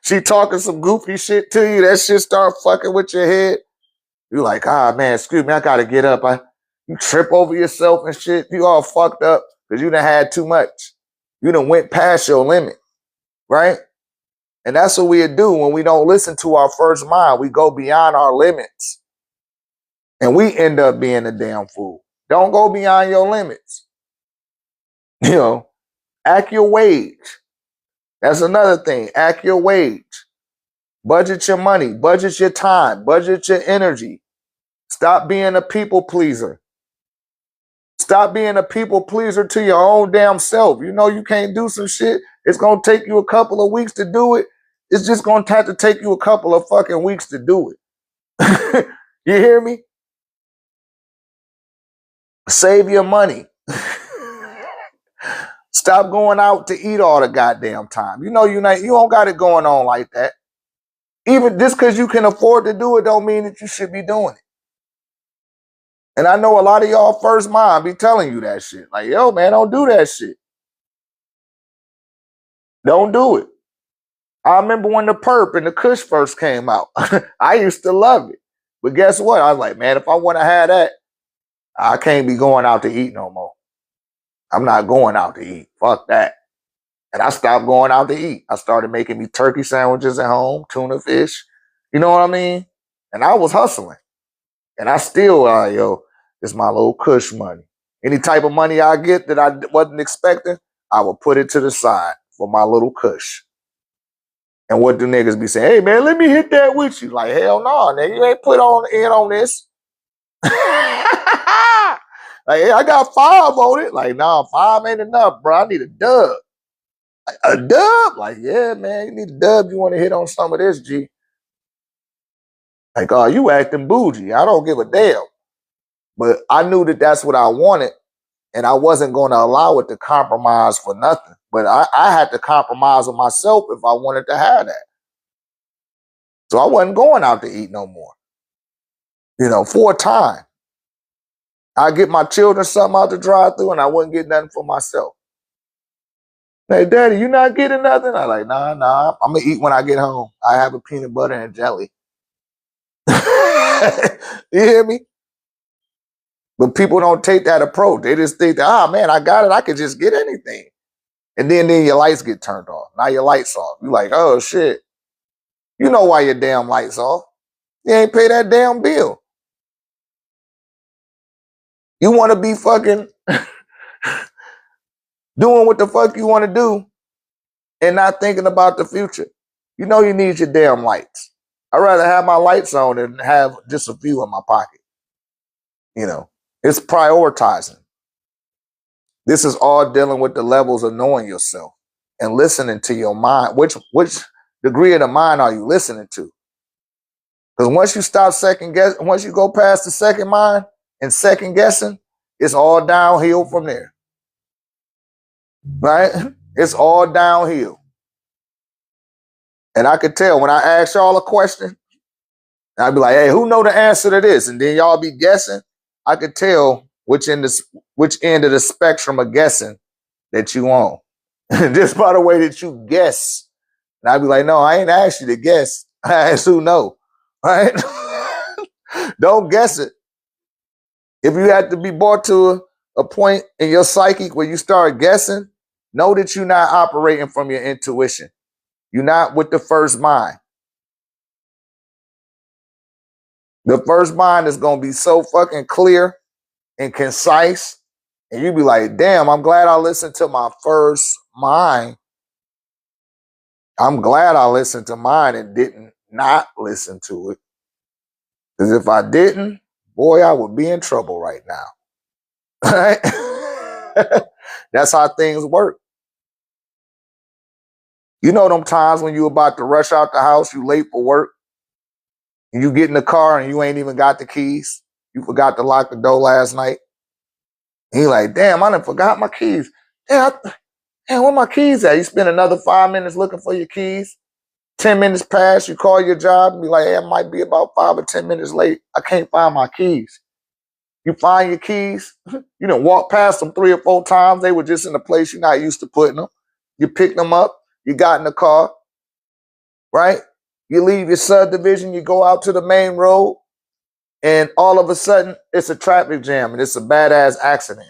[SPEAKER 1] She talking some goofy shit to you. That shit start fucking with your head. You like, man, excuse me, I gotta get up. You trip over yourself and shit. You all fucked up because you done had too much. You done went past your limit, right? And that's what we do when we don't listen to our first mind. We go beyond our limits. And we end up being a damn fool. Don't go beyond your limits. You know, act your wage. That's another thing. Act your wage. Budget your money. Budget your time. Budget your energy. Stop being a people pleaser. Stop being a people pleaser to your own damn self. You know you can't do some shit. It's going to take you a couple of weeks to do it. It's just going to have to take you a couple of fucking weeks to do it. You hear me? Save your money. Stop going out to eat all the goddamn time. You know you don't got it going on like that. Even just because you can afford to do it don't mean that you should be doing it. And I know a lot of y'all first mind be telling you that shit. Like, yo, man, don't do that shit. Don't do it. I remember when the Perp and the Kush first came out. I used to love it. But guess what? I was like, man, if I want to have that, I can't be going out to eat no more. I'm not going out to eat. Fuck that. And I stopped going out to eat. I started making me turkey sandwiches at home, tuna fish. You know what I mean? And I was hustling. And I still, it's my little Kush money. Any type of money I get that I wasn't expecting, I will put it to the side for my little Kush. And what do niggas be saying? Hey, man, let me hit that with you. Like, hell no, nigga. You ain't put on in on this. Like, hey, I got 5 on it. Like, nah, 5 ain't enough, bro. I need a dub. A dub? Like, yeah, man, you need a dub. You want to hit on some of this, G. Like, oh, you acting bougie. I don't give a damn. But I knew that that's what I wanted, and I wasn't going to allow it to compromise for nothing. But I had to compromise with myself if I wanted to have that. So I wasn't going out to eat no more. You know, for a time. I get my children something out the drive-thru, and I wouldn't get nothing for myself. Hey, Daddy, you not getting nothing? I like, nah. I'm gonna eat when I get home. I have a peanut butter and jelly. You hear me? But people don't take that approach. They just think that, man, I got it. I could just get anything. And then your lights get turned off. Now your lights off. You like, oh shit. You know why your damn lights off. You ain't pay that damn bill. You want to be fucking doing what the fuck you want to do and not thinking about the future. You know you need your damn lights. I'd rather have my lights on than have just a few in my pocket. You know, it's prioritizing. This is all dealing with the levels of knowing yourself and listening to your mind. Which degree of the mind are you listening to? Because once you stop second guessing, once you go past the second mind and second guessing, it's all downhill from there. Right? It's all downhill. And I could tell when I ask y'all a question, I'd be like, hey, who know the answer to this? And then y'all be guessing. I could tell which end of the spectrum of guessing that you on. Just by the way that you guess. And I'd be like, no, I ain't asked you to guess. I asked who know. Right? Don't guess it. If you had to be brought to a point in your psyche where you start guessing, know that you're not operating from your intuition. You're not with the first mind. The first mind is going to be so fucking clear and concise. And you be like, damn, I'm glad I listened to my first mind. I'm glad I listened to mine and didn't not listen to it. Because if I didn't, boy, I would be in trouble right now. Right? That's how things work. You know them times when you about to rush out the house, you late for work, and you get in the car and you ain't even got the keys. You forgot to lock the door last night. And you're like, damn, I done forgot my keys. Damn, where my keys at? You spend another 5 minutes looking for your keys. 10 minutes pass, you call your job and be like, hey, I might be about 5 or 10 minutes late. I can't find my keys. You find your keys. You done walk past them 3 or 4 times. They were just in a place you're not used to putting them. You pick them up. You got in the car, right? You leave your subdivision. You go out to the main road. And all of a sudden, it's a traffic jam and it's a badass accident.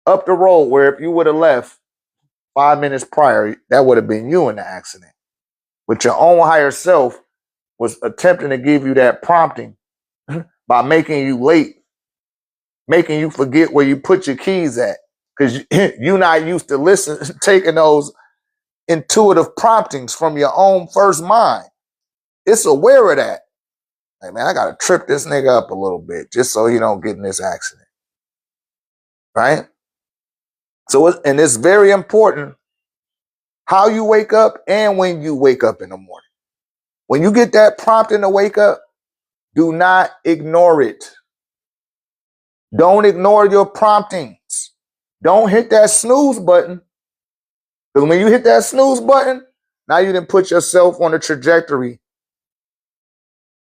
[SPEAKER 1] Up the road where if you would have left 5 minutes prior, that would have been you in the accident. But your own higher self was attempting to give you that prompting by making you late, making you forget where you put your keys at. Because you're not used to taking those intuitive promptings from your own first mind. It's aware of that. Like, man, I got to trip this nigga up a little bit just so he don't get in this accident. Right? So, and it's very important how you wake up and when you wake up in the morning. When you get that prompting to wake up, do not ignore it. Don't ignore your promptings. Don't hit that snooze button. Because when you hit that snooze button, now you done put yourself on a trajectory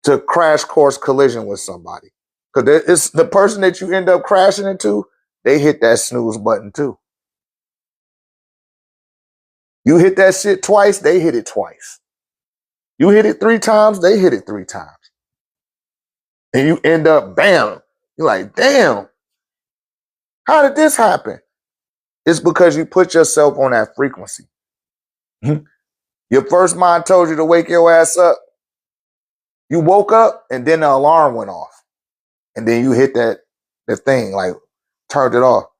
[SPEAKER 1] to crash course collision with somebody. Because it's the person that you end up crashing into, they hit that snooze button too. You hit that shit twice, they hit it twice. You hit it 3 times, they hit it 3 times. And you end up, bam. You're like, damn, how did this happen? It's because you put yourself on that frequency. Your first mind told you to wake your ass up. You woke up and then the alarm went off. And then you hit that thing, like turned it off.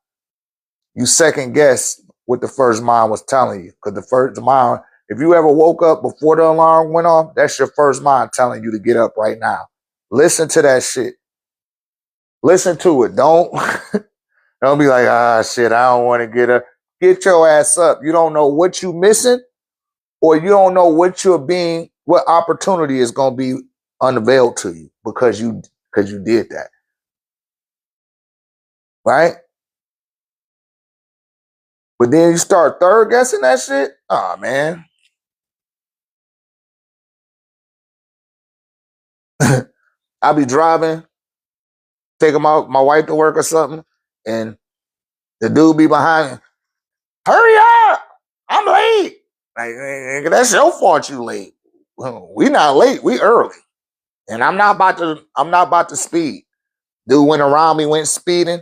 [SPEAKER 1] You second guess what the first mind was telling you. Because the first mind, if you ever woke up before the alarm went off, that's your first mind telling you to get up right now. Listen to that shit. Listen to it. Don't be like, ah, shit, I don't want to get up. Get your ass up. You don't know what you missing, or you don't know what opportunity is going to be unveiled to you because you did that. Right? But then you start third guessing that shit. Oh, man. I be driving, taking my wife to work or something, and the dude be behind me. Hurry up! I'm late. Like, that's your fault you late. We not late, we early. And I'm not about to speed. Dude went around me, went speeding.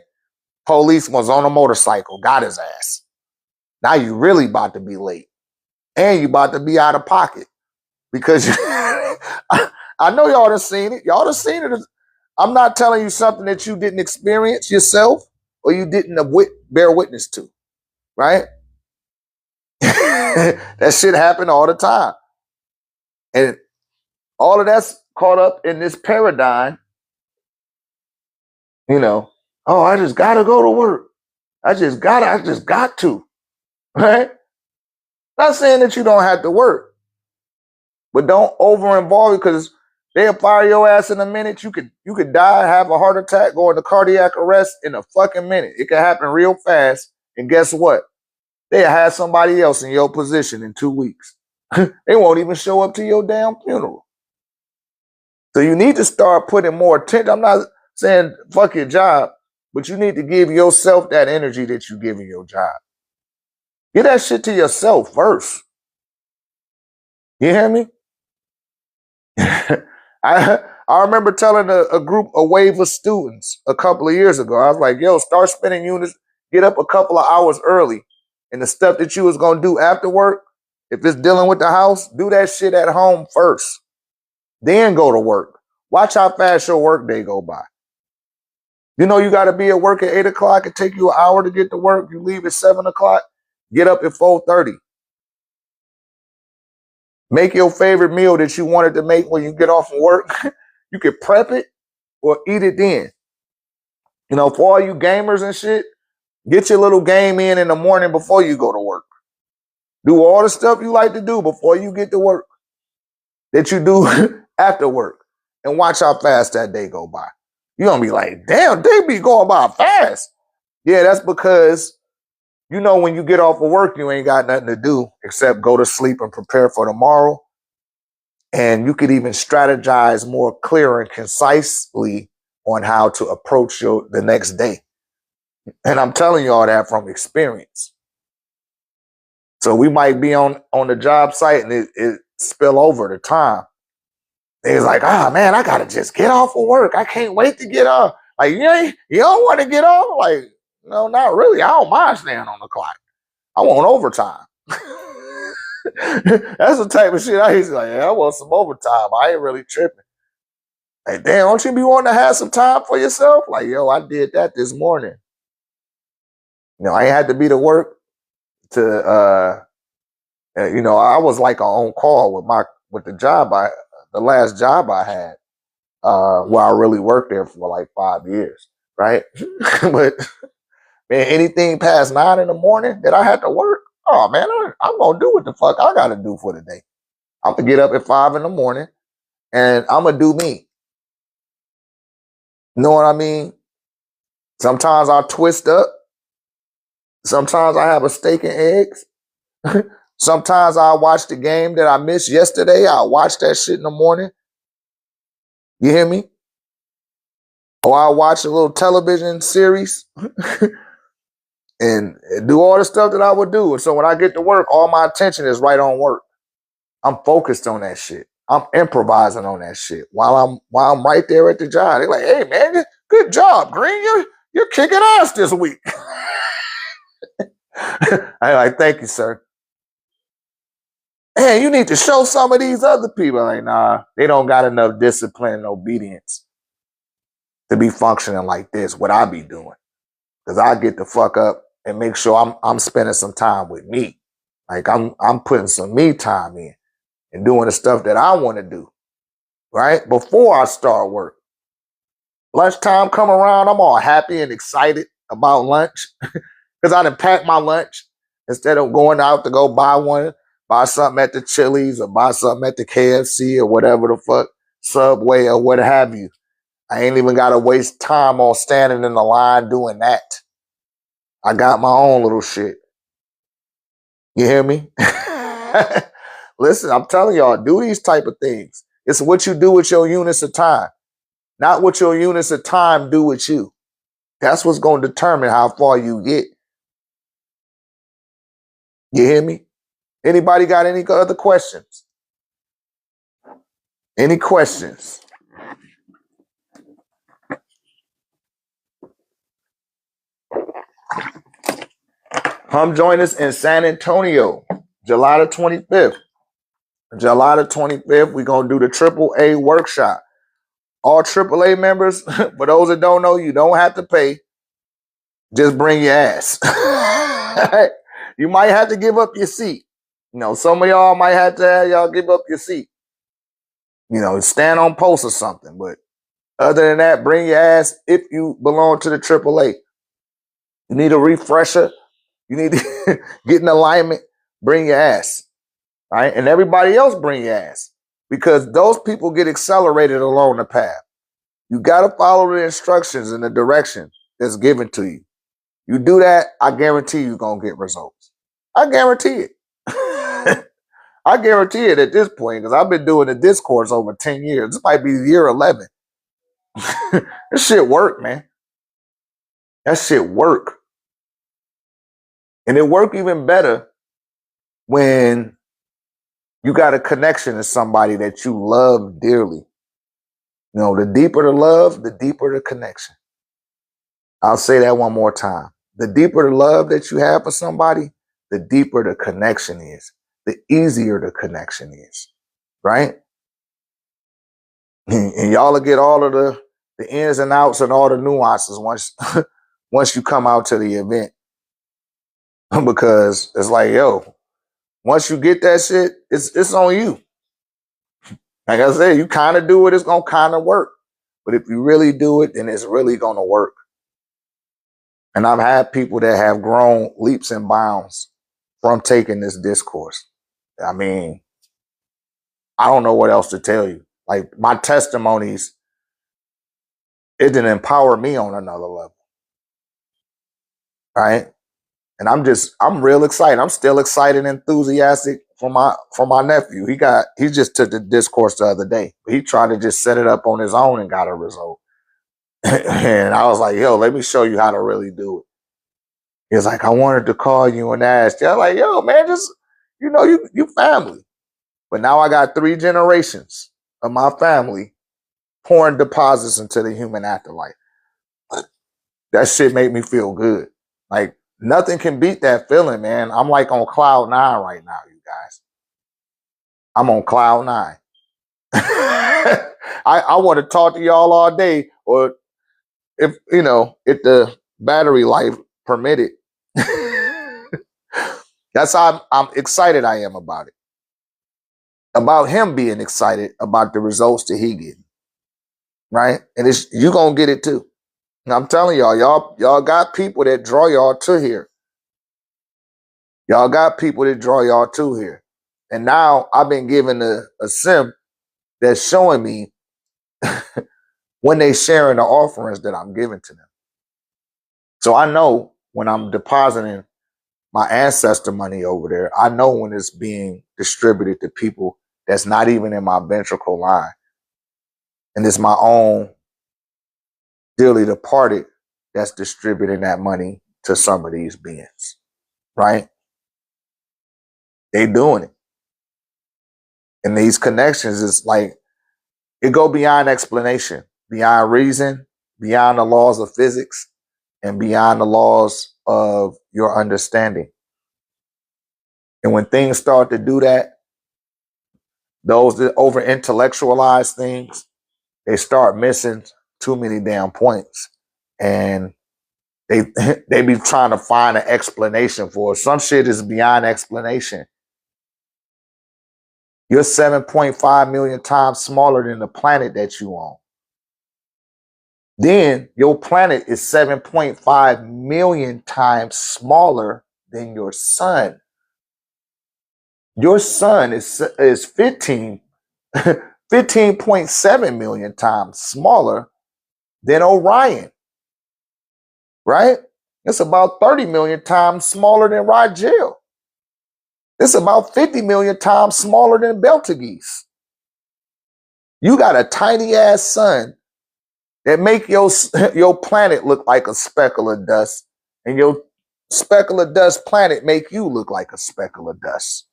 [SPEAKER 1] Police was on a motorcycle, got his ass. Now you really about to be late. And you about to be out of pocket. Because I know y'all done seen it. Y'all done seen it. I'm not telling you something that you didn't experience yourself or you didn't bear witness to, right? That shit happen all the time. And all of that's caught up in this paradigm, oh, I just gotta go to work. I just got to, right? Not saying that you don't have to work, but don't over involve because they'll fire your ass in a minute. You could die, have a heart attack, go into cardiac arrest in a fucking minute. It can happen real fast. And guess what? They'll have somebody else in your position in 2 weeks. They won't even show up to your damn funeral. So you need to start putting more attention. I'm not saying fuck your job, but you need to give yourself that energy that you give in your job. Give that shit to yourself first. You hear me? I remember telling a wave of students a couple of years ago. I was like, yo, start spending units, get up a couple of hours early. And the stuff that you was gonna do after work, if it's dealing with the house, do that shit at home first. Then go to work. Watch how fast your work day go by. You know you gotta be at work at 8 o'clock. It take you an hour to get to work. You leave at 7 o'clock. Get up at 4:30. Make your favorite meal that you wanted to make when you get off from work. You can prep it or eat it then. For all you gamers and shit, get your little game in the morning before you go to work. Do all the stuff you like to do before you get to work that you do after work. And watch how fast that day go by. You're going to be like, damn, they be going by fast. Yeah, that's because, when you get off of work, you ain't got nothing to do except go to sleep and prepare for tomorrow. And you could even strategize more clear and concisely on how to approach the next day. And I'm telling you all that from experience. So we might be on the job site and it spill over the time. It's like, man, I gotta just get off of work. I can't wait to get off. Like, you don't want to get off? Like, no, not really. I don't mind staying on the clock. I want overtime. That's the type of shit I used to like, I want some overtime. I ain't really tripping. Like, damn, don't you be wanting to have some time for yourself? Like, yo, I did that this morning. I ain't had to be to work to, I was like on call with the last job I had, where I really worked there for like 5 years, right? But man, anything past 9 in the morning that I had to work, oh man, I'm gonna do what the fuck I gotta do for the day. I'm gonna get up at 5 in the morning and I'm gonna do me. You know what I mean? Sometimes I twist up. Sometimes I have a steak and eggs. Sometimes I watch the game that I missed yesterday. I watch that shit in the morning. You hear me? Or I watch a little television series and do all the stuff that I would do. And so when I get to work, all my attention is right on work. I'm focused on that shit. I'm improvising on that shit while I'm right there at the job. They're like, hey man, good job, Green. You're kicking ass this week. I like, thank you, sir. Hey, you need to show some of these other people. Like, nah, they don't got enough discipline and obedience to be functioning like this, what I be doing. Because I get the fuck up and make sure I'm spending some time with me. Like I'm putting some me time in and doing the stuff that I want to do, right? Before I start work. Lunchtime come around, I'm all happy and excited about lunch because I done packed my lunch instead of going out to go buy something at the Chili's or buy something at the KFC or whatever the fuck, Subway or what have you. I ain't even got to waste time on standing in the line doing that. I got my own little shit. You hear me? Listen, I'm telling y'all, do these type of things. It's what you do with your units of time, not what your units of time do with you. That's what's going to determine how far you get. You hear me? Anybody got any other questions? Any questions? Come join us in San Antonio, July the 25th. July the 25th, we're going to do the AAA workshop. All AAA members, for those that don't know, you don't have to pay. Just bring your ass. You might have to give up your seat. You know, some of y'all might have to have y'all give up your seat. You know, stand on post or something. But other than that, bring your ass if you belong to the AAA. You need a refresher. You need to get in alignment. Bring your ass. Right? And everybody else bring your ass. Because those people get accelerated along the path. You got to follow the instructions and the direction that's given to you. You do that, I guarantee you're going to get results. I guarantee it. I guarantee it at this point because I've been doing the discourse over 10 years. This might be year 11. This shit work, man. That shit work. And it work even better when you got a connection to somebody that you love dearly. You know, the deeper the love, the deeper the connection. I'll say that one more time. The deeper the love that you have for somebody, the deeper the connection is, the easier the connection is, right? And y'all will get all of the ins and outs and all the nuances once you come out to the event. Because it's like, yo, once you get that shit, it's on you. Like I said, you kind of do it, it's gonna kind of work. But if you really do it, then it's really gonna work. And I've had people that have grown leaps and bounds from taking this discourse. I mean, I don't know what else to tell you. Like my testimonies, it didn't empower me on another level. Right? And I'm real excited. I'm still excited and enthusiastic for my nephew. He just took the discourse the other day. He tried to just set it up on his own and got a result. And I was like, yo, let me show you how to really do it. He's like, I wanted to call you and ask you. I was like, yo, man, just, you family. But now I got 3 generations of my family pouring deposits into the human afterlife. That shit made me feel good. Like, nothing can beat that feeling, man. I'm like on cloud 9 right now, you guys. I'm on cloud 9. I want to talk to y'all all day, or if the battery life permitted. That's how I'm excited I am about it. About him being excited about the results that he getting. Right? And you gonna get it too. And I'm telling y'all got people that draw y'all to here. Y'all got people that draw y'all to here. And now I've been given a sim that's showing me when they sharing the offerings that I'm giving to them. So I know when I'm depositing my ancestor money over there, I know when it's being distributed to people that's not even in my ventricle line. And it's my own dearly departed that's distributing that money to some of these beings. Right? They doing it. And these connections is like, it go beyond explanation, beyond reason, beyond the laws of physics, and beyond the laws of your understanding. And when things start to do that, those that over intellectualize things, they start missing too many damn points. And they they be trying to find an explanation for it. Some shit is beyond explanation. You're 7.5 million times smaller than the planet that you own. then your planet is 7.5 million times smaller than your sun. Your sun is 15.7 million times smaller than Orion, right? It's about 30 million times smaller than Rigel. It's about 50 million times smaller than Betelgeuse. You got a tiny ass sun that make your planet look like a speckle of dust, and your speckle of dust planet make you look like a speckle of dust.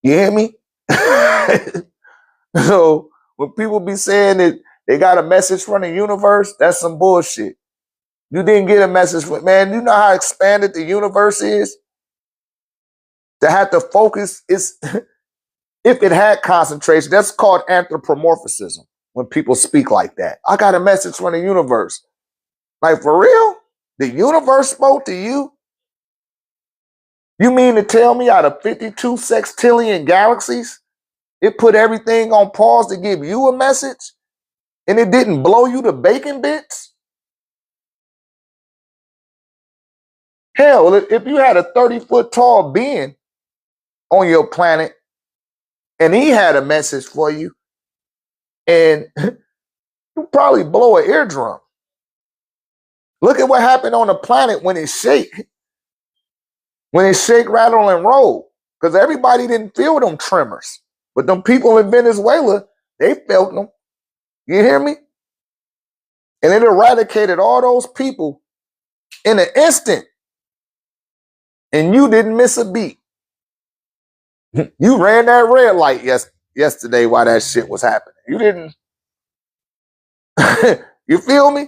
[SPEAKER 1] You hear me? So when people be saying that they got a message from the universe, that's some bullshit. You didn't get a message from, man, you know how expanded the universe is? To have to focus is if it had concentration, that's called anthropomorphism. When people speak like that, I got a message from the universe. Like, for real? The universe spoke to you? You mean to tell me out of 52 sextillion galaxies, it put everything on pause to give you a message? And it didn't blow you to bacon bits? Hell, if you had a 30-foot tall being on your planet and he had a message for you, and you probably blow an eardrum. Look at what happened on the planet when it shake. When it shake, rattle, and roll. Because everybody didn't feel them tremors. But them people in Venezuela, they felt them. You hear me? And it eradicated all those people in an instant. And you didn't miss a beat. You ran that red light yesterday while that shit was happening. You didn't. You feel me?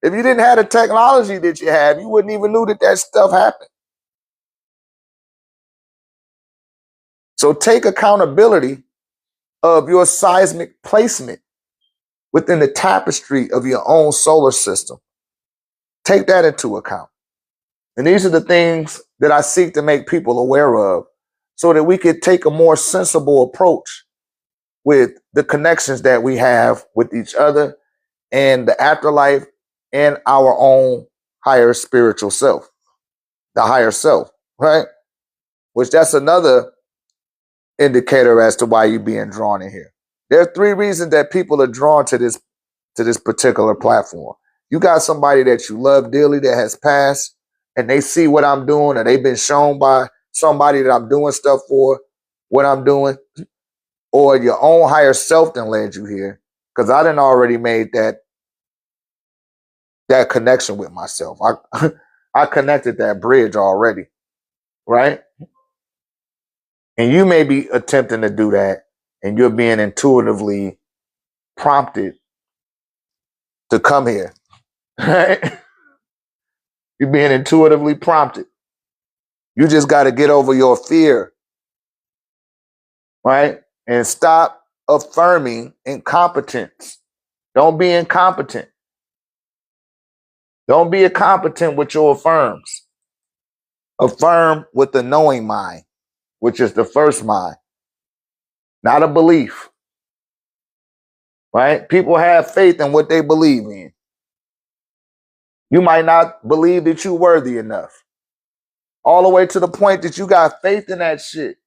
[SPEAKER 1] If you didn't have the technology that you have, you wouldn't even knew that stuff happened. So take accountability of your seismic placement within the tapestry of your own solar system. Take that into account. And these are the things that I seek to make people aware of so that we could take a more sensible approach with the connections that we have with each other and the afterlife and our own higher spiritual self, the higher self, right? Which that's another indicator as to why you're being drawn in here. There are 3 reasons that people are drawn to this particular platform. You got somebody that you love dearly that has passed, and they see what I'm doing, or they've been shown by somebody that I'm doing stuff for, what I'm doing, or your own higher self then led you here. Because I done already made that connection with myself. I connected that bridge already, right? And you may be attempting to do that, and you're being intuitively prompted to come here, right? You're being intuitively prompted. You just got to get over your fear, right? And stop affirming incompetence. Don't be incompetent. Don't be incompetent with your affirms. Affirm with the knowing mind, which is the first mind, not a belief, right? People have faith in what they believe in. You might not believe that you're worthy enough, all the way to the point that you got faith in that shit.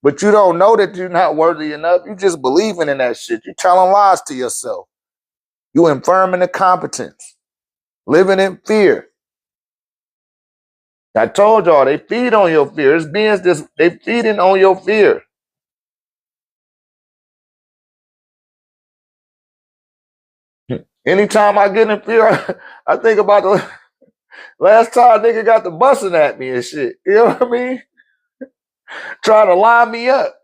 [SPEAKER 1] But you don't know that you're not worthy enough. You just believing in that shit. You're telling lies to yourself. You infirming incompetence, living in fear. I told y'all they feed on your fear. It's beings they feeding on your fear. Anytime I get in fear, I think about the last time nigga got the busting at me and shit. You know what I mean? Trying to line me up.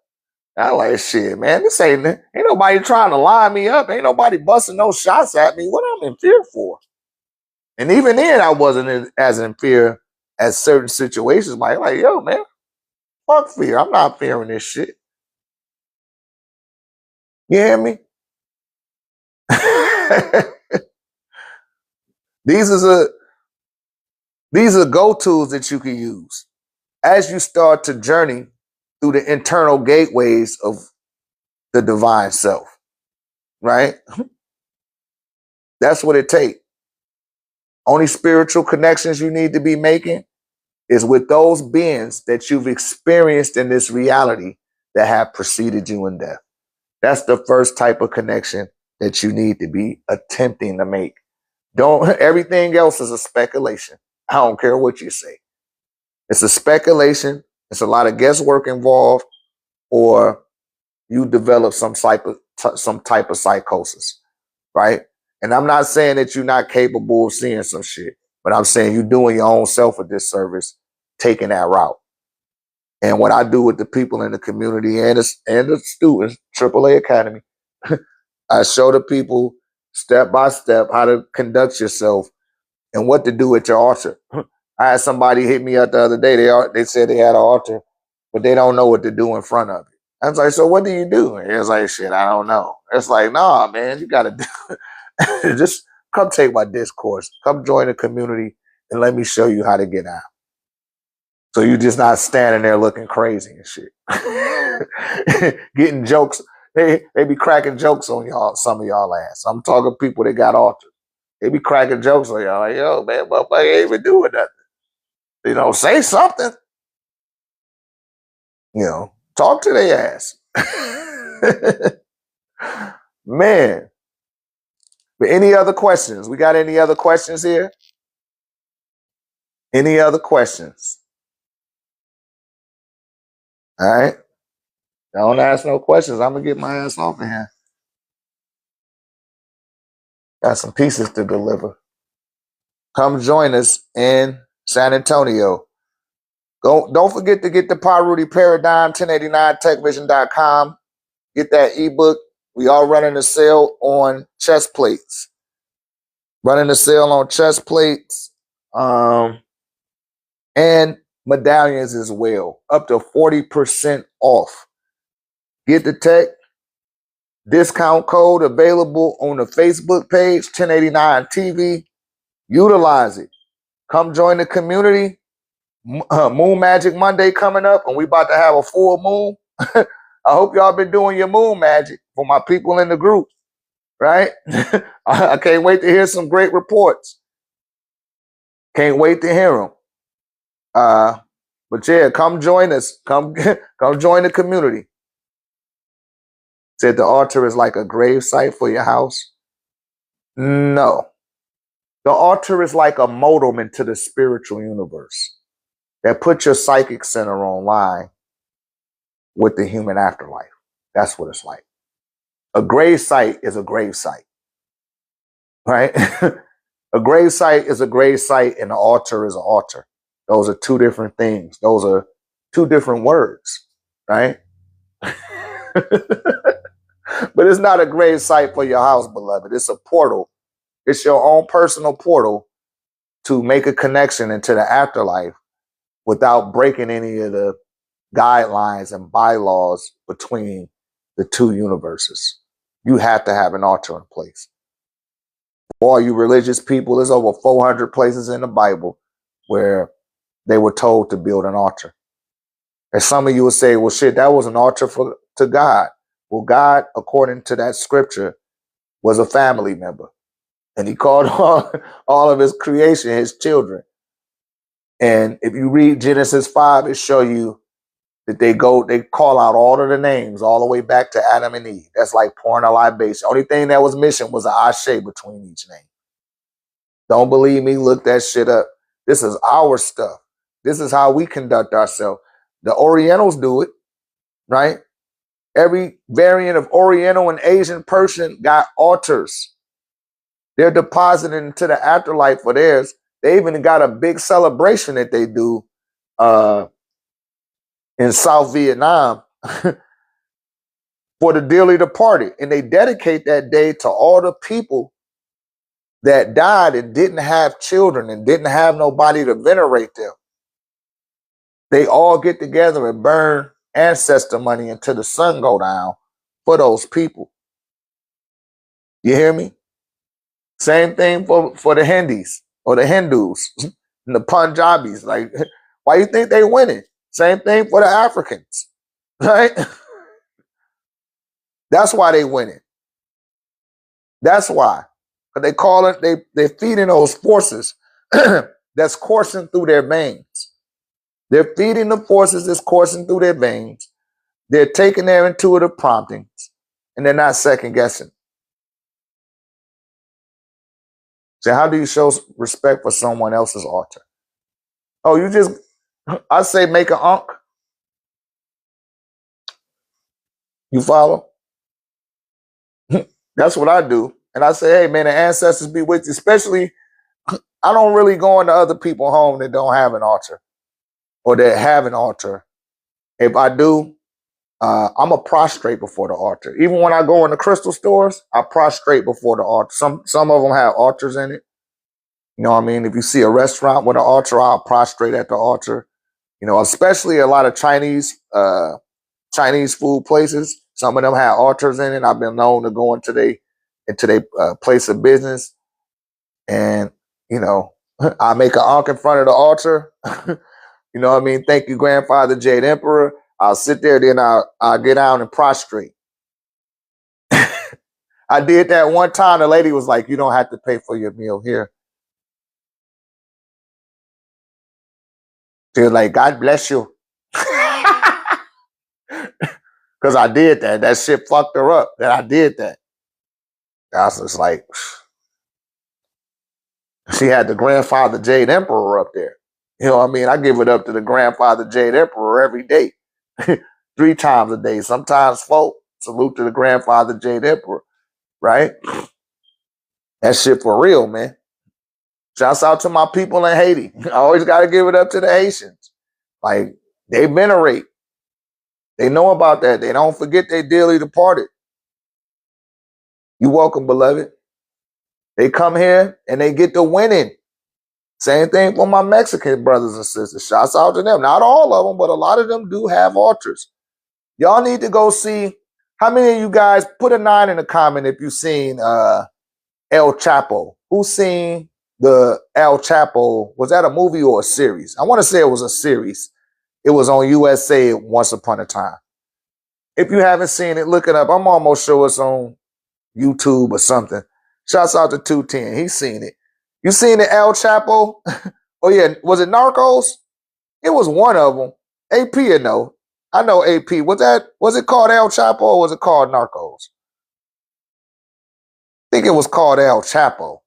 [SPEAKER 1] I like, shit, man. This ain't nobody trying to line me up. Ain't nobody busting no shots at me. What I'm in fear for? And even then, I wasn't as in fear as certain situations. Like, yo, man, fuck fear. I'm not fearing this shit. You hear me? These are go-tos that you can use as you start to journey through the internal gateways of the divine self, right? That's what it takes. Only spiritual connections you need to be making is with those beings that you've experienced in this reality that have preceded you in death. That's the first type of connection that you need to be attempting to make. Don't, everything else is a speculation. I don't care what you say. It's a speculation. It's a lot of guesswork involved, or you develop some type of psychosis, right? And I'm not saying that you're not capable of seeing some shit, but I'm saying you're doing your own self a disservice taking that route. And what I do with the people in the community and the students, AAA Academy, I show the people step by step how to conduct yourself and what to do at your altar. I had somebody hit me up the other day. They said they had an altar, but they don't know what to do in front of it. I was like, so what do you do? And he was like, shit, I don't know. It's like, nah, man, you got to do just come take my discourse. Come join the community and let me show you how to get out. So you're just not standing there looking crazy and shit. Getting jokes. They be cracking jokes on y'all, some of y'all ass. I'm talking people that got altars. They be cracking jokes on y'all. Like, yo, man, motherfucker ain't even doing nothing. You know, say something. You know, talk to their ass. Man. But any other questions? We got any other questions here? Any other questions? All right. Don't ask no questions. I'm going to get my ass off of here. Got some pieces to deliver. Come join us in San Antonio. Don't forget to get the Rudy Paradigm, 1089techvision.com. Get that ebook. We are running a sale on chest plates. Running a sale on chest plates and medallions as well. Up to 40% off. Get the tech. Discount code available on the Facebook page, 1089 TV. Utilize it. Come join the community. Moon Magic Monday coming up, and we about to have a full moon. I hope y'all been doing your moon magic for my people in the group, right? I can't wait to hear some great reports. Can't wait to hear them. But yeah, come join us. Come join the community. Said the altar is like a grave site for your house. No. The altar is like a modem into the spiritual universe that puts your psychic center online with the human afterlife. That's what it's like. A grave site is a grave site, right? A grave site is a grave site and an altar is an altar. Those are two different things. Those are two different words, right? But it's not a grave site for your house, beloved. It's a portal. It's your own personal portal to make a connection into the afterlife without breaking any of the guidelines and bylaws between the two universes. You have to have an altar in place. For all you religious people, there's over 400 places in the Bible where they were told to build an altar. And some of you will say, well, shit, that was an altar to God. Well, God, according to that scripture, was a family member. And he called all of his creation his children. And if you read Genesis 5, it shows you that they call out all of the names all the way back to Adam and Eve. That's like pouring a libation. Only thing that was missing was an ashe between each name. Don't believe me? Look that shit up. This is our stuff. This is how we conduct ourselves. The Orientals do it, right? Every variant of Oriental and Asian person got altars. They're deposited into the afterlife for theirs. They even got a big celebration that they do in South Vietnam for the dearly departed. And they dedicate that day to all the people that died and didn't have children and didn't have nobody to venerate them. They all get together and burn ancestor money until the sun go down for those people. You hear me? Same thing for the Hindis or the Hindus and the Punjabis. Like, why you think they winning? Same thing for the Africans, right? That's why they winning. That's why. But they call it, they're feeding those forces that's coursing through their veins. They're feeding the forces that's coursing through their veins. They're taking their intuitive promptings, and they're not second guessing. So how do you show respect for someone else's altar? Oh, you just, I say make an ankh. You follow? That's what I do. And I say, hey, man, the ancestors be with you. Especially, I don't really go into other people's home that don't have an altar or that have an altar. If I do, I'm a prostrate before the altar. Even when I go in the crystal stores, I prostrate before the altar. Some of them have altars in it. You know what I mean? If you see a restaurant with an altar, I'll prostrate at the altar. You know, especially a lot of Chinese food places. Some of them have altars in it. I've been known to go into their place of business, and you know, I make an ankh in front of the altar. You know what I mean? Thank you, Grandfather Jade Emperor. I'll sit there, then I'll get down and prostrate. I did that one time. The lady was like, "You don't have to pay for your meal here." She was like, "God bless you," because I did that. That shit fucked her up. That I did that. I was just like, she had the Grandfather Jade Emperor up there. You know what I mean? I give it up to the Grandfather Jade Emperor every day, 3 times a day, sometimes 4. Salute to the Grandfather Jade Emperor, right? That shit for real, man. Shouts out to my people in Haiti. I always got to give it up to the Haitians. Like, they venerate. They know about that. They don't forget they dearly departed. You welcome, beloved. They come here and they get the winning. Same thing for my Mexican brothers and sisters. Shouts out to them. Not all of them, but a lot of them do have altars. Y'all need to go see. How many of you guys, put a 9 in the comment if you've seen El Chapo? Who's seen the El Chapo? Was that a movie or a series? I want to say it was a series. It was on USA once upon a time. If you haven't seen it, look it up. I'm almost sure it's on YouTube or something. Shouts out to 210. He's seen it. You seen the El Chapo? Oh yeah, was it Narcos? It was one of them. AP, you know. I know AP. Was it called El Chapo or was it called Narcos? I think it was called El Chapo.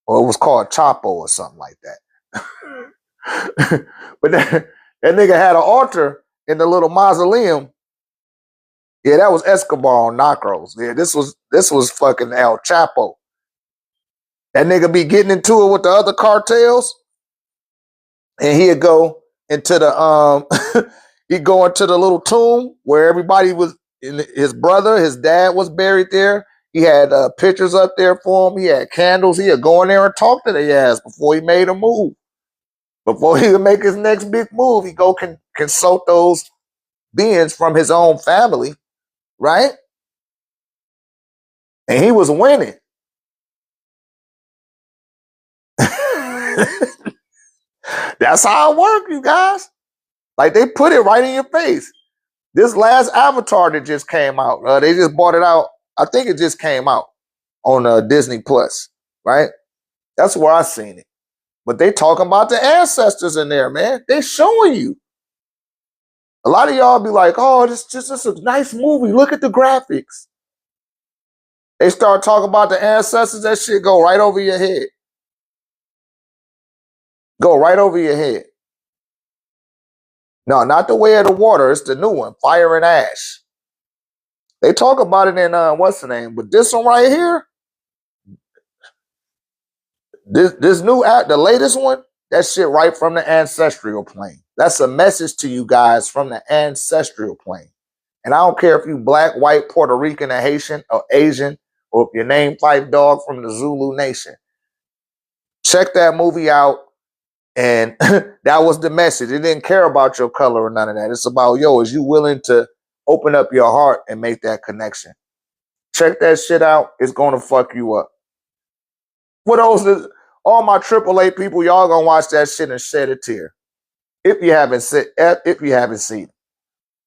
[SPEAKER 1] Or it was called Chapo or something like that. But that nigga had an altar in the little mausoleum. Yeah, that was Escobar on Narcos. Yeah, this was fucking El Chapo. That nigga be getting into it with the other cartels, and he'd go into the he'd go into the little tomb where everybody was. His brother, his dad was buried there. He had pictures up there for him. He had candles. He'd go in there and talk to their ass before he made a move. Before he would make his next big move, he go consult those beings from his own family, right? And he was winning. That's how it works, you guys. Like, they put it right in your face. This last Avatar that just came out, they just bought it out. I think it just came out on Disney Plus, right? That's where I seen it. But they talking about the ancestors in there, man. They showing you. A lot of y'all be like, oh, this is a nice movie. Look at the graphics. They start talking about the ancestors, that shit go right over your head. Go right over your head. No, not The Way of the Water. It's the new one, Fire and Ash. They talk about it in, what's the name? But this one right here, this new app, the latest one, that shit right from the ancestral plane. That's a message to you guys from the ancestral plane. And I don't care if you black, white, Puerto Rican, or Haitian, or Asian, or if your name Five Dog from the Zulu Nation. Check that movie out. And that was the message. It didn't care about your color or none of that. It's about, yo, is you willing to open up your heart and make that connection? Check that shit out. It's going to fuck you up. For those, all my AAA people, y'all gonna watch that shit and shed a tear. If you haven't seen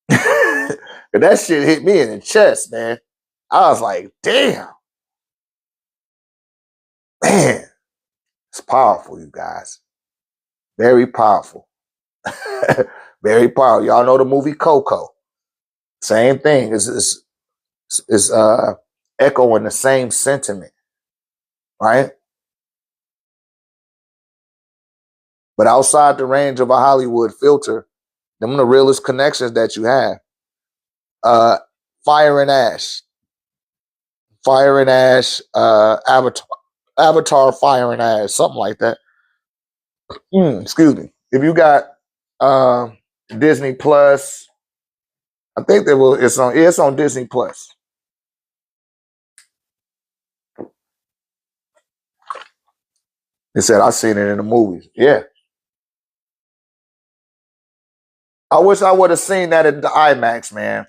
[SPEAKER 1] it. That shit hit me in the chest, man. I was like, damn. Man, it's powerful, you guys. Very powerful. Very powerful. Y'all know the movie Coco. Same thing. It's echoing the same sentiment, right? But outside the range of a Hollywood filter, them are the realest connections that you have. Uh, Fire and Ash, Fire and Ash, Avatar, Fire and Ash, something like that. Excuse me. If you got Disney Plus, I think there will. It's on Disney Plus. They said I seen it in the movies. Yeah, I wish I would have seen that at the IMAX, man.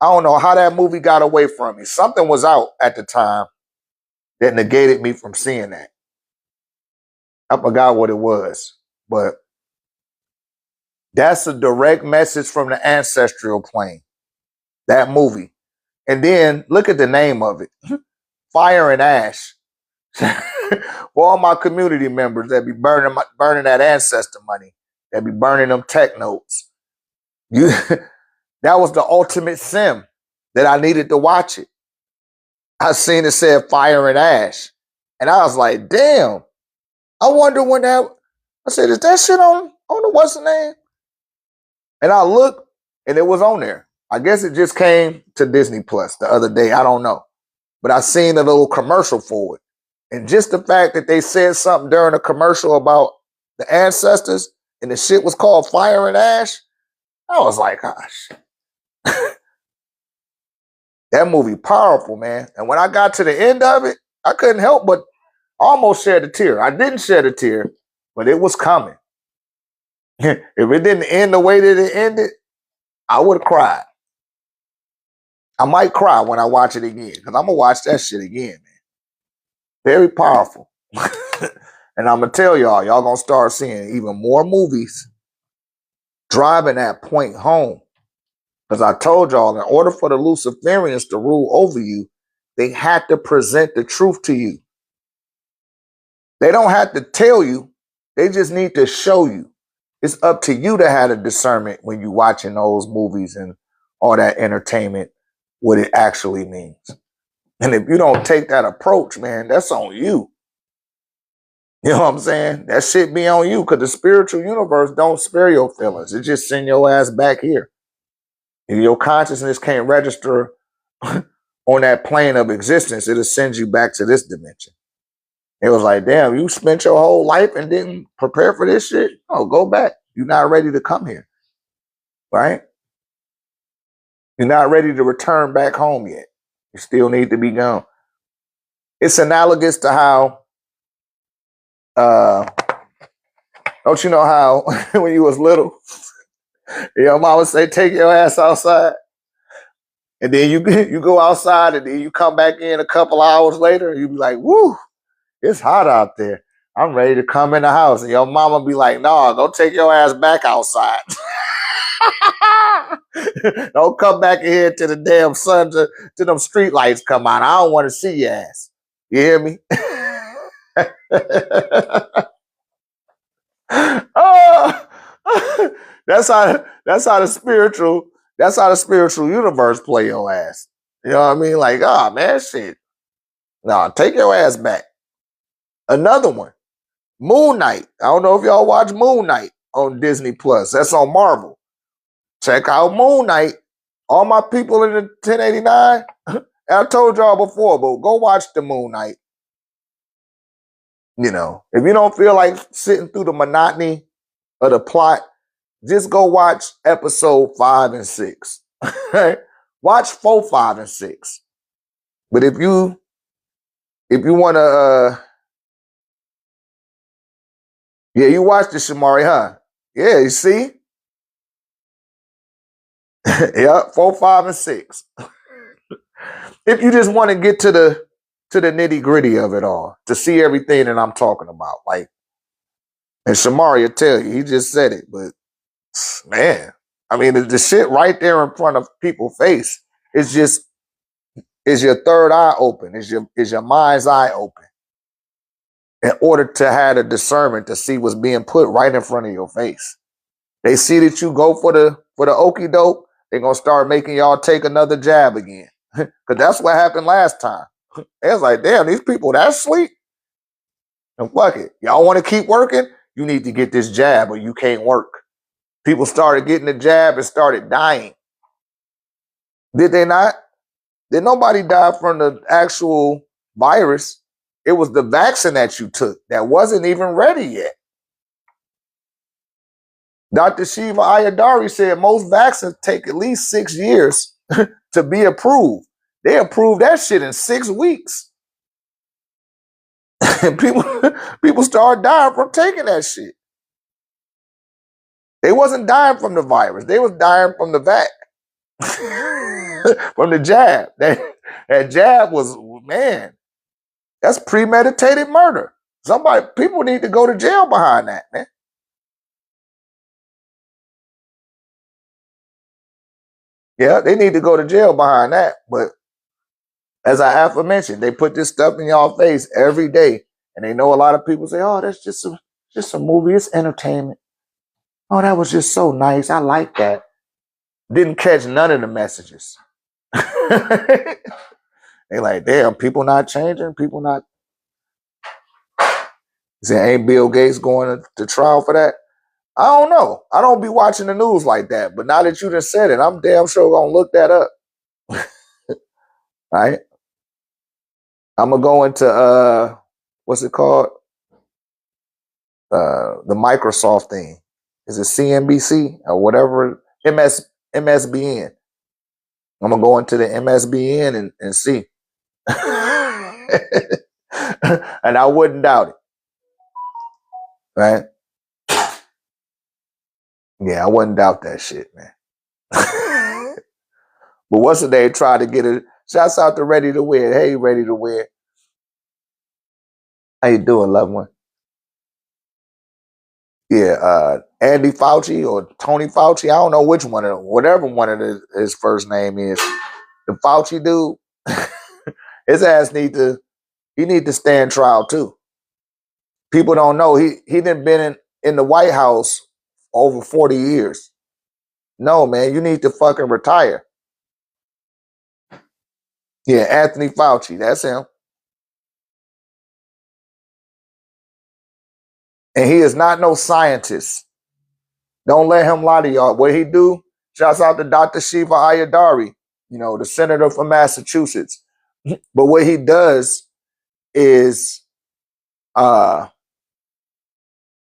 [SPEAKER 1] I don't know how that movie got away from me. Something was out at the time that negated me from seeing that. I forgot what it was, but that's a direct message from the ancestral plane. That movie, and then look at the name of it: Fire and Ash. For all my community members that be burning that ancestor money, that be burning them tech notes. You, that was the ultimate sim that I needed to watch it. I seen it said Fire and Ash, and I was like, damn. I wonder when that. I said, is that shit on the what's the name? And I looked, and it was on there. I guess it just came to Disney Plus the other day. I don't know, but I seen a little commercial for it. And just the fact that they said something during a commercial about the ancestors and the shit was called Fire and Ash, I was like, gosh, that movie powerful, man. And when I got to the end of it, I couldn't help but almost shed a tear. I didn't shed a tear, but it was coming. If it didn't end the way that it ended, I would have cried. I might cry when I watch it again because I'm going to watch that shit again, man. Very powerful. And I'm going to tell y'all going to start seeing even more movies driving that point home. Because I told y'all, in order for the Luciferians to rule over you, they had to present the truth to you. They don't have to tell you. They just need to show you. It's up to you to have a discernment when you're watching those movies and all that entertainment, what it actually means. And if you don't take that approach, man, that's on you. You know what I'm saying? That shit be on you because the spiritual universe don't spare your feelings. It just send your ass back here. If your consciousness can't register on that plane of existence, it'll send you back to this dimension. It was like, damn, you spent your whole life and didn't prepare for this shit? Oh, go back. You're not ready to come here, right? You're not ready to return back home yet. You still need to be gone. It's analogous to how, don't you know how when you was little, your mama say, take your ass outside. And then you go outside and then you come back in a couple hours later and you be like, woo, it's hot out there. I'm ready to come in the house. And your mama be like, no, go take your ass back outside. Don't come back in here to the damn sun to them street lights come on. I don't want to see your ass. You hear me? Oh, that's how the spiritual universe play your ass. You know what I mean? Like, oh man, shit. No, take your ass back. Another one. Moon Knight. I don't know if y'all watch Moon Knight on Disney Plus. That's on Marvel. Check out Moon Knight. All my people in the 1089. I told y'all before, but go watch the Moon Knight. You know, if you don't feel like sitting through the monotony of the plot, just go watch episode 5 and 6. Watch 4, 5, and 6. But if you want to, yeah, you watch the Shamari, huh? Yeah, you see? Yeah, 4, 5, and 6. If you just want to get to the nitty gritty of it all, to see everything that I'm talking about, like, and Shamari will tell you, he just said it, but man, I mean, the shit right there in front of people's face is your third eye open, is your mind's eye open. in order to have the discernment to see what's being put right in front of your face. They see that you go for the okie doke, they're gonna start making y'all take another jab again. Cause that's what happened last time. It was like, damn, these people that sleep. And fuck it. Y'all want to keep working? You need to get this jab or you can't work. People started getting the jab and started dying. Did they not? Did nobody die from the actual virus? It was the vaccine that you took that wasn't even ready yet. Dr. Shiva Ayadari said most vaccines take at least 6 years to be approved. They approved that shit in 6 weeks. And people started dying from taking that shit. They wasn't dying from the virus. They was dying from the vac. From the jab. That jab was, man, that's premeditated murder. People need to go to jail behind that, man. Yeah, they need to go to jail behind that. But as I aforementioned, they put this stuff in y'all face every day. And they know a lot of people say, oh, that's just a movie. It's entertainment. Oh, that was just so nice. I like that. Didn't catch none of the messages. They like, damn, people not changing. People not. Say, ain't Bill Gates going to trial for that? I don't know. I don't be watching the news like that. But now that you just said it, I'm damn sure going to look that up. Right? I'm going to go into, what's it called? The Microsoft thing. Is it CNBC or whatever? MSBN. I'm going to go into the MSBN and see. And I wouldn't doubt it. Right? Yeah, I wouldn't doubt that shit, man. But what's the day? Try to get it. Shouts out to Ready to Wear. Hey, Ready to Wear. How you doing, loved one? Yeah, Andy Fauci or Tony Fauci. I don't know which one of them. Whatever one of his first name is. The Fauci dude. His ass need to stand trial too. People don't know he done been in the White House over 40 years. No, man, you need to fucking retire. Yeah, Anthony Fauci, that's him. And he is not no scientist. Don't let him lie to y'all. What he do? Shouts out to Dr. Shiva Ayadari, the senator from Massachusetts. But what he does is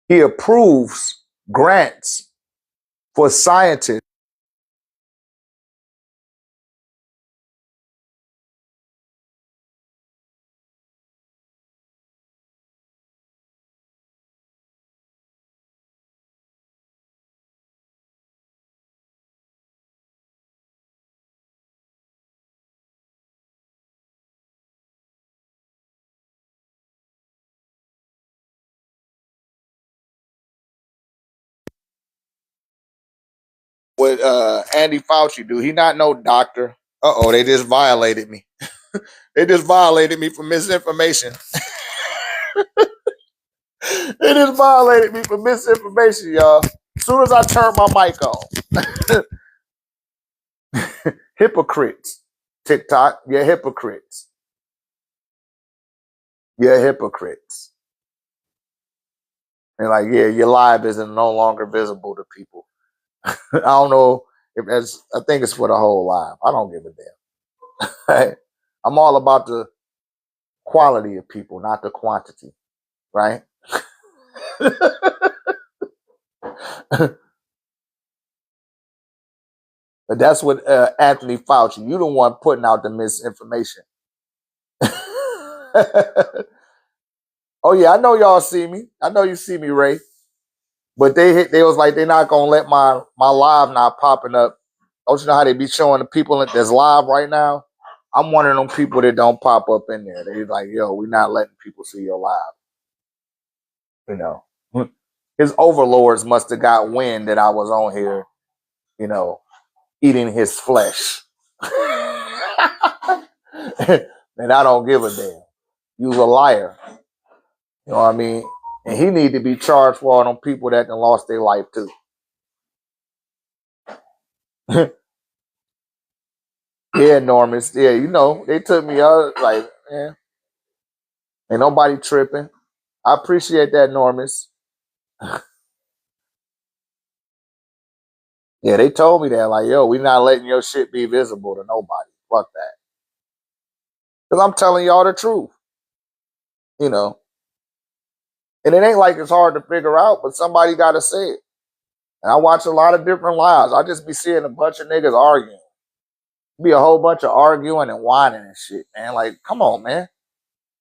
[SPEAKER 1] he approves grants for scientists. What Andy Fauci do? He not no doctor. They just violated me. They just violated me for misinformation. They just violated me for misinformation, y'all. As soon as I turn my mic on. Hypocrites. TikTok, you're hypocrites. You're hypocrites. And like, yeah, your live isn't no longer visible to people. I don't know if I think it's for the whole live. I don't give a damn. Right? I'm all about the quality of people, not the quantity. Right? But that's what Anthony Fauci, you the one putting out the misinformation. Oh yeah, I know y'all see me. I know you see me, Ray. But they was like, they're not gonna let my live not popping up. Don't you know how they be showing the people that's live right now? I'm one of them people that don't pop up in there. They like, yo, we're not letting people see your live. His overlords must have got wind that I was on here, eating his flesh. And I don't give a damn. You's a liar. You know what I mean? And he need to be charged for all them people that done lost their life too. Yeah, Normus. Yeah, you know, they took me out like, yeah, ain't nobody tripping. I appreciate that, Normus. Yeah, they told me that, like, yo, we not letting your shit be visible to nobody. Fuck that. Because I'm telling y'all the truth, you know. And it ain't like it's hard to figure out, but somebody got to say it. And I watch a lot of different lives. I just be seeing a bunch of niggas arguing. Be a whole bunch of arguing and whining and shit, man. Like, come on, man.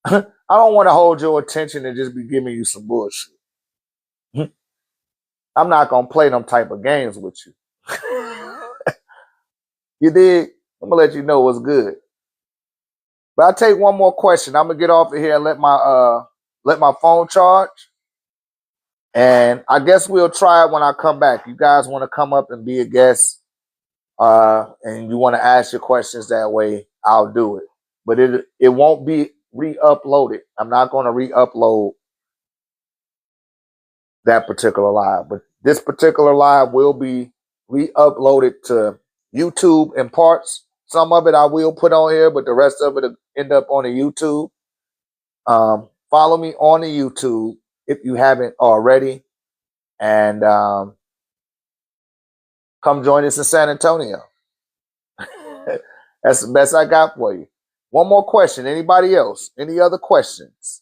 [SPEAKER 1] I don't want to hold your attention and just be giving you some bullshit. I'm not going to play them type of games with you. You dig? I'm going to let you know what's good. But I'll take one more question. I'm going to get off of here and let my phone charge. And I guess we'll try it when I come back. You guys want to come up and be a guest, and you want to ask your questions that way, I'll do it. But it won't be re-uploaded. I'm not going to re-upload that particular live. But this particular live will be re-uploaded to YouTube in parts. Some of it I will put on here, but the rest of it will end up on the YouTube. Follow me on the YouTube if you haven't already. And come join us in San Antonio. That's the best I got for you. One more question. Anybody else? Any other questions?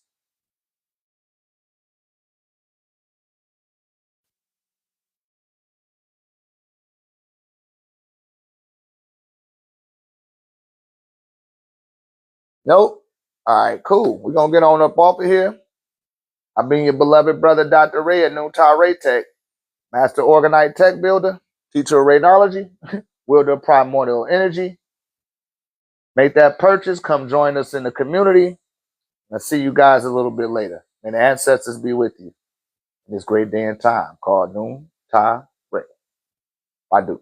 [SPEAKER 1] Nope. All right, cool. We're going to get on up off of here. I've been your beloved brother, Dr. Ray at OrgoniteTEK, Master OrgoniteTEK builder, teacher of radiology, wielder of primordial energy. Make that purchase. Come join us in the community. I'll see you guys a little bit later. May the ancestors be with you in this great day and time called Noon Ta Ray. Badu.